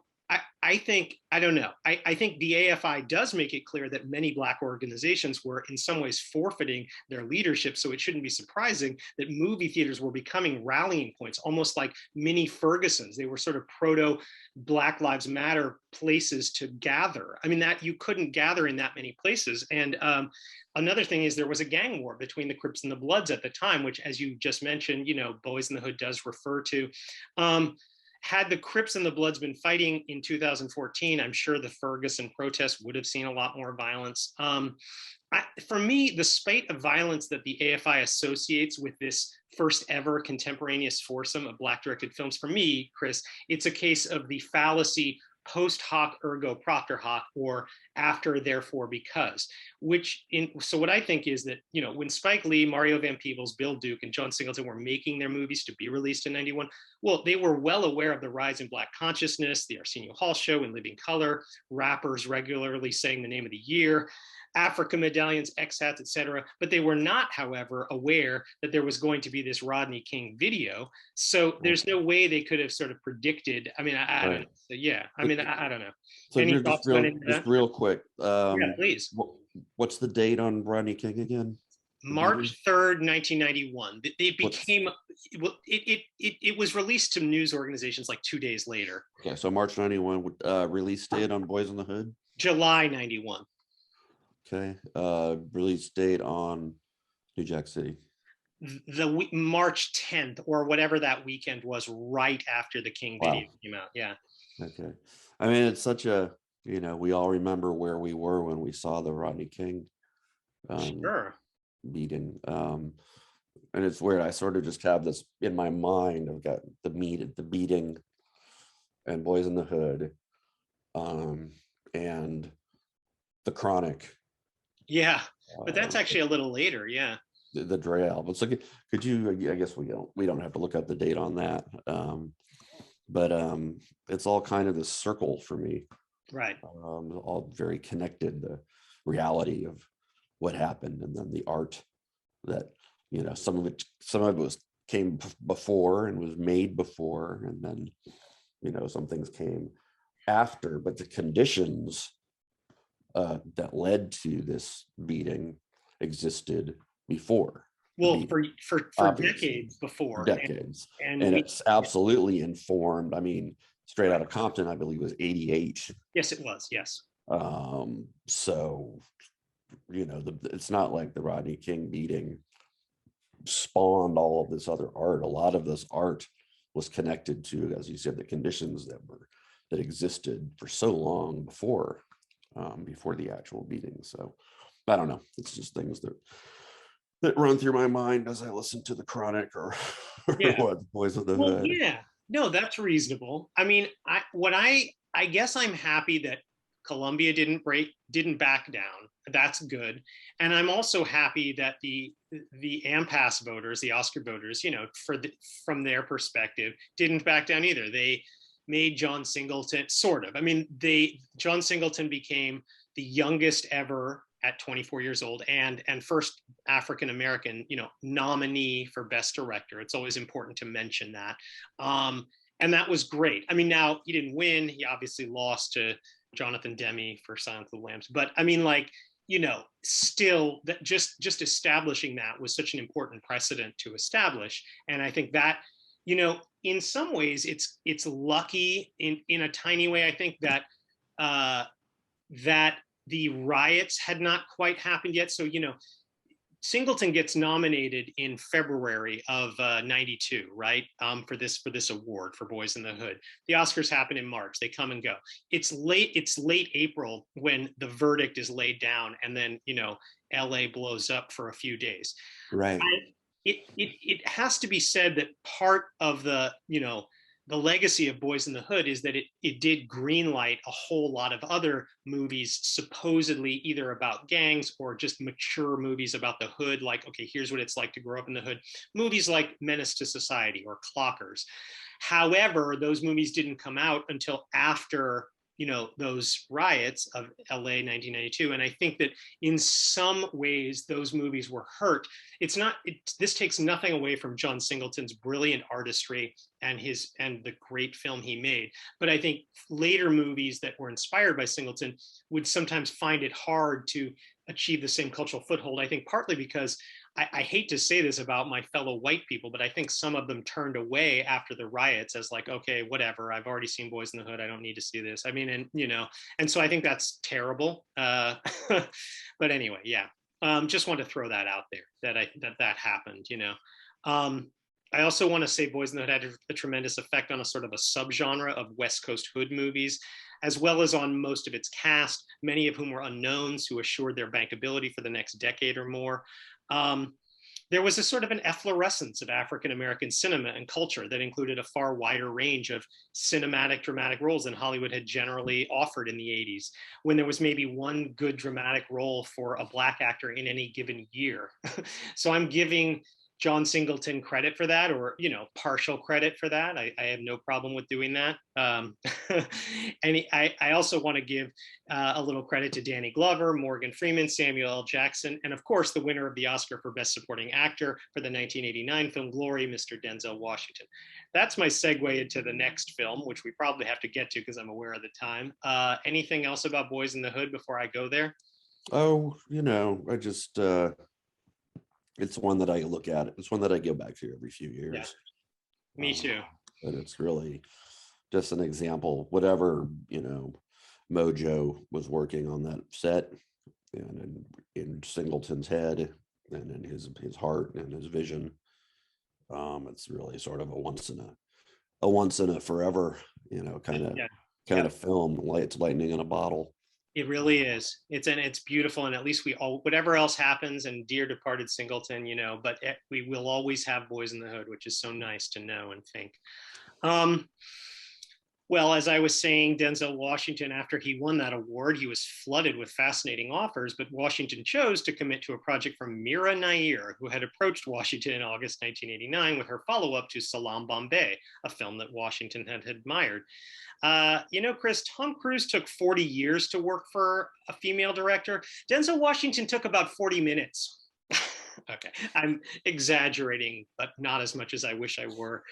I think, I don't know. I think the AFI does make it clear that many Black organizations were in some ways forfeiting their leadership. So it shouldn't be surprising that movie theaters were becoming rallying points, almost like mini Fergusons. They were sort of proto Black Lives Matter places to gather. I mean, that you couldn't gather in that many places. And another thing is there was a gang war between the Crips and the Bloods at the time, which, as you just mentioned, BOYZ N the HOOD does refer to. Had the Crips and the Bloods been fighting in 2014, I'm sure the Ferguson protests would have seen a lot more violence. For me, the spate of violence that the AFI associates with this first ever contemporaneous foursome of Black-directed films, for me, Chris, it's a case of the fallacy post hoc ergo propter hoc, or after, therefore, because. So what I think is that, when Spike Lee, Mario Van Peebles, Bill Duke, and John Singleton were making their movies to be released in 91, well, they were well aware of the rise in Black consciousness, the Arsenio Hall Show, In Living Color, rappers regularly saying the name of the year, Africa medallions, X-hats, etc. But they were not, however, aware that there was going to be this Rodney King video. So there's no way they could have sort of predicted. I mean, I don't know. So, yeah, I mean, I don't know. So Any thoughts just going into that? real quick. Yeah, please. What's the date on Rodney King again? March 3rd, 1991. It was released to news organizations like 2 days later. Okay, so March 91, release date on BOYZ N the HOOD? July 91. Okay, release date on New Jack City? March 10th, or whatever that weekend was, right after the King video came out. Yeah. Okay. I mean, it's such a, we all remember where we were when we saw the Rodney King beating. And it's weird. I sort of just have this in my mind. I've got the beating and BOYZ N the HOOD, and The Chronic. Yeah, but that's actually a little later. Yeah. The Dre album. So could you? I guess we don't have to look up the date on that. But it's all kind of this circle for me. Right. All very connected. The reality of what happened, and then the art that some of it came before and was made before, and then some things came after. But the conditions that led to this beating existed before. Well, for decades before. Decades. And it's absolutely informed. I mean, Straight Outta Compton, I believe, was 88. Yes, it was. Yes. So, it's not like the Rodney King beating spawned all of this other art. A lot of this art was connected to, as you said, the conditions that were that existed for so long before the actual beating. So I don't know. It's just things that run through my mind as I listen to the Chronic or Yeah. watch Boys of the Well, Hood. yeah. No, that's reasonable. I mean, I guess I'm happy that Columbia didn't back down. That's good. And I'm also happy that the AMPAS voters, the Oscar voters, from their perspective, didn't back down either. They made John Singleton sort of. I mean, John Singleton became the youngest ever at 24 years old and first African American, nominee for Best Director. It's always important to mention that. And that was great. I mean, now he didn't win. He obviously lost to Jonathan Demme for Silence of the Lambs. But I mean, like, still that just establishing that was such an important precedent to establish. And I think that, in some ways it's lucky in a tiny way. I think that that the riots had not quite happened yet. So, Singleton gets nominated in February of '92, right? For this award for Boys in the Hood. The Oscars happen in March. They come and go. It's late April when the verdict is laid down, and then LA blows up for a few days. Right. It has to be said that part of the legacy of Boys in the Hood is that it did greenlight a whole lot of other movies supposedly either about gangs or just mature movies about the hood, like, okay, here's what it's like to grow up in the hood. Movies like Menace to Society or Clockers. However, those movies didn't come out until after those riots of LA 1992. And I think that in some ways those movies were hurt. This takes nothing away from John Singleton's brilliant artistry and the great film he made. But I think later movies that were inspired by Singleton would sometimes find it hard to achieve the same cultural foothold. I think partly because I hate to say this about my fellow white people, but I think some of them turned away after the riots as like, okay, whatever, I've already seen Boys in the Hood, I don't need to see this. I mean, and so I think that's terrible. But anyway, yeah. Just want to throw that out there that happened. I also want to say Boys in the Hood had a tremendous effect on a sort of a subgenre of West Coast hood movies, as well as on most of its cast, many of whom were unknowns who assured their bankability for the next decade or more. There was a sort of an efflorescence of African-American cinema and culture that included a far wider range of cinematic dramatic roles than Hollywood had generally offered in the 80s, when there was maybe one good dramatic role for a Black actor in any given year. So I'm giving John Singleton credit for that, or partial credit for that. I have no problem with doing that. And I also want to give a little credit to Danny Glover, Morgan Freeman, Samuel L. Jackson, and of course the winner of the Oscar for Best Supporting Actor for the 1989 film Glory, Mr. Denzel Washington. That's my segue into the next film, which we probably have to get to because I'm aware of the time. Anything else about Boys in the Hood before I go there? Oh, I just it's one that I look at. It's one that I go back to every few years. Yeah, me too. And it's really just an example. Whatever Mojo was working on that set, and in Singleton's head, and in his heart and his vision, it's really sort of a once in a forever, kind of film. It's lightning in a bottle. It really is. It's beautiful, and at least whatever else happens, and dear departed Singleton, but we will always have Boys in the Hood, which is so nice to know and think. Well, as I was saying, Denzel Washington, after he won that award, he was flooded with fascinating offers, but Washington chose to commit to a project from Mira Nair, who had approached Washington in August 1989 with her follow-up to Salaam Bombay, a film that Washington had admired. Chris, Tom Cruise took 40 years to work for a female director. Denzel Washington took about 40 minutes. Okay, I'm exaggerating, but not as much as I wish I were.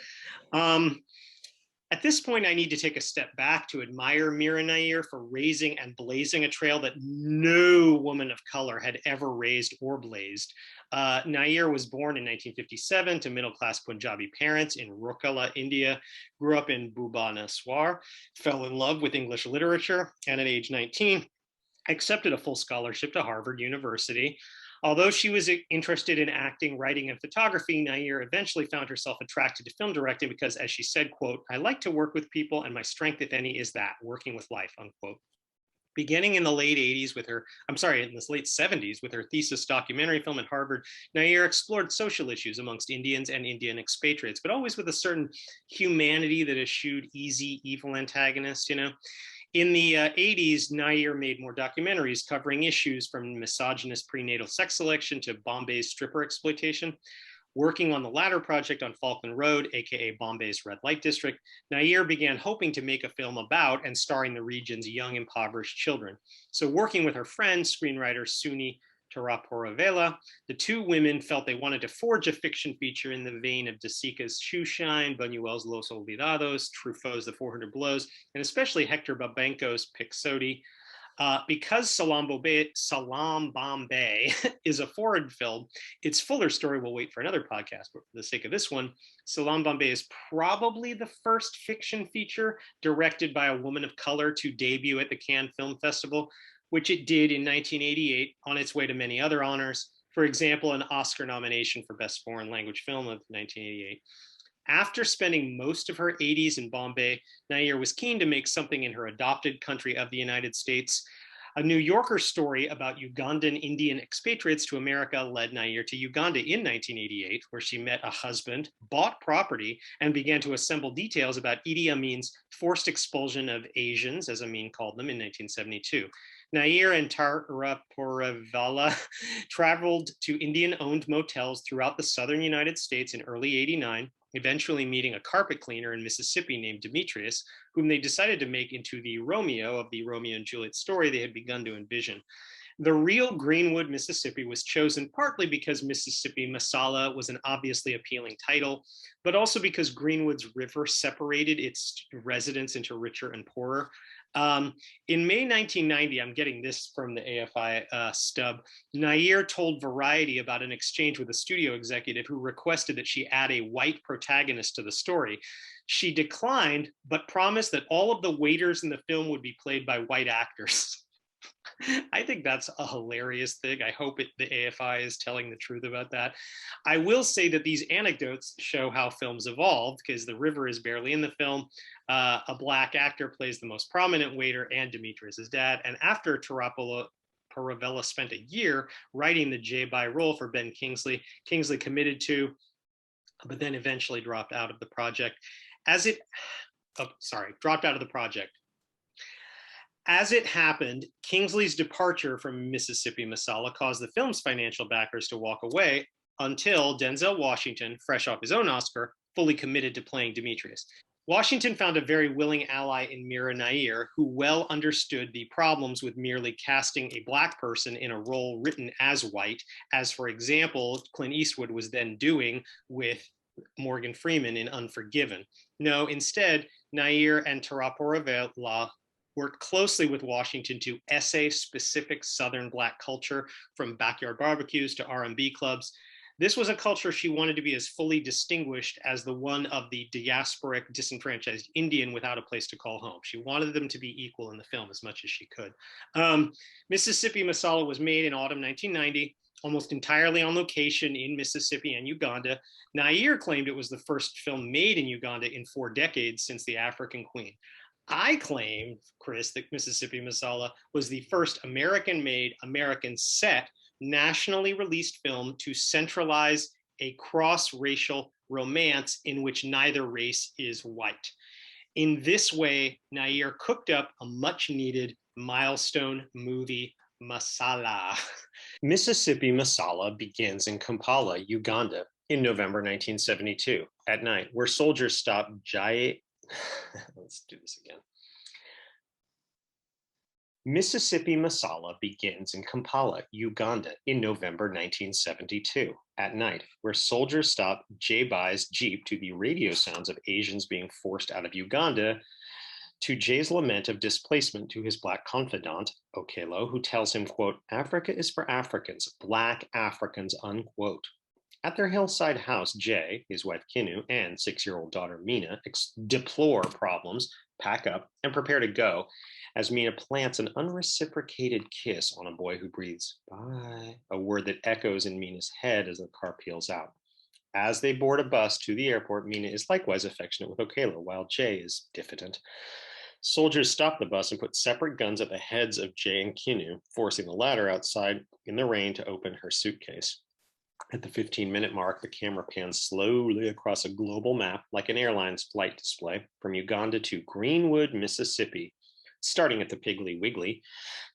At this point, I need to take a step back to admire Mira Nair for raising and blazing a trail that no woman of color had ever raised or blazed. Nair was born in 1957 to middle-class Punjabi parents in Rourkela, India, grew up in Bhubaneswar, fell in love with English literature, and at age 19, accepted a full scholarship to Harvard University. Although she was interested in acting, writing, and photography, Nair eventually found herself attracted to film directing because, as she said, quote, "I like to work with people, and my strength, if any, is that, working with life," unquote. Beginning in the late 80s with her, I'm sorry, in the late 70s with her thesis documentary film at Harvard, Nair explored social issues amongst Indians and Indian expatriates, but always with a certain humanity that eschewed easy, evil antagonists, you know? In the 80s, Nair made more documentaries covering issues from misogynist prenatal sex selection to Bombay's stripper exploitation. Working on the latter project on Falkland Road, aka Bombay's red light district, Nair began hoping to make a film about and starring the region's young impoverished children. So working with her friend, screenwriter Suni Taraporavela, the two women felt they wanted to forge a fiction feature in the vein of De Sica's Shoeshine, Buñuel's Los Olvidados, Truffaut's The 400 Blows, and especially Hector Babenco's Pixote. Because Salam Bombay is a foreign film, its fuller story will wait for another podcast, but for the sake of this one, Salam Bombay is probably the first fiction feature directed by a woman of color to debut at the Cannes Film Festival, which it did in 1988 on its way to many other honors. For example, an Oscar nomination for Best Foreign Language Film of 1988. After spending most of her 80s in Bombay, Nair was keen to make something in her adopted country of the United States. A New Yorker story about Ugandan Indian expatriates to America led Nair to Uganda in 1988, where she met a husband, bought property, and began to assemble details about Idi Amin's forced expulsion of Asians, as Amin called them, in 1972. Nair and Taraporevala traveled to Indian-owned motels throughout the southern United States in early '89, eventually meeting a carpet cleaner in Mississippi named Demetrius, whom they decided to make into the Romeo of the Romeo and Juliet story they had begun to envision. The real Greenwood, Mississippi was chosen partly because Mississippi Masala was an obviously appealing title, but also because Greenwood's river separated its residents into richer and poorer. In May 1990, I'm getting this from the AFI stub, Nair told Variety about an exchange with a studio executive who requested that she add a white protagonist to the story. She declined, but promised that all of the waiters in the film would be played by white actors. I think that's a hilarious thing. I hope the AFI is telling the truth about that. I will say that these anecdotes show how films evolved, because the river is barely in the film. A black actor plays the most prominent waiter and Demetrius' dad. And after Paravella spent a year writing the J-By role for Ben Kingsley, Kingsley committed to, but then eventually dropped out of the project. Dropped out of the project. As it happened, Kingsley's departure from Mississippi Masala caused the film's financial backers to walk away until Denzel Washington, fresh off his own Oscar, fully committed to playing Demetrius. Washington found a very willing ally in Mira Nair, who well understood the problems with merely casting a black person in a role written as white, as, for example, Clint Eastwood was then doing with Morgan Freeman in Unforgiven. No, instead, Nair and Taraporevala worked closely with Washington to essay specific Southern Black culture, from backyard barbecues to R&B clubs. This was a culture she wanted to be as fully distinguished as the one of the diasporic, disenfranchised Indian without a place to call home. She wanted them to be equal in the film as much as she could. Mississippi Masala was made in autumn 1990, almost entirely on location in Mississippi and Uganda. Nair claimed it was the first film made in Uganda in 4 decades since The African Queen. I claim, Chris, that Mississippi Masala was the first American-made, American-set, nationally released film to centralize a cross-racial romance in which neither race is white. In this way, Nair cooked up a much-needed milestone movie, Masala. Mississippi Masala begins in Kampala, Uganda, in November 1972 at night, where soldiers stop Let's do this again. Mississippi Masala begins in Kampala, Uganda, in November 1972 at night, where soldiers stop J-By's Jeep to the radio sounds of Asians being forced out of Uganda, to Jay's lament of displacement to his black confidant, Okello, who tells him, quote, "Africa is for Africans, black Africans," unquote. At their hillside house, Jay, his wife Kinu, and 6-year-old daughter Mina deplore problems pack up, and prepare to go as Mina plants an unreciprocated kiss on a boy who breathes, bye, a word that echoes in Mina's head as the car peels out. As they board a bus to the airport, Mina is likewise affectionate with Okelo, while Jay is diffident. Soldiers stop the bus and put separate guns at the heads of Jay and Kinu, forcing the latter outside in the rain to open her suitcase. At the 15-minute mark, the camera pans slowly across a global map like an airline's flight display from Uganda to Greenwood, Mississippi. Starting at the Piggly Wiggly,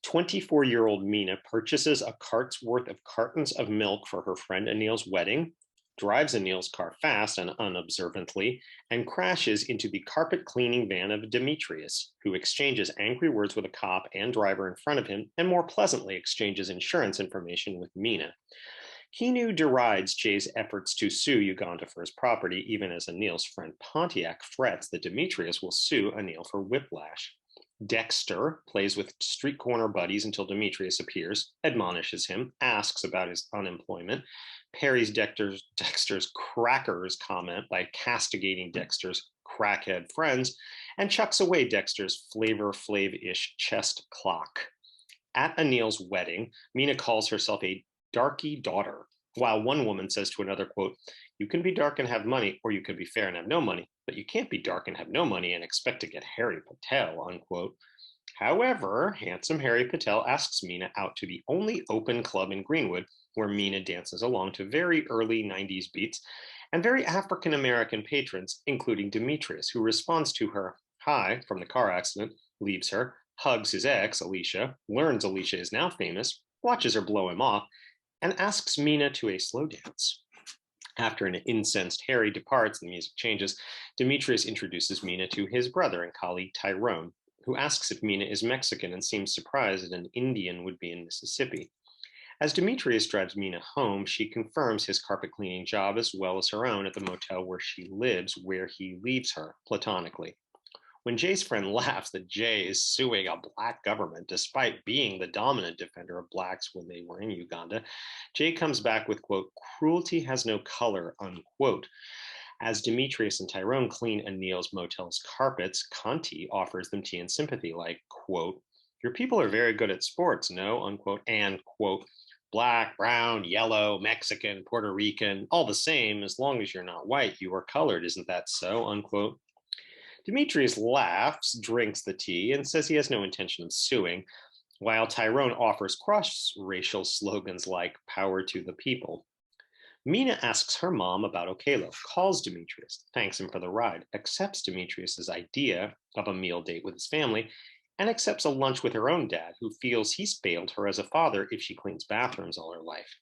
24-year-old Mina purchases a cart's worth of cartons of milk for her friend Anil's wedding, drives Anil's car fast and unobservantly, and crashes into the carpet cleaning van of Demetrius, who exchanges angry words with a cop and driver in front of him, and more pleasantly exchanges insurance information with Mina. Kinu derides Jay's efforts to sue Uganda for his property, even as Anil's friend Pontiac frets that Demetrius will sue Anil for whiplash. Dexter plays with street corner buddies until Demetrius appears, admonishes him, asks about his unemployment, parries Dexter's crackers comment by castigating Dexter's crackhead friends, and chucks away Dexter's Flavor Flav-ish chest clock. At Anil's wedding, Mina calls herself a darky daughter, while one woman says to another, quote, "You can be dark and have money, or you can be fair and have no money, but you can't be dark and have no money and expect to get Harry Patel," unquote. However, handsome Harry Patel asks Mina out to the only open club in Greenwood, where Mina dances along to very early 90s beats and very African-American patrons, including Demetrius, who responds to her hi from the car accident, leaves her, hugs his ex, Alicia, learns Alicia is now famous, watches her blow him off, and asks Mina to a slow dance. After an incensed Harry departs and the music changes, Demetrius introduces Mina to his brother and colleague Tyrone, who asks if Mina is Mexican and seems surprised that an Indian would be in Mississippi. As Demetrius drives Mina home, she confirms his carpet cleaning job as well as her own at the motel where she lives, where he leaves her platonically. When Jay's friend laughs that Jay is suing a black government despite being the dominant defender of blacks when they were in Uganda, Jay comes back with, quote, "Cruelty has no color," unquote. As Demetrius and Tyrone clean Anil's motel's carpets, Conti offers them tea and sympathy like, quote, "Your people are very good at sports, no?" unquote, and, quote, "Black, brown, yellow, Mexican, Puerto Rican, all the same, as long as you're not white, you are colored, isn't that so?" unquote. Demetrius laughs, drinks the tea, and says he has no intention of suing, while Tyrone offers cross-racial slogans like "power to the people." Mina asks her mom about Okelo, calls Demetrius, thanks him for the ride, accepts Demetrius's idea of a meal date with his family, and accepts a lunch with her own dad, who feels he's failed her as a father if she cleans bathrooms all her life.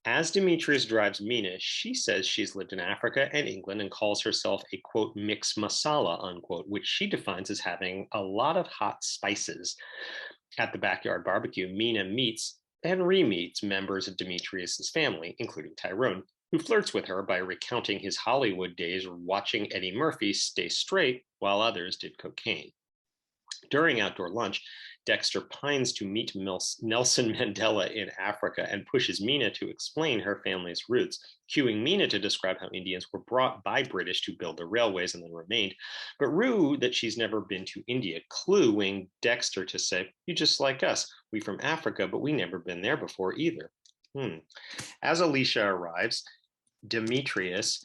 As Demetrius drives Mina, she says she's lived in Africa and England and calls herself a, quote, "mixed masala," unquote, which she defines as having a lot of hot spices. At the backyard barbecue, Mina meets and re-meets members of Demetrius's family, including Tyrone, who flirts with her by recounting his Hollywood days watching Eddie Murphy stay straight while others did cocaine. During outdoor lunch, Dexter pines to meet Nelson Mandela in Africa and pushes Mina to explain her family's roots, cueing Mina to describe how Indians were brought by British to build the railways and then remained, but rude that she's never been to India, cluing Dexter to say, "You just like us, we from Africa, but we never been there before either." As Alicia arrives, Demetrius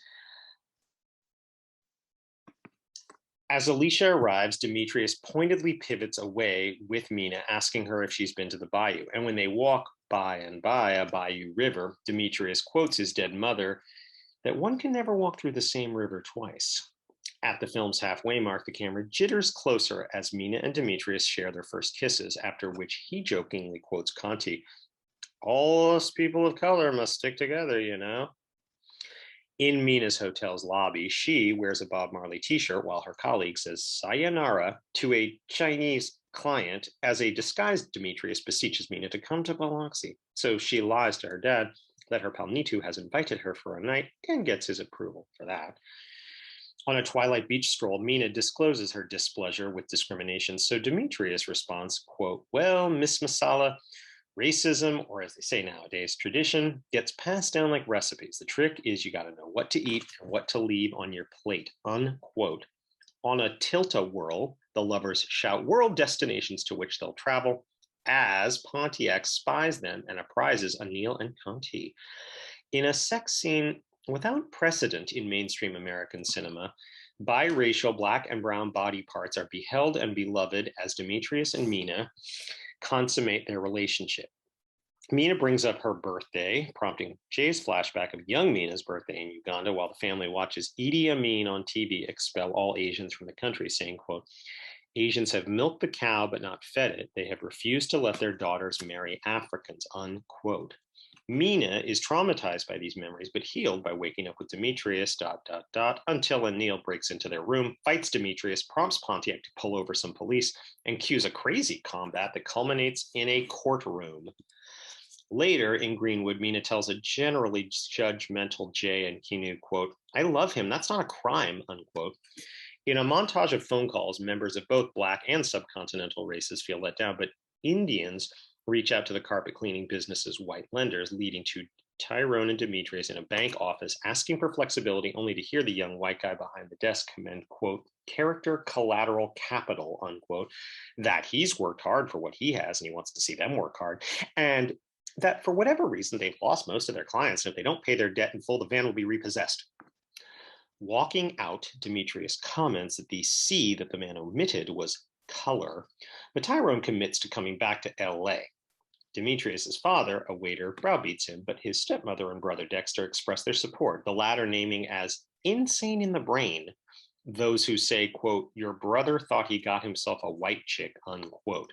pointedly pivots away with Mina, asking her if she's been to the bayou. And when they walk by and by a bayou river, Demetrius quotes his dead mother that one can never walk through the same river twice. At the film's halfway mark, the camera jitters closer as Mina and Demetrius share their first kisses, after which he jokingly quotes Conti, "All us people of color must stick together, you know." In Mina's hotel's lobby, she wears a Bob Marley t-shirt while her colleague says sayonara to a Chinese client as a disguised Demetrius beseeches Mina to come to Biloxi. So she lies to her dad that her pal Nitu has invited her for a night and gets his approval for that. On a twilight beach stroll, Mina discloses her displeasure with discrimination. So Demetrius responds, quote, "Well, Miss Masala, racism, or as they say nowadays, tradition, gets passed down like recipes. The trick is you got to know what to eat and what to leave on your plate," unquote. On a tilt-a-whirl, The lovers shout world destinations to which they'll travel as Pontiac spies them and apprises Anil and Conti. In a sex scene without precedent in mainstream American cinema, biracial black and brown body parts are beheld and beloved as Demetrius and Mina consummate their relationship. Mina brings up her birthday, prompting Jay's flashback of young Mina's birthday in Uganda while the family watches Idi Amin on TV expel all Asians from the country, saying, quote, Asians have milked the cow but not fed it. They have refused to let their daughters marry Africans, unquote. Mina is traumatized by these memories, but healed by waking up with Demetrius, until Anil breaks into their room, fights Demetrius, prompts Pontiac to pull over some police, and cues a crazy combat that culminates in a courtroom. Later in Greenwood, Mina tells a generally judgmental Jay and Kinu, quote, I love him, that's not a crime, unquote. In a montage of phone calls, members of both Black and subcontinental races feel let down, but Indians reach out to the carpet cleaning business's white lenders, leading to Tyrone and Demetrius in a bank office asking for flexibility, only to hear the young white guy behind the desk commend, quote, character collateral capital, unquote, that he's worked hard for what he has and he wants to see them work hard, and that for whatever reason they've lost most of their clients, and if they don't pay their debt in full, the van will be repossessed. Walking out, Demetrius comments that the C that the man omitted was color, but Tyrone commits to coming back to LA. Demetrius's father, a waiter, browbeats him, but his stepmother and brother Dexter express their support, the latter naming as insane in the brain those who say, quote, your brother thought he got himself a white chick, unquote.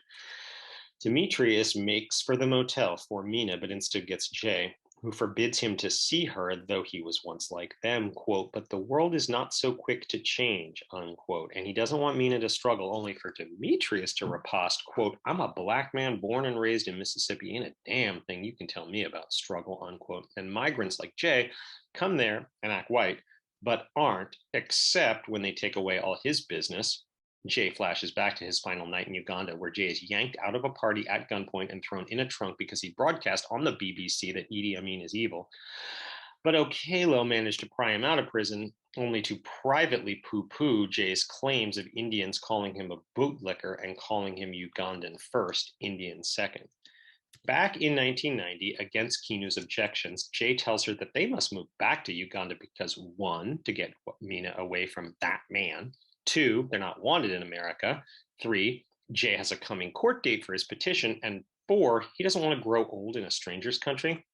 Demetrius makes for the motel for Mina, but instead gets Jay, who forbids him to see her, though he was once like them, quote, but the world is not so quick to change, unquote. And he doesn't want Mina to struggle, only for Demetrius to riposte, quote, I'm a black man born and raised in Mississippi, ain't a damn thing you can tell me about struggle, unquote. And migrants like Jay come there and act white, but aren't, except when they take away all his business. Jay flashes back to his final night in Uganda, where Jay is yanked out of a party at gunpoint and thrown in a trunk because he broadcast on the BBC that Idi Amin is evil. But Okello managed to pry him out of prison, only to privately poo-poo Jay's claims of Indians calling him a bootlicker and calling him Ugandan first, Indian second. Back in 1990, against Kinu's objections, Jay tells her that they must move back to Uganda because, one, to get Mina away from that man, 2, they're not wanted in America, 3, Jay has a coming court date for his petition, and 4, he doesn't want to grow old in a stranger's country.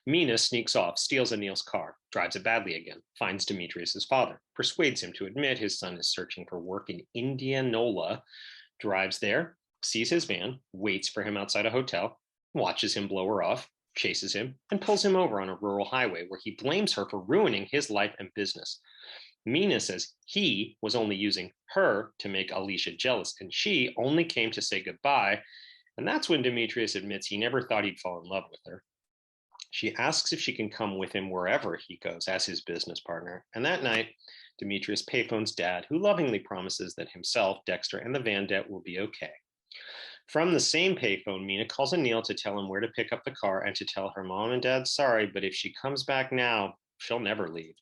Mina sneaks off, steals Anil's car, drives it badly again, finds Demetrius's father, persuades him to admit his son is searching for work in Indianola, drives there, sees his van, waits for him outside a hotel, watches him blow her off, chases him, and pulls him over on a rural highway where he blames her for ruining his life and business. Mina says he was only using her to make Alicia jealous, and she only came to say goodbye. And that's when Demetrius admits he never thought he'd fall in love with her. She asks if she can come with him wherever he goes as his business partner. And that night, Demetrius payphones Dad, who lovingly promises that himself, Dexter, and the van debt will be okay. From the same payphone, Mina calls Anil to tell him where to pick up the car and to tell her mom and dad sorry, but if she comes back now, she'll never leave.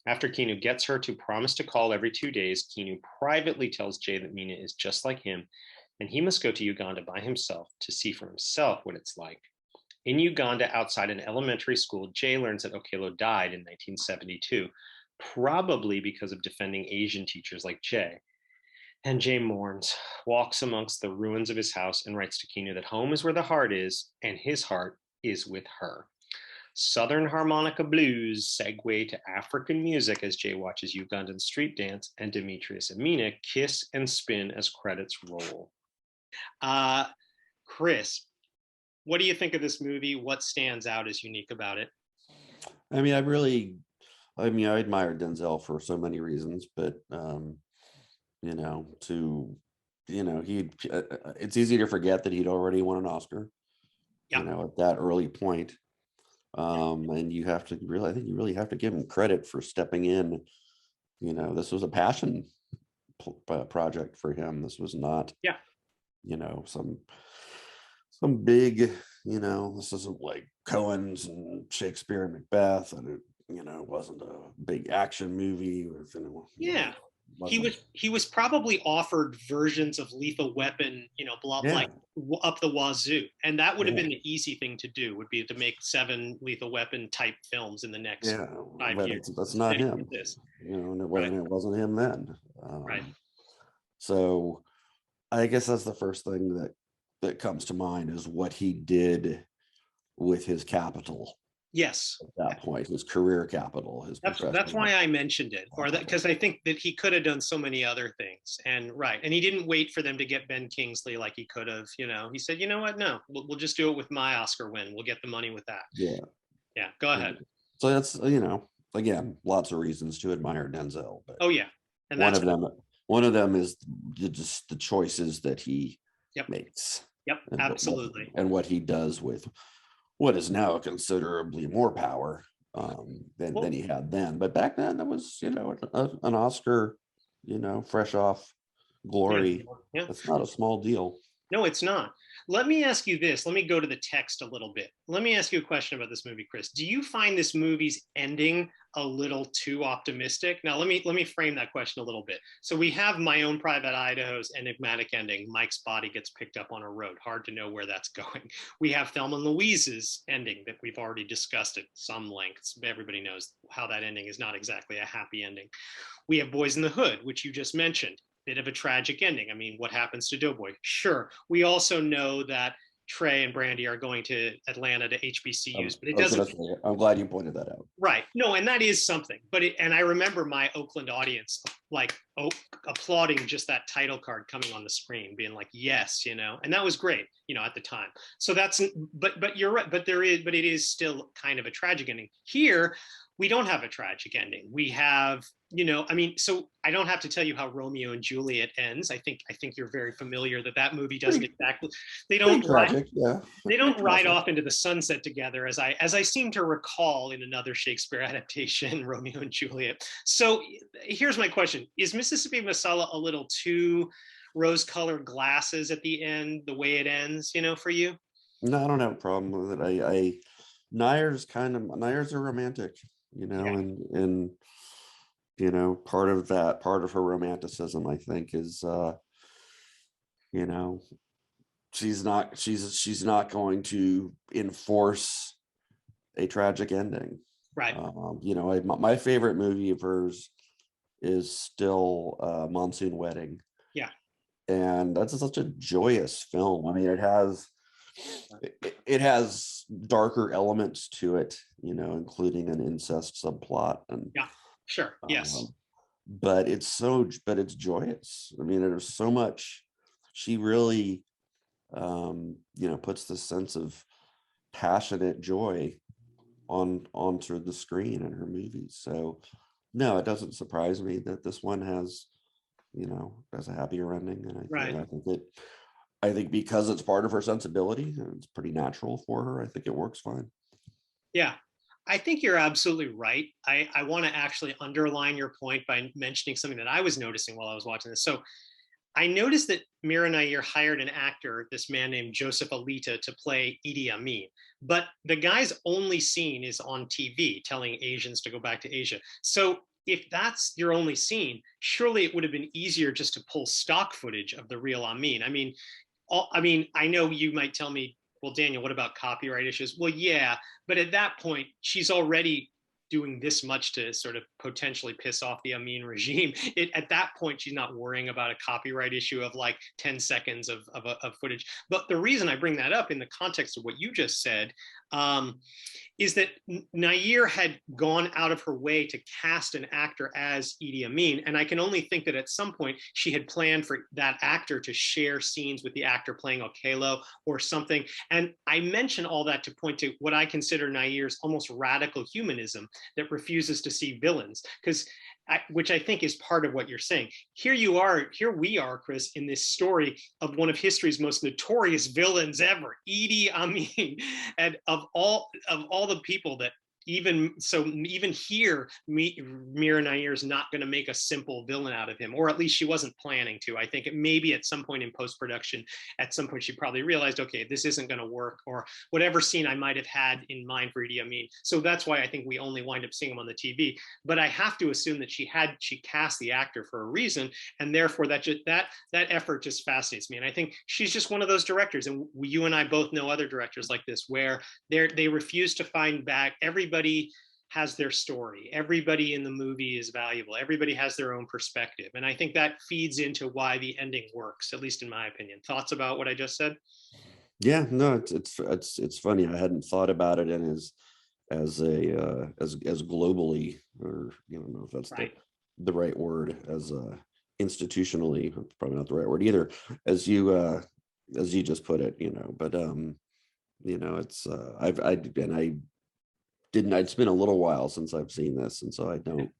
After Kinu gets her to promise to call every 2 days, Kinu privately tells Jay that Mina is just like him, and he must go to Uganda by himself to see for himself what it's like. In Uganda, outside an elementary school, Jay learns that Okello died in 1972, probably because of defending Asian teachers like Jay. And Jay mourns, walks amongst the ruins of his house, and writes to Kinu that home is where the heart is, and his heart is with her. Southern harmonica blues segue to African music as Jay watches Ugandan street dance, and Demetrius and Mina kiss and spin as credits roll. Chris, what do you think of this movie? What stands out as unique about it? I admire Denzel for so many reasons, but it's easy to forget that he'd already won an Oscar, at that early point. And you have to really, I think you really have to give him credit for stepping in. This was a passion project for him. This was not, some big, this isn't like Cohen's and Shakespeare and Macbeth, and it wasn't a big action movie with, he was probably offered versions of Lethal Weapon, Yeah, like up the wazoo, and that would have yeah, been the easy thing to do. Would be to make 7 Lethal Weapon type films in the next yeah. 5 years. That's not Instead, him, this. and it wasn't him then. Right. So I guess that's the first thing that comes to mind is what he did with his capital Yes. at that point, his career capital, his That's professional why I mentioned it, or that capital. because I think that he could have done so many other things, and he didn't wait for them to get Ben Kingsley like he could have. He said, you know what? No, we'll just do it with my Oscar win. We'll get the money with that. Yeah. Yeah, go ahead. So that's again, lots of reasons to admire Denzel, but Oh yeah, and one that's of them one of them is just the choices that he Yep. makes. Yep, absolutely. And what he does with what is now considerably more power than he had then. But back then, that was an Oscar, fresh off glory. Yeah. That's not a small deal. No, it's not. Let me ask you this. Let me go to the text a little bit. Let me ask you a question about this movie, Chris. Do you find this movie's ending a little too optimistic? Now, let me frame that question a little bit. So we have My Own Private Idaho's enigmatic ending. Mike's body gets picked up on a road. Hard to know where that's going. We have Thelma and Louise's ending that we've already discussed at some lengths. Everybody knows how that ending is not exactly a happy ending. We have BOYZ N THE HOOD, which you just mentioned. Bit of a tragic ending. I mean, what happens to Doughboy? Sure. We also know that Trey and Brandy are going to Atlanta to HBCUs, but it doesn't. I'm glad you pointed that out. Right. No, and that is something. And I remember my Oakland audience applauding just that title card coming on the screen, being like, yes, and that was great, at the time. So but you're right. But it is still kind of a tragic ending. Here, we don't have a tragic ending. We have, so I don't have to tell you how Romeo and Juliet ends. I think you're very familiar that movie doesn't exactly. They don't tragic, yeah. They don't ride off into the sunset together, as I seem to recall in another Shakespeare adaptation, Romeo and Juliet. So here's my question: is Mississippi Masala a little too rose-colored glasses at the end, the way it ends? For you? No, I don't have a problem with it. Nayar's a romantic, and part of her romanticism, I think, is she's not going to enforce a tragic ending. Right. My favorite movie of hers is still Monsoon Wedding. Yeah. And that's such a joyous film. I mean, it has darker elements to it, including an incest subplot. And yeah, sure, yes. But it's joyous. I mean, there's so much. She really, puts this sense of passionate joy onto the screen in her movies. So, no, it doesn't surprise me that this one has a happier ending. And I think because it's part of her sensibility, and it's pretty natural for her, I think it works fine. Yeah, I think you're absolutely right. I want to actually underline your point by mentioning something that I was noticing while I was watching this. So I noticed that Mira Nair hired an actor, this man named Joseph Alita, to play Idi Amin. But the guy's only scene is on TV telling Asians to go back to Asia. So if that's your only scene, surely it would have been easier just to pull stock footage of the real Amin. I know you might tell me, well, Daniel, what about copyright issues? Well, yeah, but at that point, she's already doing this much to sort of potentially piss off the Amin regime. At that point, she's not worrying about a copyright issue of like 10 seconds of footage. But the reason I bring that up in the context of what you just said is that Nair had gone out of her way to cast an actor as Idi Amin. And I can only think that at some point she had planned for that actor to share scenes with the actor playing Okello or something. And I mention all that to point to what I consider Nair's almost radical humanism that refuses to see villains, which I think is part of what you're saying. Here we are, Chris, in this story of one of history's most notorious villains ever, Idi Amin. And of all the people that even here, Mira Nair is not going to make a simple villain out of him, or at least she wasn't planning to. I think it maybe at some point in post-production, at some point she probably realized, okay, this isn't going to work, or whatever scene I might have had in mind for Idi Amin. So that's why I think we only wind up seeing him on the TV. But I have to assume that she cast the actor for a reason, and therefore that effort just fascinates me. And I think she's just one of those directors, and you and I both know other directors like this, where they refuse to find back. Everybody has their story. Everybody in the movie is valuable. Everybody has their own perspective. And I think that feeds into why the ending works, at least in my opinion. Thoughts about what I just said? Yeah, no, it's funny. I hadn't thought about it in as globally, or I don't know if that's right, the right word, as institutionally, probably not the right word either, as you just put it, but it's it's been a little while since I've seen this, and so I don't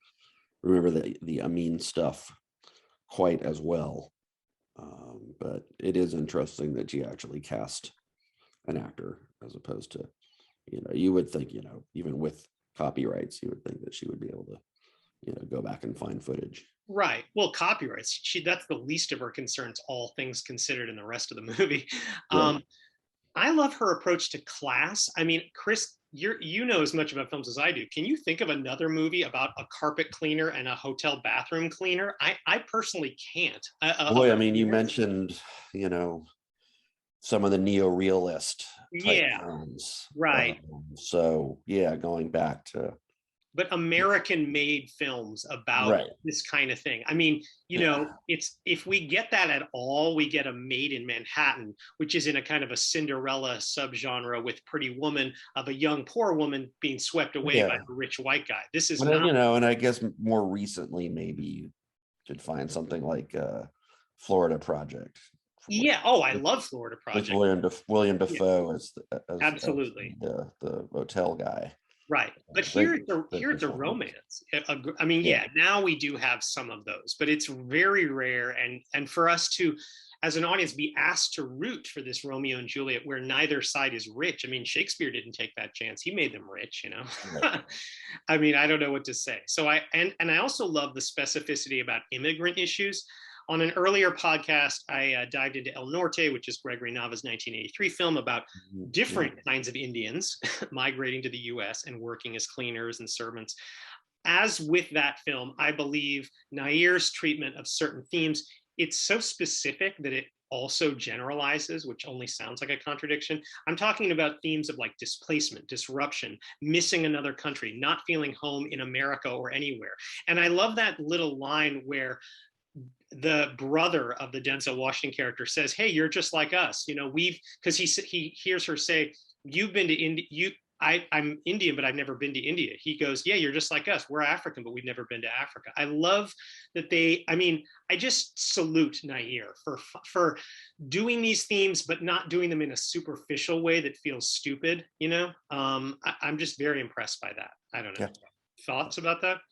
remember the Amin stuff quite as well. But it is interesting that she actually cast an actor, as opposed to, you would think, even with copyrights, you would think that she would be able to, go back and find footage. Right. Well, copyrights, that's the least of her concerns, all things considered, in the rest of the movie. Right. I love her approach to class. I mean, Chris, you know as much about films as I do. Can you think of another movie about a carpet cleaner and a hotel bathroom cleaner? I personally can't. Boy, I mean, you mentioned, some of the neo-realist type films. Right. So yeah, going back to, but American-made films about this kind of thing. I mean, it's, if we get that at all, we get a Made in Manhattan, which is in a kind of a Cinderella subgenre with Pretty Woman, of a young poor woman being swept away by a rich white guy. This is not, and I guess more recently, maybe you could find something like Florida Project. Yeah. Oh, I love Florida Project. With William Dafoe as absolutely the hotel guy. Right. But here's the romance. I mean, now we do have some of those, but it's very rare. And for us to, as an audience, be asked to root for this Romeo and Juliet where neither side is rich. I mean, Shakespeare didn't take that chance. He made them rich, Right. I mean, I don't know what to say. So I also love the specificity about immigrant issues. On an earlier podcast, I dived into El Norte, which is Gregory Nava's 1983 film about different kinds of Indians migrating to the US and working as cleaners and servants. As with that film, I believe Nair's treatment of certain themes, it's so specific that it also generalizes, which only sounds like a contradiction. I'm talking about themes of like displacement, disruption, missing another country, not feeling home in America or anywhere. And I love that little line where the brother of the Denzel Washington character says, "Hey, you're just like us." Because he hears her say, "You've been to India. I'm Indian, but I've never been to India." He goes, "Yeah, you're just like us. We're African, but we've never been to Africa." I love that I just salute Nair for doing these themes, but not doing them in a superficial way that feels stupid. I'm just very impressed by that. I don't know. Yeah. Thoughts about that?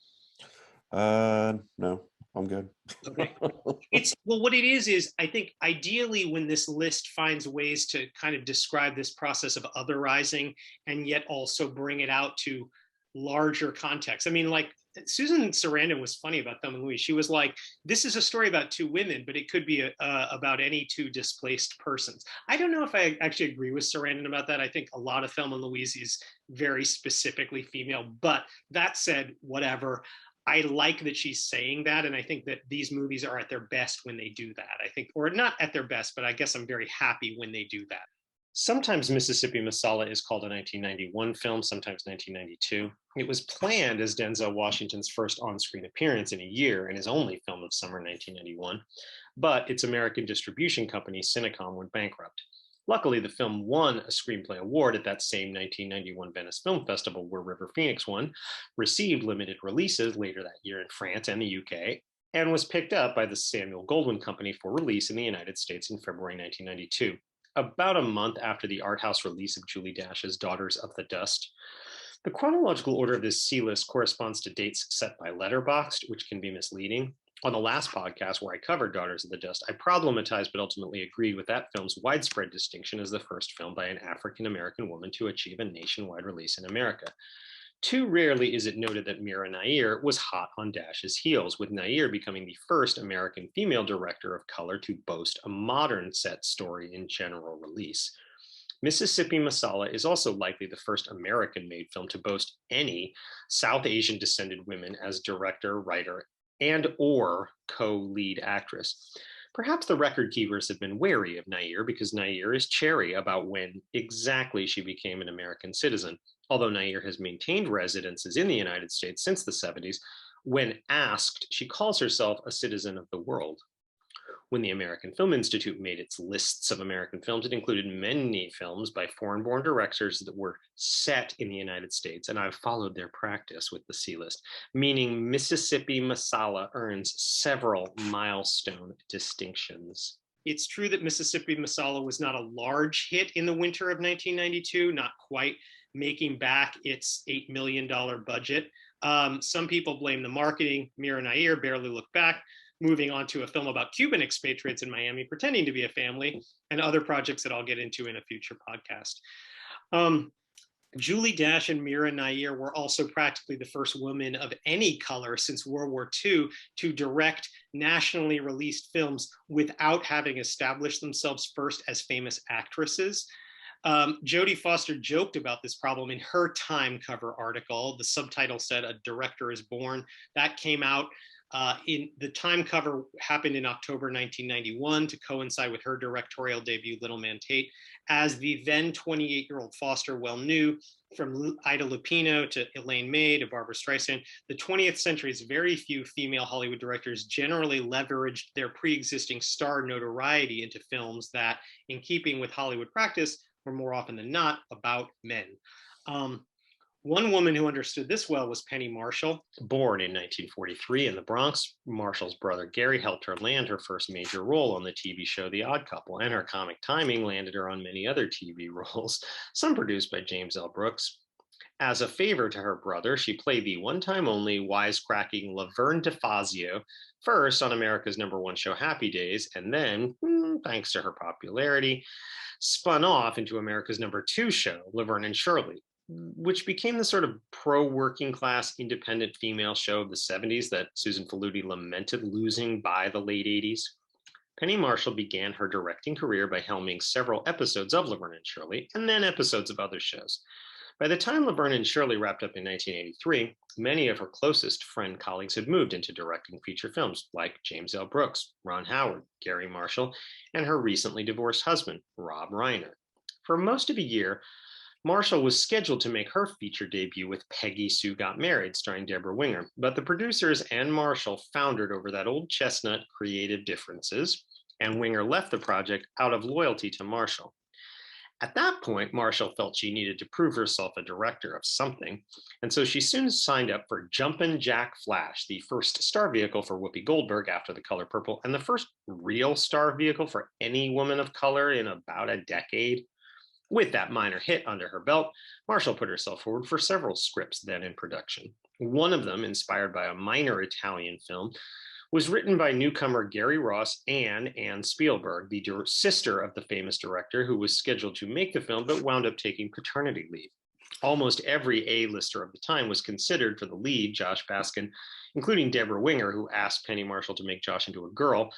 No. I'm good. Okay. What it is I think ideally when this list finds ways to kind of describe this process of otherizing and yet also bring it out to larger context. I mean, like Susan Sarandon was funny about Thelma and Louise. She was like, this is a story about two women, but it could be about any two displaced persons. I don't know if I actually agree with Sarandon about that. I think a lot of Thelma and Louise is very specifically female, but that said, whatever. I like that she's saying that, and I think that these movies are at their best when they do that. I think, or not at their best, but I guess I'm very happy when they do that. Sometimes Mississippi Masala is called a 1991 film, sometimes 1992. It was planned as Denzel Washington's first on-screen appearance in a year and his only film of summer 1991, but its American distribution company, Cinecom, went bankrupt. Luckily, the film won a screenplay award at that same 1991 Venice Film Festival, where River Phoenix won, received limited releases later that year in France and the UK, and was picked up by the Samuel Goldwyn Company for release in the United States in February 1992, about a month after the art house release of Julie Dash's Daughters of the Dust. The chronological order of this C-list corresponds to dates set by Letterboxd, which can be misleading. On the last podcast where I covered Daughters of the Dust, I problematized but ultimately agreed with that film's widespread distinction as the first film by an African-American woman to achieve a nationwide release in America. Too rarely is it noted that Mira Nair was hot on Dash's heels, with Nair becoming the first American female director of color to boast a modern set story in general release. Mississippi Masala is also likely the first American-made film to boast any South Asian descended women as director, writer, and or co-lead actress. Perhaps the record keepers have been wary of Nair because Nair is chary about when exactly she became an American citizen. Although Nair has maintained residences in the United States since the 70s, when asked, she calls herself a citizen of the world. When the American Film Institute made its lists of American films, it included many films by foreign-born directors that were set in the United States, and I've followed their practice with the C list, meaning Mississippi Masala earns several milestone distinctions. It's true that Mississippi Masala was not a large hit in the winter of 1992, not quite making back its $8 million budget. Some people blame the marketing. Mira Nair barely looked back, moving on to a film about Cuban expatriates in Miami pretending to be a family, and other projects that I'll get into in a future podcast. Julie Dash and Mira Nair were also practically the first women of any color since World War II to direct nationally released films without having established themselves first as famous actresses. Jodie Foster joked about this problem in her Time cover article. The subtitle said, "A Director is Born." That came out in the Time cover happened in October 1991 to coincide with her directorial debut, Little Man Tate. As the then 28-year-old Foster well knew, from Ida Lupino to Elaine May to Barbara Streisand, the 20th century's very few female Hollywood directors generally leveraged their pre-existing star notoriety into films that, in keeping with Hollywood practice, were more often than not about men. One woman who understood this well was Penny Marshall. Born in 1943 in the Bronx, Marshall's brother Gary helped her land her first major role on the TV show The Odd Couple, and her comic timing landed her on many other TV roles, some produced by James L. Brooks. As a favor to her brother, she played the one-time only wisecracking Laverne DeFazio, first on America's #1 show Happy Days, and then, thanks to her popularity, spun off into America's #2 show, Laverne and Shirley, which became the sort of pro-working class independent female show of the 70s that Susan Faludi lamented losing by the late 80s. Penny Marshall began her directing career by helming several episodes of Laverne and Shirley, and then episodes of other shows. By the time Laverne and Shirley wrapped up in 1983, many of her closest friend colleagues had moved into directing feature films, like James L. Brooks, Ron Howard, Gary Marshall, and her recently divorced husband, Rob Reiner. For most of a year, Marshall was scheduled to make her feature debut with Peggy Sue Got Married, starring Deborah Winger, but the producers and Marshall foundered over that old chestnut creative differences, and Winger left the project out of loyalty to Marshall. At that point, Marshall felt she needed to prove herself a director of something, and so she soon signed up for Jumpin' Jack Flash, the first star vehicle for Whoopi Goldberg after The Color Purple, and the first real star vehicle for any woman of color in about a decade. With that minor hit under her belt, Marshall put herself forward for several scripts then in production. One of them, inspired by a minor Italian film, was written by newcomer Gary Ross and Anne Spielberg, the sister of the famous director who was scheduled to make the film but wound up taking paternity leave. Almost every A-lister of the time was considered for the lead, Josh Baskin, including Deborah Winger, who asked Penny Marshall to make Josh into a girl.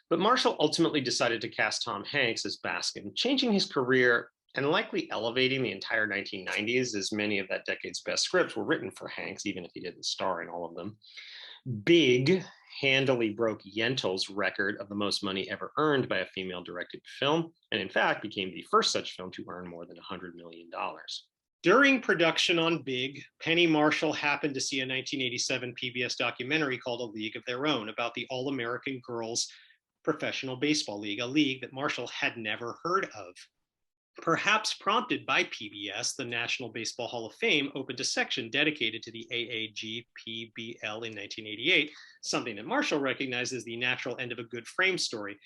But Marshall ultimately decided to cast Tom Hanks as Baskin, changing his career and likely elevating the entire 1990s, as many of that decade's best scripts were written for Hanks, even if he didn't star in all of them. Big handily broke Yentl's record of the most money ever earned by a female-directed film, and in fact became the first such film to earn more than $100 million. During production on Big, Penny Marshall happened to see a 1987 PBS documentary called A League of Their Own about the All-American Girls Professional Baseball League, a league that Marshall had never heard of. Perhaps prompted by PBS, the National Baseball Hall of Fame opened a section dedicated to the AAGPBL in 1988, something that Marshall recognized as the natural end of a good frame story.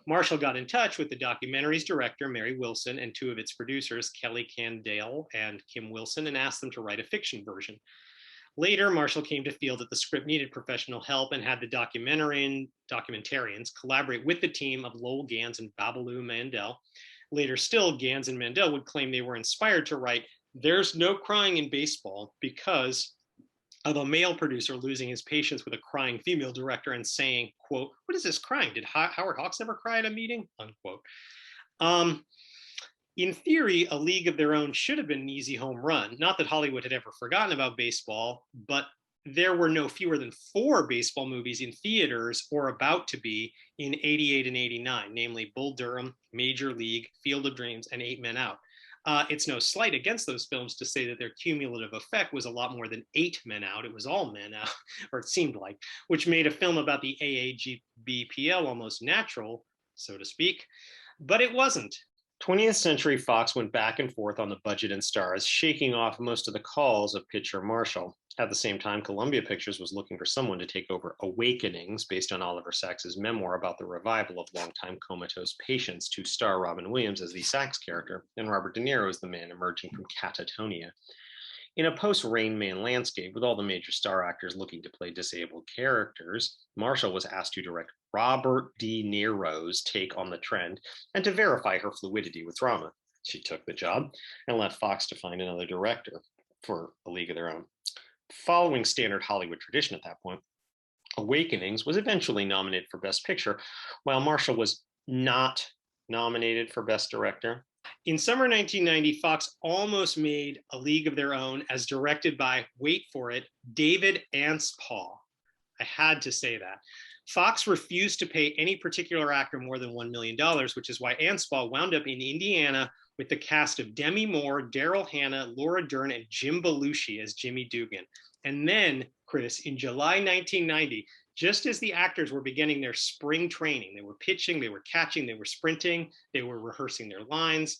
Marshall got in touch with the documentary's director, Mary Wilson, and two of its producers, Kelly Candale and Kim Wilson, and asked them to write a fiction version. Later, Marshall came to feel that the script needed professional help and had the documentarians collaborate with the team of Lowell Gans and Babaloo Mandel. Later still, Gans and Mandel would claim they were inspired to write There's no crying in baseball because of a male producer losing his patience with a crying female director and saying, quote, what is this crying? Did Howard Hawks ever cry at a meeting? Unquote. In theory, A League of Their Own should have been an easy home run. Not that Hollywood had ever forgotten about baseball, but there were no fewer than 4 baseball movies in theaters or about to be in 88 and 89, namely Bull Durham, Major League, Field of Dreams, and 8 Men Out. It's no slight against those films to say that their cumulative effect was a lot more than 8 Men Out. It was all men out, or it seemed like, which made a film about the AAGBPL almost natural, so to speak, but it wasn't. 20th Century Fox went back and forth on the budget and stars, shaking off most of the calls of pitcher Marshall. At the same time, Columbia Pictures was looking for someone to take over Awakenings, based on Oliver Sacks' memoir about the revival of longtime comatose patients, to star Robin Williams as the Sacks character and Robert De Niro as the man emerging from catatonia. In a post-Rain Man landscape, with all the major star actors looking to play disabled characters, Marshall was asked to direct Robert De Niro's take on the trend and to verify her fluidity with drama. She took the job and left Fox to find another director for A League of Their Own. Following standard Hollywood tradition at that point, Awakenings was eventually nominated for Best Picture, while Marshall was not nominated for Best Director. In summer 1990, Fox almost made A League of Their Own as directed by, wait for it, David Anspaugh. I had to say that. Fox refused to pay any particular actor more than $1 million, which is why Anspaugh wound up in Indiana with the cast of Demi Moore, Daryl Hannah, Laura Dern, and Jim Belushi as Jimmy Dugan. And then, Chris, in July 1990, just as the actors were beginning their spring training, they were pitching, they were catching, they were sprinting, they were rehearsing their lines.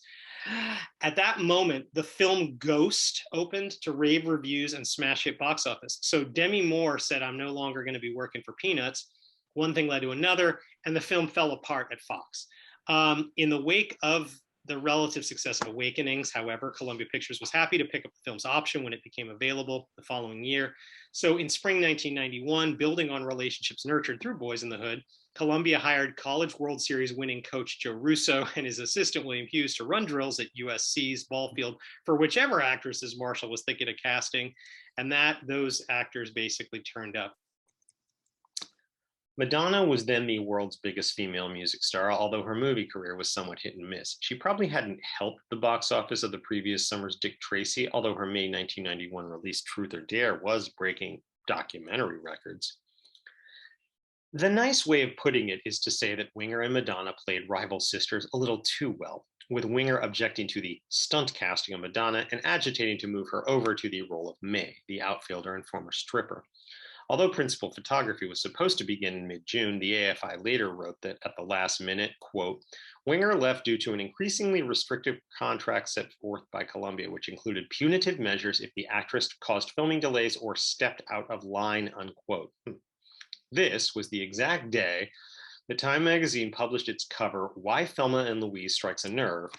At that moment, the film Ghost opened to rave reviews and smash hit box office. So Demi Moore said, I'm no longer going to be working for peanuts. One thing led to another, and the film fell apart at Fox. In the wake of the relative success of Awakenings, however, Columbia Pictures was happy to pick up the film's option when it became available the following year. So in spring 1991, building on relationships nurtured through BOYZ N THE HOOD, Columbia hired College World Series winning coach Joe Russo and his assistant William Hughes to run drills at USC's ball field for whichever actresses Marshall was thinking of casting, and those actors basically turned up. Madonna was then the world's biggest female music star, although her movie career was somewhat hit and miss. She probably hadn't helped the box office of the previous summer's Dick Tracy, although her May 1991 release Truth or Dare was breaking documentary records. The nice way of putting it is to say that Winger and Madonna played rival sisters a little too well, with Winger objecting to the stunt casting of Madonna and agitating to move her over to the role of May, the outfielder and former stripper. Although principal photography was supposed to begin in mid-June, the AFI later wrote that at the last minute, quote, Winger left due to an increasingly restrictive contract set forth by Columbia, which included punitive measures if the actress caused filming delays or stepped out of line, unquote. This was the exact day that Time magazine published its cover, Why Thelma and Louise Strikes a Nerve,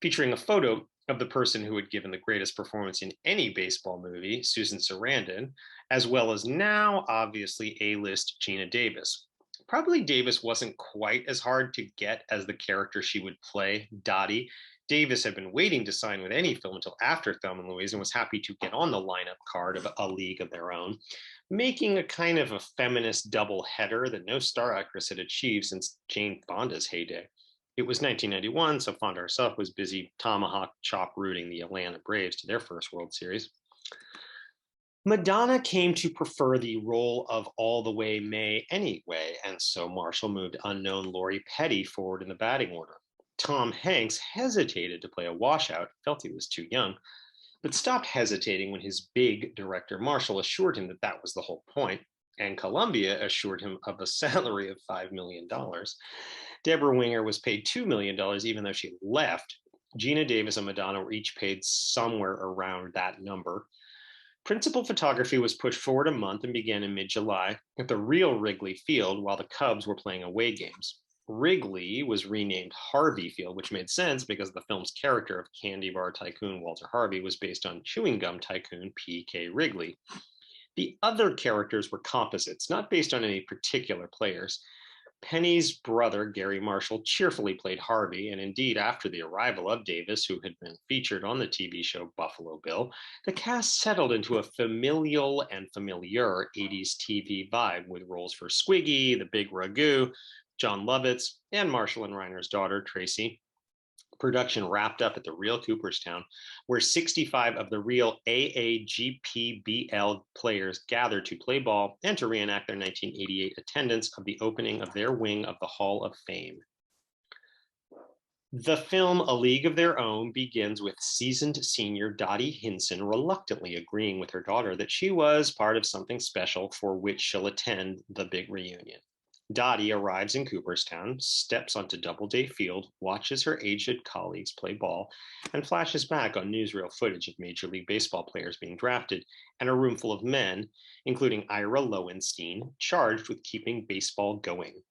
featuring a photo of the person who had given the greatest performance in any baseball movie, Susan Sarandon, as well as now, obviously, A-list Geena Davis. Probably Davis wasn't quite as hard to get as the character she would play, Dottie. Davis had been waiting to sign with any film until after Thelma and Louise and was happy to get on the lineup card of A League of Their Own, making a kind of a feminist double header that no star actress had achieved since Jane Fonda's heyday. It was 1991, so Fonda herself was busy tomahawk chop rooting the Atlanta Braves to their first World Series. Madonna came to prefer the role of All the Way May anyway, and so Marshall moved unknown Lori Petty forward in the batting order. Tom Hanks hesitated to play a washout, felt he was too young, but stopped hesitating when his big director Marshall assured him that that was the whole point, and Columbia assured him of a salary of $5 million. Deborah Winger was paid $2 million, even though she left. Geena Davis and Madonna were each paid somewhere around that number. Principal photography was pushed forward a month and began in mid-July at the real Wrigley Field while the Cubs were playing away games. Wrigley was renamed Harvey Field, which made sense because the film's character of candy bar tycoon Walter Harvey was based on chewing gum tycoon P.K. Wrigley. The other characters were composites, not based on any particular players. Penny's brother, Gary Marshall, cheerfully played Harvey, and indeed, after the arrival of Davis, who had been featured on the TV show Buffalo Bill, the cast settled into a familial and familiar 80s TV vibe with roles for Squiggy, the Big Ragu, John Lovitz, and Marshall and Reiner's daughter, Tracy. Production wrapped up at the real Cooperstown, where 65 of the real AAGPBL players gathered to play ball and to reenact their 1988 attendance of the opening of their wing of the Hall of Fame. The film A League of Their Own begins with seasoned senior Dottie Hinson reluctantly agreeing with her daughter that she was part of something special for which she'll attend the big reunion. Dottie arrives in Cooperstown, steps onto Doubleday Field, watches her aged colleagues play ball, and flashes back on newsreel footage of Major League Baseball players being drafted and a room full of men, including Ira Lowenstein, charged with keeping baseball going.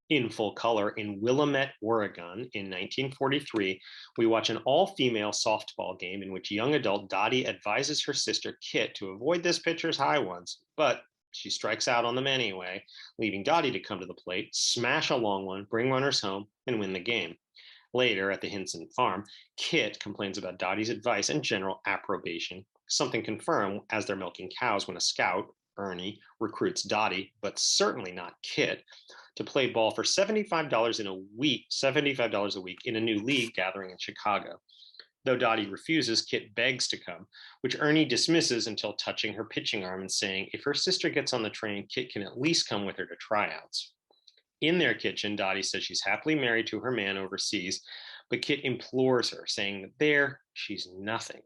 In full color in Willamette, Oregon in 1943, we watch an all-female softball game in which young adult Dottie advises her sister Kit to avoid this pitcher's high ones, but she strikes out on them anyway, leaving Dottie to come to the plate, smash a long one, bring runners home, and win the game. Later, at the Hinson farm, Kit complains about Dottie's advice and general approbation, something confirmed as they're milking cows when a scout, Ernie, recruits Dottie, but certainly not Kit, to play ball for $75 a week in a new league gathering in Chicago. Though Dottie refuses, Kit begs to come, which Ernie dismisses until touching her pitching arm and saying if her sister gets on the train, Kit can at least come with her to tryouts. In their kitchen, Dottie says she's happily married to her man overseas, but Kit implores her, saying that there, she's nothing.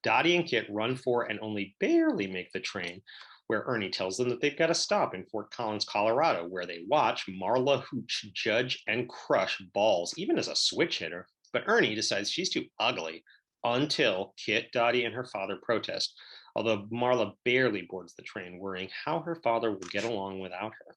Dottie and Kit run for and only barely make the train, where Ernie tells them that they've got to stop in Fort Collins, Colorado, where they watch Marla Hooch judge and crush balls, even as a switch hitter. But Ernie decides she's too ugly until Kit, Dottie, and her father protest, although Marla barely boards the train, worrying how her father will get along without her.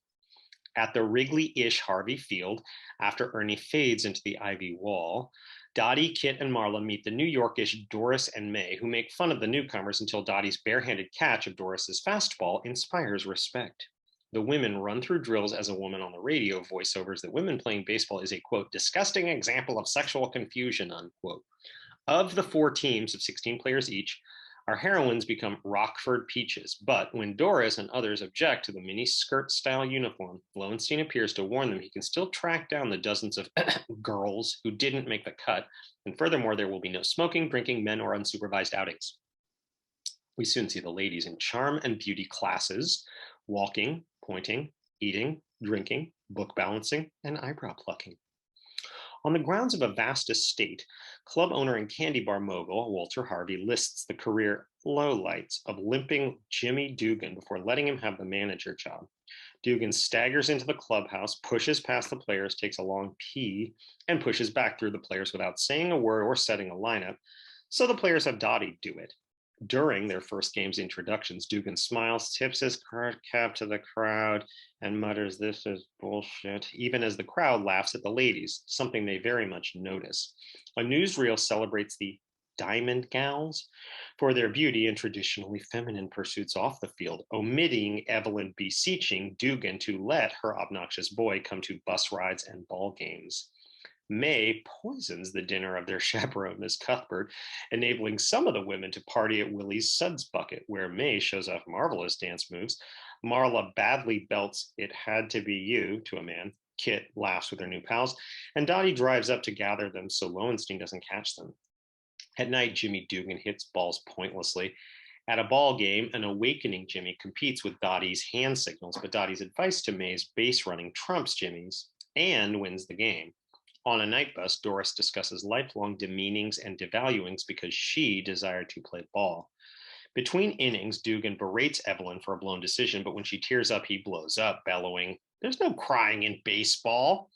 At the Wrigley-ish Harvey Field, after Ernie fades into the ivy wall, Dottie, Kit, and Marla meet the New Yorkish Doris and May, who make fun of the newcomers until Dottie's barehanded catch of Doris's fastball inspires respect. The women run through drills as a woman on the radio voiceovers that women playing baseball is a, quote, disgusting example of sexual confusion, unquote. Of the 4 teams of 16 players each, our heroines become Rockford Peaches, but when Doris and others object to the mini-skirt-style uniform, Lowenstein appears to warn them he can still track down the dozens of girls who didn't make the cut, and furthermore, there will be no smoking, drinking, men, or unsupervised outings. We soon see the ladies in charm and beauty classes, walking, pointing, eating, drinking, book balancing, and eyebrow plucking. On the grounds of a vast estate, club owner and candy bar mogul Walter Harvey lists the career lowlights of limping Jimmy Dugan before letting him have the manager job. Dugan staggers into the clubhouse, pushes past the players, takes a long pee, and pushes back through the players without saying a word or setting a lineup, so the players have Dottie do it. During their first game's introductions, Dugan smiles, tips his card cap to the crowd, and mutters, "This is bullshit," even as the crowd laughs at the ladies, something they very much notice. A newsreel celebrates the Diamond Gals for their beauty and traditionally feminine pursuits off the field, omitting Evelyn beseeching Dugan to let her obnoxious boy come to bus rides and ball games. May poisons the dinner of their chaperone, Miss Cuthbert, enabling some of the women to party at Willie's Suds Bucket, where May shows off marvelous dance moves. Marla badly belts "It Had to Be You" to a man. Kit laughs with her new pals, and Dottie drives up to gather them so Lowenstein doesn't catch them. At night, Jimmy Dugan hits balls pointlessly. At a ball game, an awakening Jimmy competes with Dottie's hand signals, but Dottie's advice to May's base running trumps Jimmy's and wins the game. On a night bus, Doris discusses lifelong demeanings and devaluings because she desired to play ball. Between innings, Dugan berates Evelyn for a blown decision, but when she tears up, he blows up, bellowing, "There's no crying in baseball."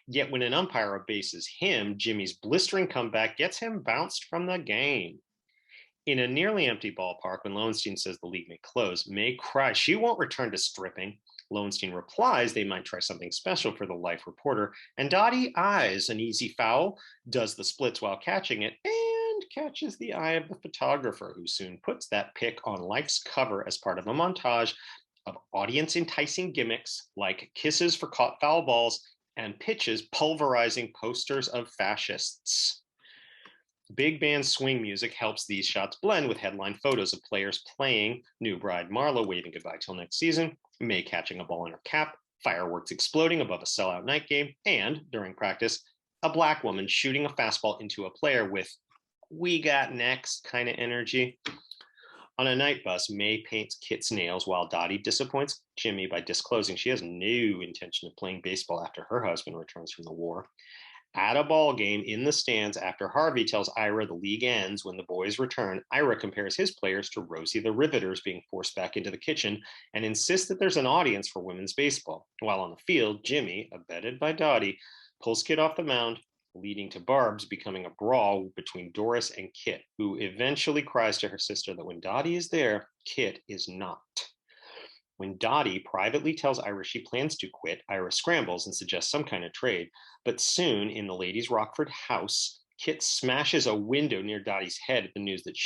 Yet when an umpire obeys him, Jimmy's blistering comeback gets him bounced from the game. In a nearly empty ballpark, when Lowenstein says the league may close, May cries she won't return to stripping. Lowenstein replies they might try something special for the Life reporter, and Dottie eyes an easy foul, does the splits while catching it, and catches the eye of the photographer, who soon puts that pic on Life's cover as part of a montage of audience-enticing gimmicks like kisses for caught foul balls and pitches pulverizing posters of fascists. Big band swing music helps these shots blend with headline photos of players playing, new bride Marla waving goodbye till next season, May catching a ball in her cap, fireworks exploding above a sellout night game, and, during practice, a black woman shooting a fastball into a player with "we got next" kind of energy. On a night bus, May paints Kit's nails while Dottie disappoints Jimmy by disclosing she has no intention of playing baseball after her husband returns from the war. At a ball game in the stands, after Harvey tells Ira the league ends when the boys return, Ira compares his players to Rosie the Riveters being forced back into the kitchen and insists that there's an audience for women's baseball. While on the field, Jimmy, abetted by Dottie, pulls Kit off the mound, leading to Barb's becoming a brawl between Doris and Kit, who eventually cries to her sister that when Dottie is there, Kit is not. When Dottie privately tells Ira she plans to quit, Ira scrambles and suggests some kind of trade. But soon, in the ladies' Rockford house, Kit smashes a window near Dottie's head at the news that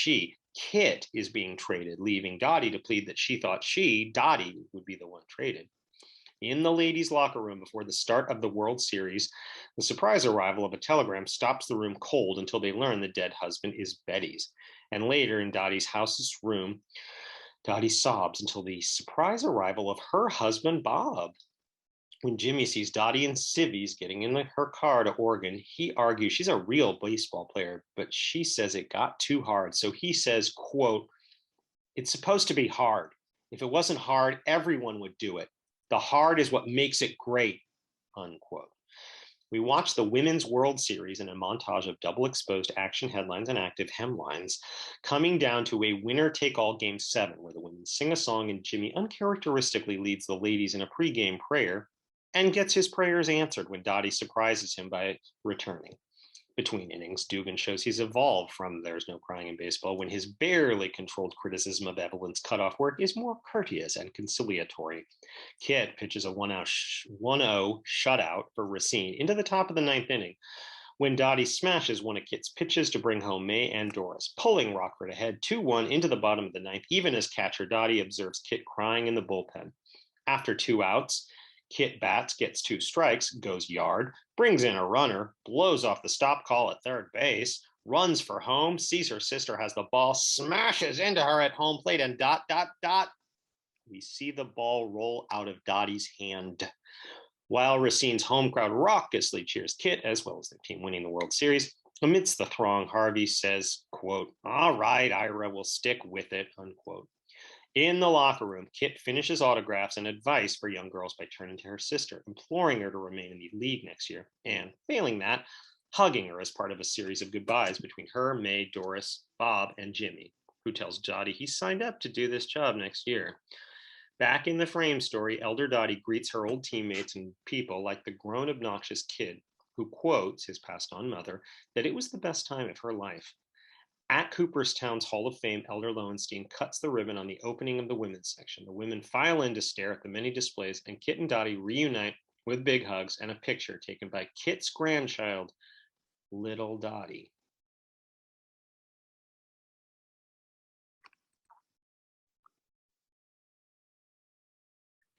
Kit, is being traded, leaving Dottie to plead that she thought Dottie, would be the one traded. In the ladies' locker room before the start of the World Series, the surprise arrival of a telegram stops the room cold until they learn the dead husband is Betty's. And later, in Dottie's house's room, Dottie sobs until the surprise arrival of her husband, Bob. When Jimmy sees Dottie and Civvies getting in her car to Oregon, he argues she's a real baseball player, but she says it got too hard. So he says, quote, "It's supposed to be hard. If it wasn't hard, everyone would do it. The hard is what makes it great," unquote. We watch the Women's World Series in a montage of double-exposed action headlines and active hemlines, coming down to a winner-take-all Game 7, where the women sing a song and Jimmy uncharacteristically leads the ladies in a pregame prayer and gets his prayers answered when Dottie surprises him by returning. Between innings, Dugan shows he's evolved from "there's no crying in baseball" when his barely controlled criticism of Evelyn's cutoff work is more courteous and conciliatory. Kit pitches a 1-0 shutout for Racine into the top of the ninth inning when Dottie smashes one of Kit's pitches to bring home May and Doris, pulling Rockford ahead 2-1 into the bottom of the ninth, even as catcher Dottie observes Kit crying in the bullpen. After 2 outs, Kit bats, gets 2 strikes, goes yard, brings in a runner, blows off the stop call at third base, runs for home, sees her sister has the ball, smashes into her at home plate, and ... we see the ball roll out of Dottie's hand. While Racine's home crowd raucously cheers Kit, as well as their team winning the World Series, amidst the throng, Harvey says, quote, "All right, Ira, will stick with it," unquote. In the locker room, Kit finishes autographs and advice for young girls by turning to her sister, imploring her to remain in the league next year, and, failing that, hugging her as part of a series of goodbyes between her, May, Doris, Bob, and Jimmy, who tells Dottie he signed up to do this job next year. Back in the frame story, elder Dottie greets her old teammates and people like the grown, obnoxious kid, who quotes his passed-on mother that it was the best time of her life. At Cooperstown's Hall of Fame, Elder Lowenstein cuts the ribbon on the opening of the women's section. The women file in to stare at the many displays, and Kit and Dottie reunite with big hugs and a picture taken by Kit's grandchild, little Dottie.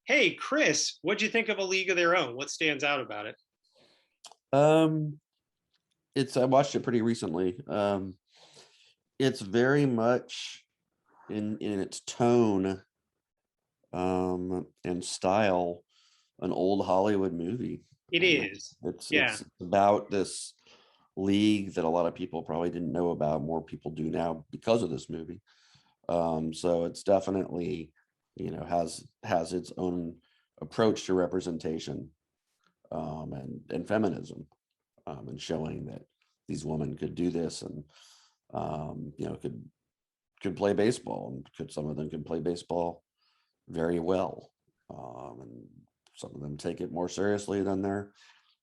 Hey, Chris, what'd you think of A League of Their Own? What stands out about it? I watched it pretty recently. It's very much in its tone and style an old Hollywood movie. It is. It's about this league that a lot of people probably didn't know about. More people do now because of this movie. So it's definitely, has its own approach to representation and feminism, and showing that these women could do this and could play baseball, and some of them could play baseball very well, and some of them take it more seriously than their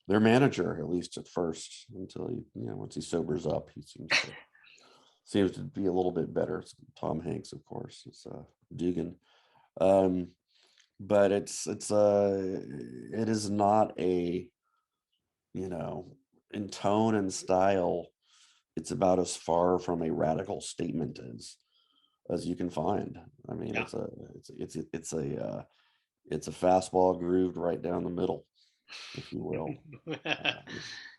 manager, at least at first, until once he sobers up, he seems to be a little bit better. Tom Hanks, of course, is Dugan, but it is not a, in tone and style, it's about as far from a radical statement as as you can find. I mean, Yeah. it's a fastball grooved right down the middle, if you will.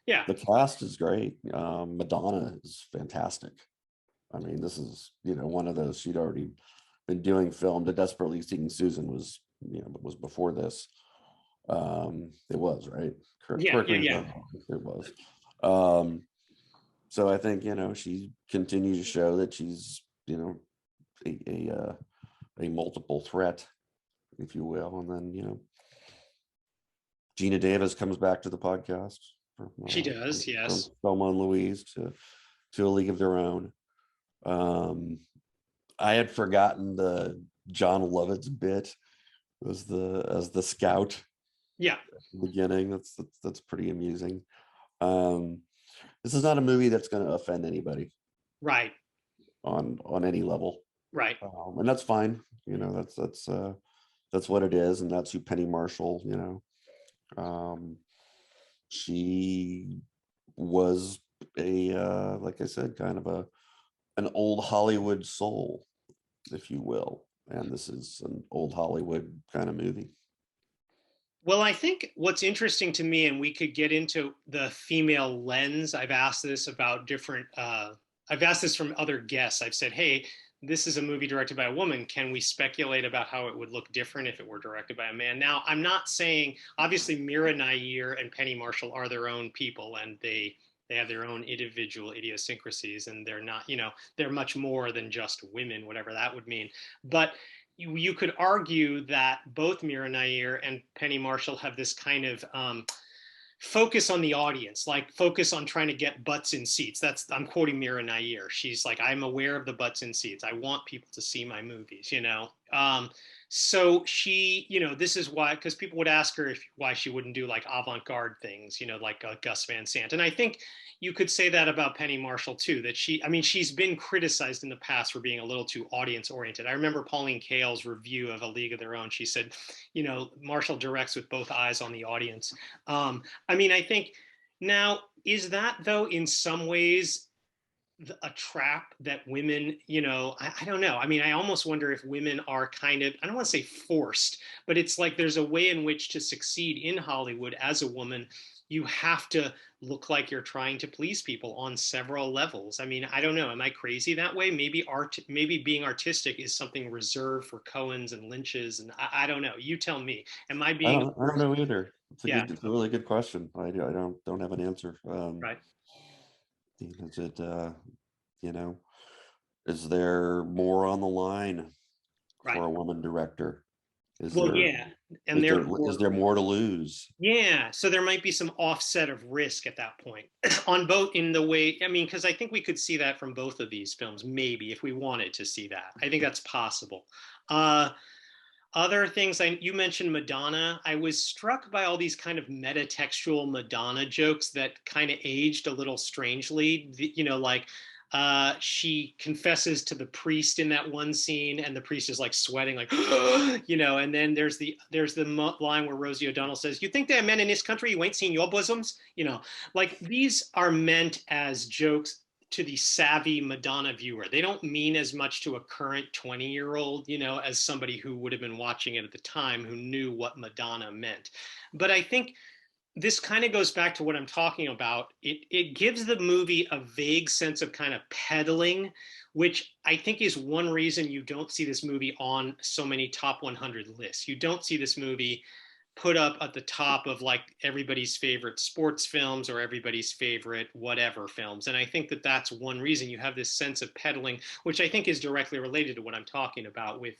Yeah. The cast is great. Madonna is fantastic. I mean, this is, one of those, she'd already been doing film. The Desperately Seeking Susan was, was before this. It was, right? Yeah. Correct Yeah. me if Yeah. I'm wrong. It was. So I think, she continues to show that she's, a multiple threat, if you will. And then, Gina Davis comes back to the podcast She does. from Yes. Thelma and Louise to A League of Their Own. I had forgotten the John Lovitz bit as the scout Yeah. at the beginning. That's pretty amusing. This is not a movie that's going to offend anybody Right. on any level, Right. and that's fine. That's what it is, and that's who Penny Marshall. She was like I said, kind of an old Hollywood soul, if you will. And this is an old Hollywood kind of movie. Well, I think what's interesting to me, and we could get into the female lens. I've asked this about I've asked this from other guests. I've said, hey, this is a movie directed by a woman. Can we speculate about how it would look different if it were directed by a man? Now, I'm not saying, obviously, Mira Nair and Penny Marshall are their own people, and they have their own individual idiosyncrasies, and they're not, they're much more than just women, whatever that would mean. But you could argue that both Mira Nair and Penny Marshall have this kind of focus on the audience, like focus on trying to get butts in seats. I'm quoting Mira Nair. She's like, I'm aware of the butts in seats. I want people to see my movies, so she, this is why, because people would ask her why she wouldn't do like avant-garde things, like Gus Van Sant. And I think you could say that about Penny Marshall too, that she's been criticized in the past for being a little too audience oriented. I remember Pauline Kael's review of A League of Their Own. She said, Marshall directs with both eyes on the audience. I think now, is that though in some ways a trap that women, I don't know. I almost wonder if women are kind of, I don't want to say forced, but it's like there's a way in which to succeed in Hollywood as a woman, you have to look like you're trying to please people on several levels. I don't know. Am I crazy that way? Maybe being artistic is something reserved for Coens and Lynches, and I don't know. You tell me. Am I being? I don't know either. Yeah. It's a really good question. I don't have an answer. Right. Is it is there more on the line Right. for a woman director? Well, yeah, and is there more to lose? yeah, so there might be some offset of risk at that point on both in the way, because I think we could see that from both of these films, maybe if we wanted to see that. I think that's possible. Other things, you mentioned Madonna. I was struck by all these kind of metatextual Madonna jokes that kind of aged a little strangely. Like she confesses to the priest in that one scene, and the priest is like sweating, like, and then there's the line where Rosie O'Donnell says, "You think there are men in this country who ain't seen your bosoms?" Like these are meant as jokes to the savvy Madonna viewer. They don't mean as much to a current 20-year-old, as somebody who would have been watching it at the time who knew what Madonna meant. But I think this kind of goes back to what I'm talking about. It gives the movie a vague sense of kind of peddling, which I think is one reason you don't see this movie on so many top 100 lists. You don't see this movie put up at the top of like everybody's favorite sports films or everybody's favorite whatever films. And I think that that's one reason you have this sense of peddling, which I think is directly related to what I'm talking about with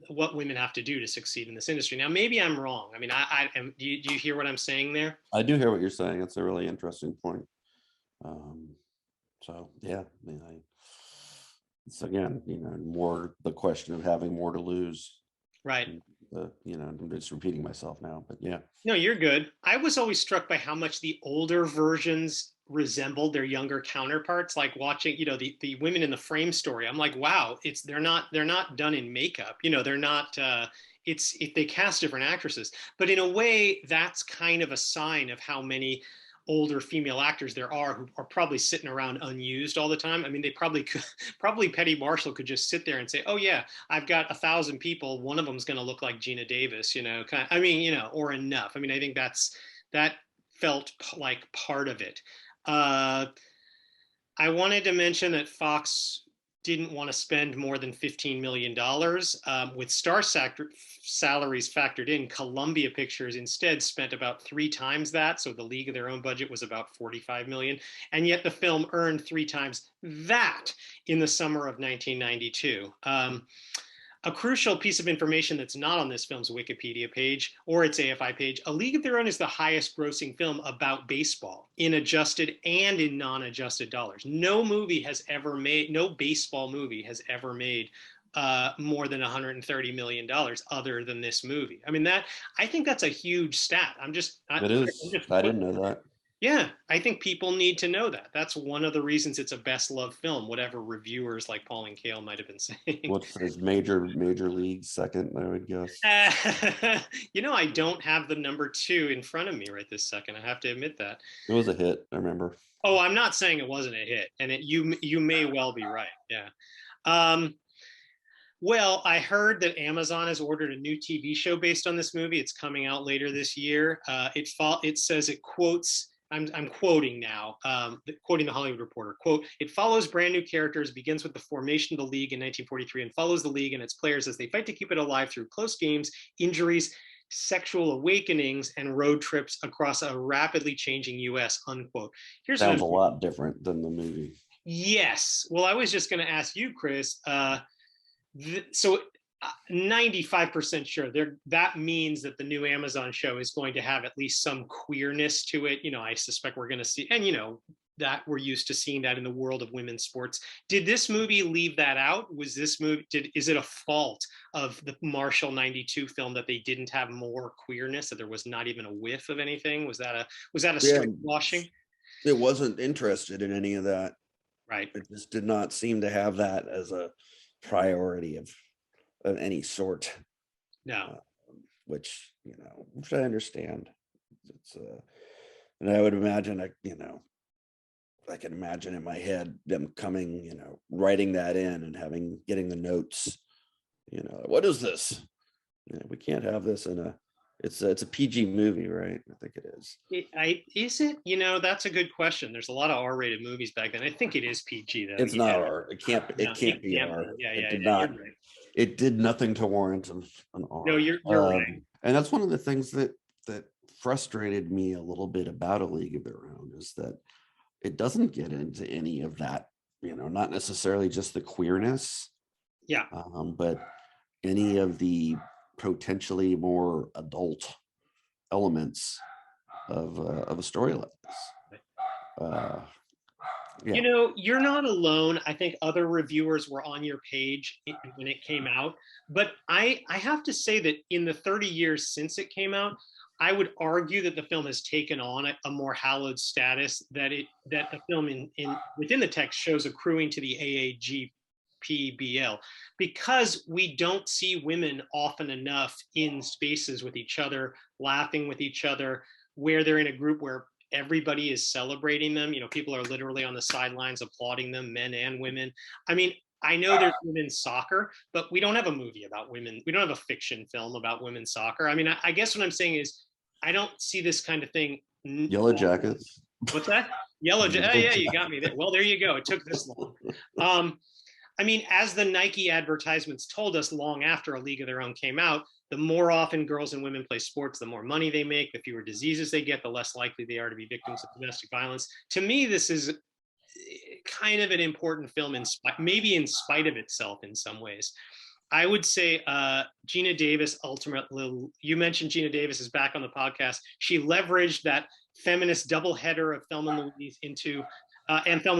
what women have to do to succeed in this industry. Now, maybe I'm wrong. Do you hear what I'm saying there? I do hear what you're saying. It's a really interesting point. So yeah, it's again, more the question of having more to lose. Right. I'm just repeating myself now, but yeah. No, you're good. I was always struck by how much the older versions resembled their younger counterparts. Like watching, the women in the Frame story. I'm like, wow, they're not done in makeup. They're not. If they cast different actresses, but in a way, that's kind of a sign of how many older female actors there are who are probably sitting around unused all the time. I mean, they probably could, probably Penny Marshall could just sit there and say, oh yeah, I've got 1,000 people. One of them's going to look like Gina Davis, you know, kind of, I mean, you know, or enough. I mean, I think that felt like part of it. I wanted to mention that Fox didn't want to spend more than $15 million. With star salaries factored in, Columbia Pictures instead spent about 3 times that. So the League of Their Own budget was about $45 million. And yet the film earned 3 times that in the summer of 1992. A crucial piece of information that's not on this film's Wikipedia page or its AFI page, A League of Their Own is the highest grossing film about baseball in adjusted and in non-adjusted dollars. No baseball movie has ever made more than $130 million other than this movie. I mean, I think that's a huge stat. It is. I didn't know that. Yeah, I think people need to know that. That's one of the reasons it's a best loved film, whatever reviewers like Pauline Kael might have been saying. What's his major league second, I would guess? You know, I don't have the number 2 in front of me right this second. I have to admit that. It was a hit, I remember. Oh, I'm not saying it wasn't a hit, and you may well be right. Yeah. Well, I heard that Amazon has ordered a new TV show based on this movie. It's coming out later this year. It says it quotes. I'm quoting now, quoting the Hollywood Reporter, quote, "It follows brand new characters, begins with the formation of the league in 1943 and follows the league and its players as they fight to keep it alive through close games, injuries, sexual awakenings, and road trips across a rapidly changing U.S., unquote." Sounds a lot different than the movie. Yes. Well, I was just going to ask you, Chris, so 95% sure that means that the new Amazon show is going to have at least some queerness to it. You know, I suspect we're going to see, and you know, that we're used to seeing that in the world of women's sports. Did this movie leave that out? Is it a fault of the Marshall 92 film that they didn't have more queerness, that there was not even a whiff of anything? Was that a straight washing? It wasn't interested in any of that. Right. It just did not seem to have that as a priority of any sort. No. Which I understand. It's and I would imagine, I can imagine in my head them coming, writing that in and getting the notes, what is this? We can't have this in it's a PG movie, right? I think it is. Is it? That's a good question. There's a lot of R-rated movies back then. I think it is PG though. It's not R. It can't be R. It did nothing to warrant an R. No, you're right. And that's one of the things that frustrated me a little bit about A League of Their Own, is that it doesn't get into any of that, not necessarily just the queerness. Yeah. But any of the potentially more adult elements of a story like this. Yeah. You're not alone. I think other reviewers were on your page when it came out, but I have to say that in the 30 years since it came out, I would argue that the film has taken on a more hallowed status, that the film within the text shows accruing to the AAGPBL, because we don't see women often enough in spaces with each other, laughing with each other, where they're in a group where everybody is celebrating them. People are literally on the sidelines applauding them, men and women. I mean, I know there's women's soccer, but we don't have a movie about women. We don't have a fiction film about women's soccer. I mean, I guess what I'm saying is I don't see this kind of thing. Yellow Jackets. What's that? Yellow Jackets. Oh, yeah, you got me there. Well, there you go. It took this long. I mean, as the Nike advertisements told us long after A League of Their Own came out, the more often girls and women play sports, the more money they make, the fewer diseases they get, the less likely they are to be victims of domestic violence. To me, this is kind of an important film, maybe in spite of itself in some ways. I would say Gina Davis, ultimately, you mentioned Gina Davis is back on the podcast. She leveraged that feminist doubleheader of Thelma and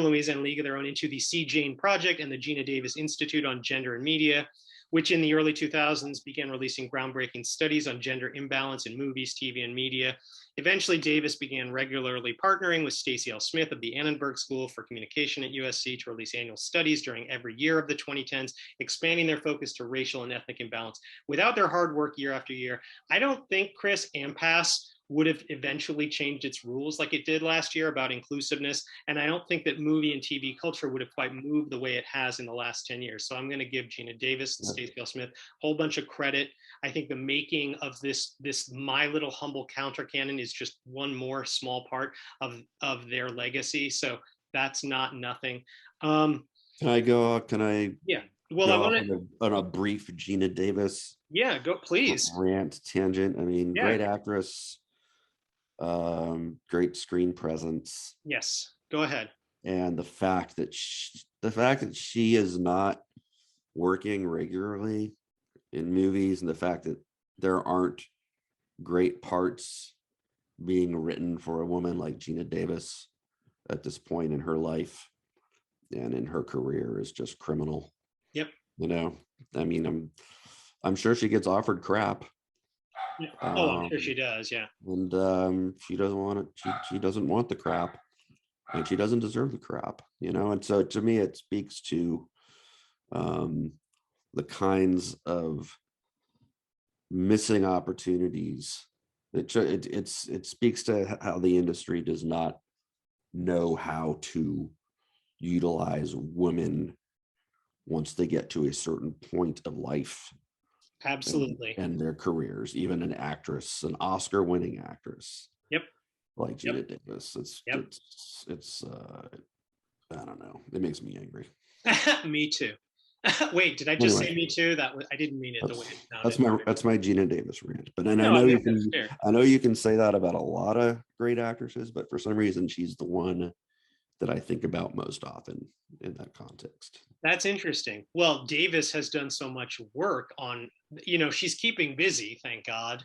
Louise and League of Their Own into the C. Jane Project and the Gina Davis Institute on Gender and Media, which in the early 2000s began releasing groundbreaking studies on gender imbalance in movies, TV, and media. Eventually, Davis began regularly partnering with Stacey L. Smith of the Annenberg School for Communication at USC to release annual studies during every year of the 2010s, expanding their focus to racial and ethnic imbalance. Without their hard work year after year, I don't think, Chris, AMPAS would have eventually changed its rules like it did last year about inclusiveness. And I don't think that movie and TV culture would have quite moved the way it has in the last 10 years. So I'm going to give Gina Davis and Stacey L. Smith a whole bunch of credit. I think the making of this my little humble counter-canon is just one more small part of their legacy. So that's not nothing. Can I Yeah. Well, I go want off to. on a brief Gina Davis Yeah, go please. rant tangent? I mean, Yeah. great actress, great screen presence. Yes. Go ahead. And the fact that she is not working regularly in movies, and the fact that there aren't great parts being written for a woman like Gina Davis at this point in her life and in her career is just criminal. Yep. You know, I mean, I'm sure she gets offered crap. Yeah. Oh, I'm sure she does. Yeah. And she doesn't want it. She doesn't want the crap, and she doesn't deserve the crap. You know, and so to me, it speaks to the kinds of missing opportunities. It speaks to how the industry does not know how to utilize women once they get to a certain point of life. Absolutely. And their careers, even an Oscar-winning actress. Yep. Like Gina Davis. It's I don't know. It makes me angry. Me too. Wait, did I just say me too? I didn't mean it the way it sounded. That's my Gina Davis rant. But I know you can say that about a lot of great actresses, but for some reason she's the one that I think about most often in that context. That's interesting. Well, Davis has done so much work on, she's keeping busy, thank God.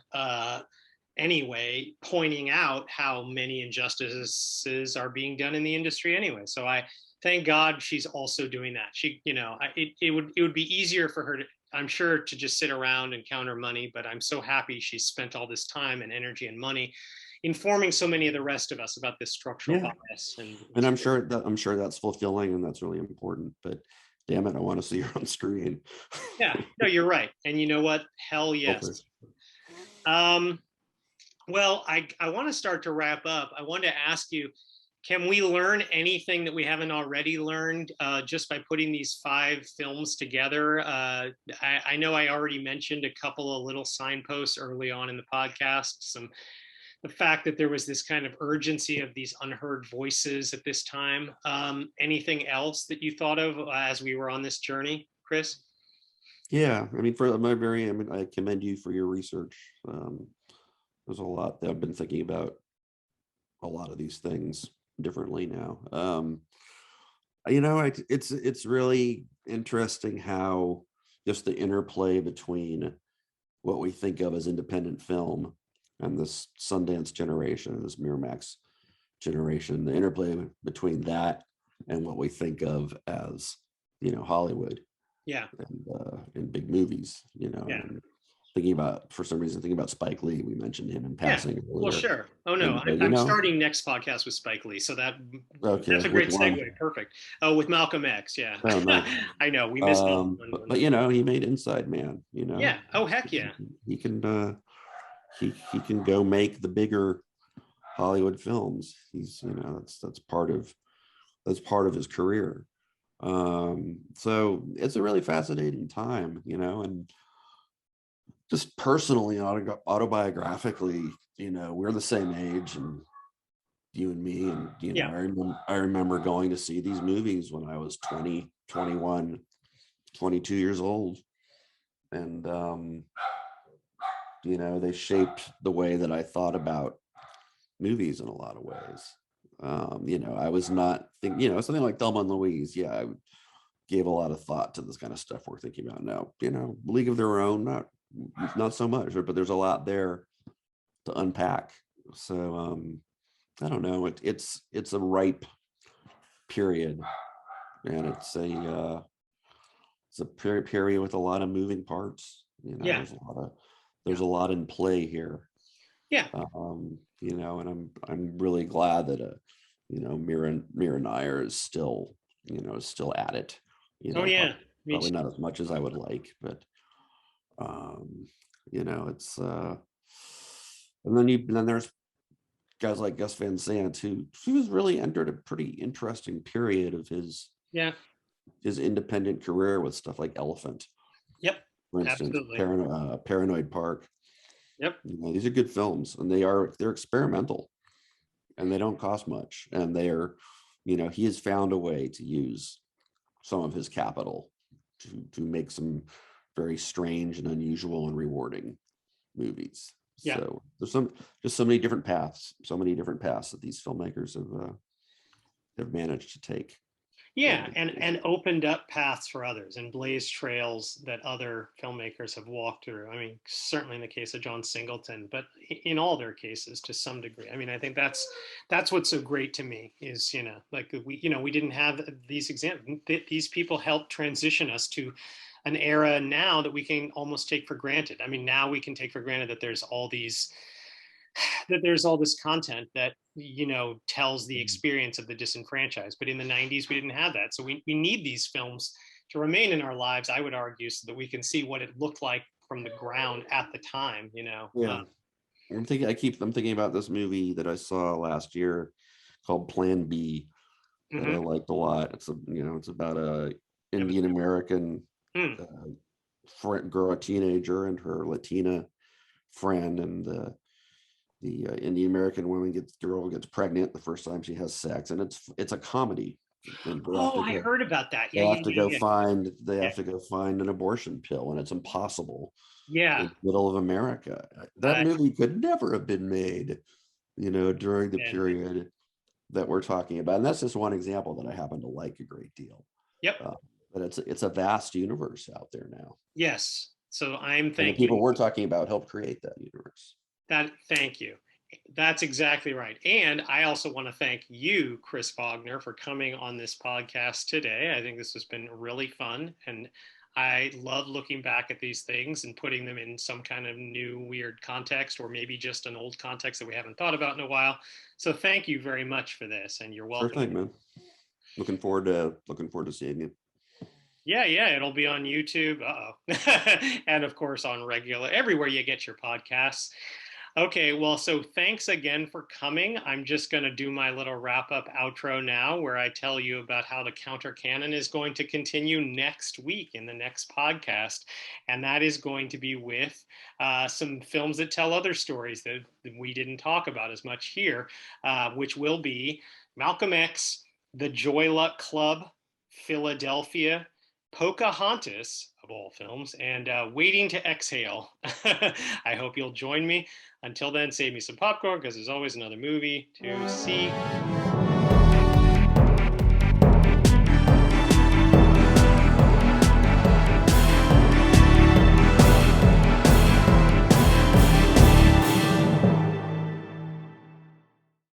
Anyway, pointing out how many injustices are being done in the industry anyway. So I thank God she's also doing that. She, it would be easier for her to, I'm sure, to just sit around and count her money, but I'm so happy she's spent all this time and energy and money informing so many of the rest of us about this structural bias. And I'm sure that's fulfilling and that's really important, but damn it, I want to see her on screen. Yeah, no, you're right. And you know what? Hell yes. Well, I want to start to wrap up. I want to ask you, can we learn anything that we haven't already learned just by putting these 5 films together? I know I already mentioned a couple of little signposts early on in the podcast, the fact that there was this kind of urgency of these unheard voices at this time. Anything else that you thought of as we were on this journey, Chris? Yeah, I mean, I commend you for your research. There's a lot that I've been thinking about a lot of these things differently now. It's really interesting how just the interplay between what we think of as independent film and this Sundance generation, this Miramax generation, the interplay between that and what we think of as, Hollywood. Yeah. And big movies, and for some reason, thinking about Spike Lee. We mentioned him in passing. Yeah. Well, sure. Oh no, I'm starting next podcast with Spike Lee, so that's a great segue. Perfect. Oh, with Malcolm X. Yeah. Oh, no. I know we missed. But he made Inside Man. Yeah. Oh heck yeah. He can. He can go make the bigger Hollywood films. He's that's part of his career. So it's a really fascinating time, and just personally, autobiographically, we're the same age, and you and me, and I remember going to see these movies when I was 20, 21, 22 years old, and they shaped the way that I thought about movies in a lot of ways. I was not thinking, something like Thelma and Louise. Yeah, I gave a lot of thought to this kind of stuff we're thinking about now. League of Their Own, not so much, but there's a lot there to unpack. So I don't know. It's a ripe period, and it's a period with a lot of moving parts. There's a lot in play here. Yeah. And I'm really glad that Mira Nair is still at it. Oh yeah. Probably not as much as I would like, but it's and then there's guys like Gus Van Sant, who he was really entered a pretty interesting period of his independent career with stuff like Elephant, Yep. for instance, Absolutely. Paranoid Park. Yep. These are good films, and they're experimental, and they don't cost much, and they are, he has found a way to use some of his capital to make some very strange and unusual and rewarding movies. Yeah. So there's so many different paths that these filmmakers have managed to take. Yeah, and opened up paths for others and blazed trails that other filmmakers have walked through. I mean, certainly in the case of John Singleton, but in all their cases to some degree. I mean, I think that's what's so great to me is, like we didn't have these examples. These people helped transition us to an era now that we can almost take for granted. I mean, now we can take for granted that there's all this content that tells the experience of the disenfranchised, but in the 90s we didn't have that, so we need these films to remain in our lives, I would argue, so that we can see what it looked like from the ground at the time. I'm thinking about this movie that I saw last year called Plan B that I liked a lot. It's about a Indian American girl, a teenager, and her Latina friend, and the Indian American girl gets pregnant the first time she has sex, and it's a comedy. I heard about that. They have to go find an abortion pill, and it's impossible. Yeah, in the middle of America. That movie could never have been made, during the period that we're talking about. And that's just one example that I happen to like a great deal. Yep. But it's a vast universe out there now. Yes. So I'm thinking the people we're talking about helped create that universe. Thank you. That's exactly right. And I also want to thank you, Chris Vognar, for coming on this podcast today. I think this has been really fun, and I love looking back at these things and putting them in some kind of new weird context, or maybe just an old context that we haven't thought about in a while. So thank you very much for this, and you're welcome. Sure thing, man. Looking forward to seeing you. Yeah, it'll be on YouTube. And of course on everywhere you get your podcasts. Okay, well, so thanks again for coming. I'm just going to do my little wrap-up outro now, where I tell you about how the counter-canon is going to continue next week in the next podcast. And that is going to be with some films that tell other stories that we didn't talk about as much here, which will be Malcolm X, The Joy Luck Club, Philadelphia, Pocahontas, of all films, and Waiting to Exhale. I hope you'll join me. Until then, save me some popcorn, because there's always another movie to see.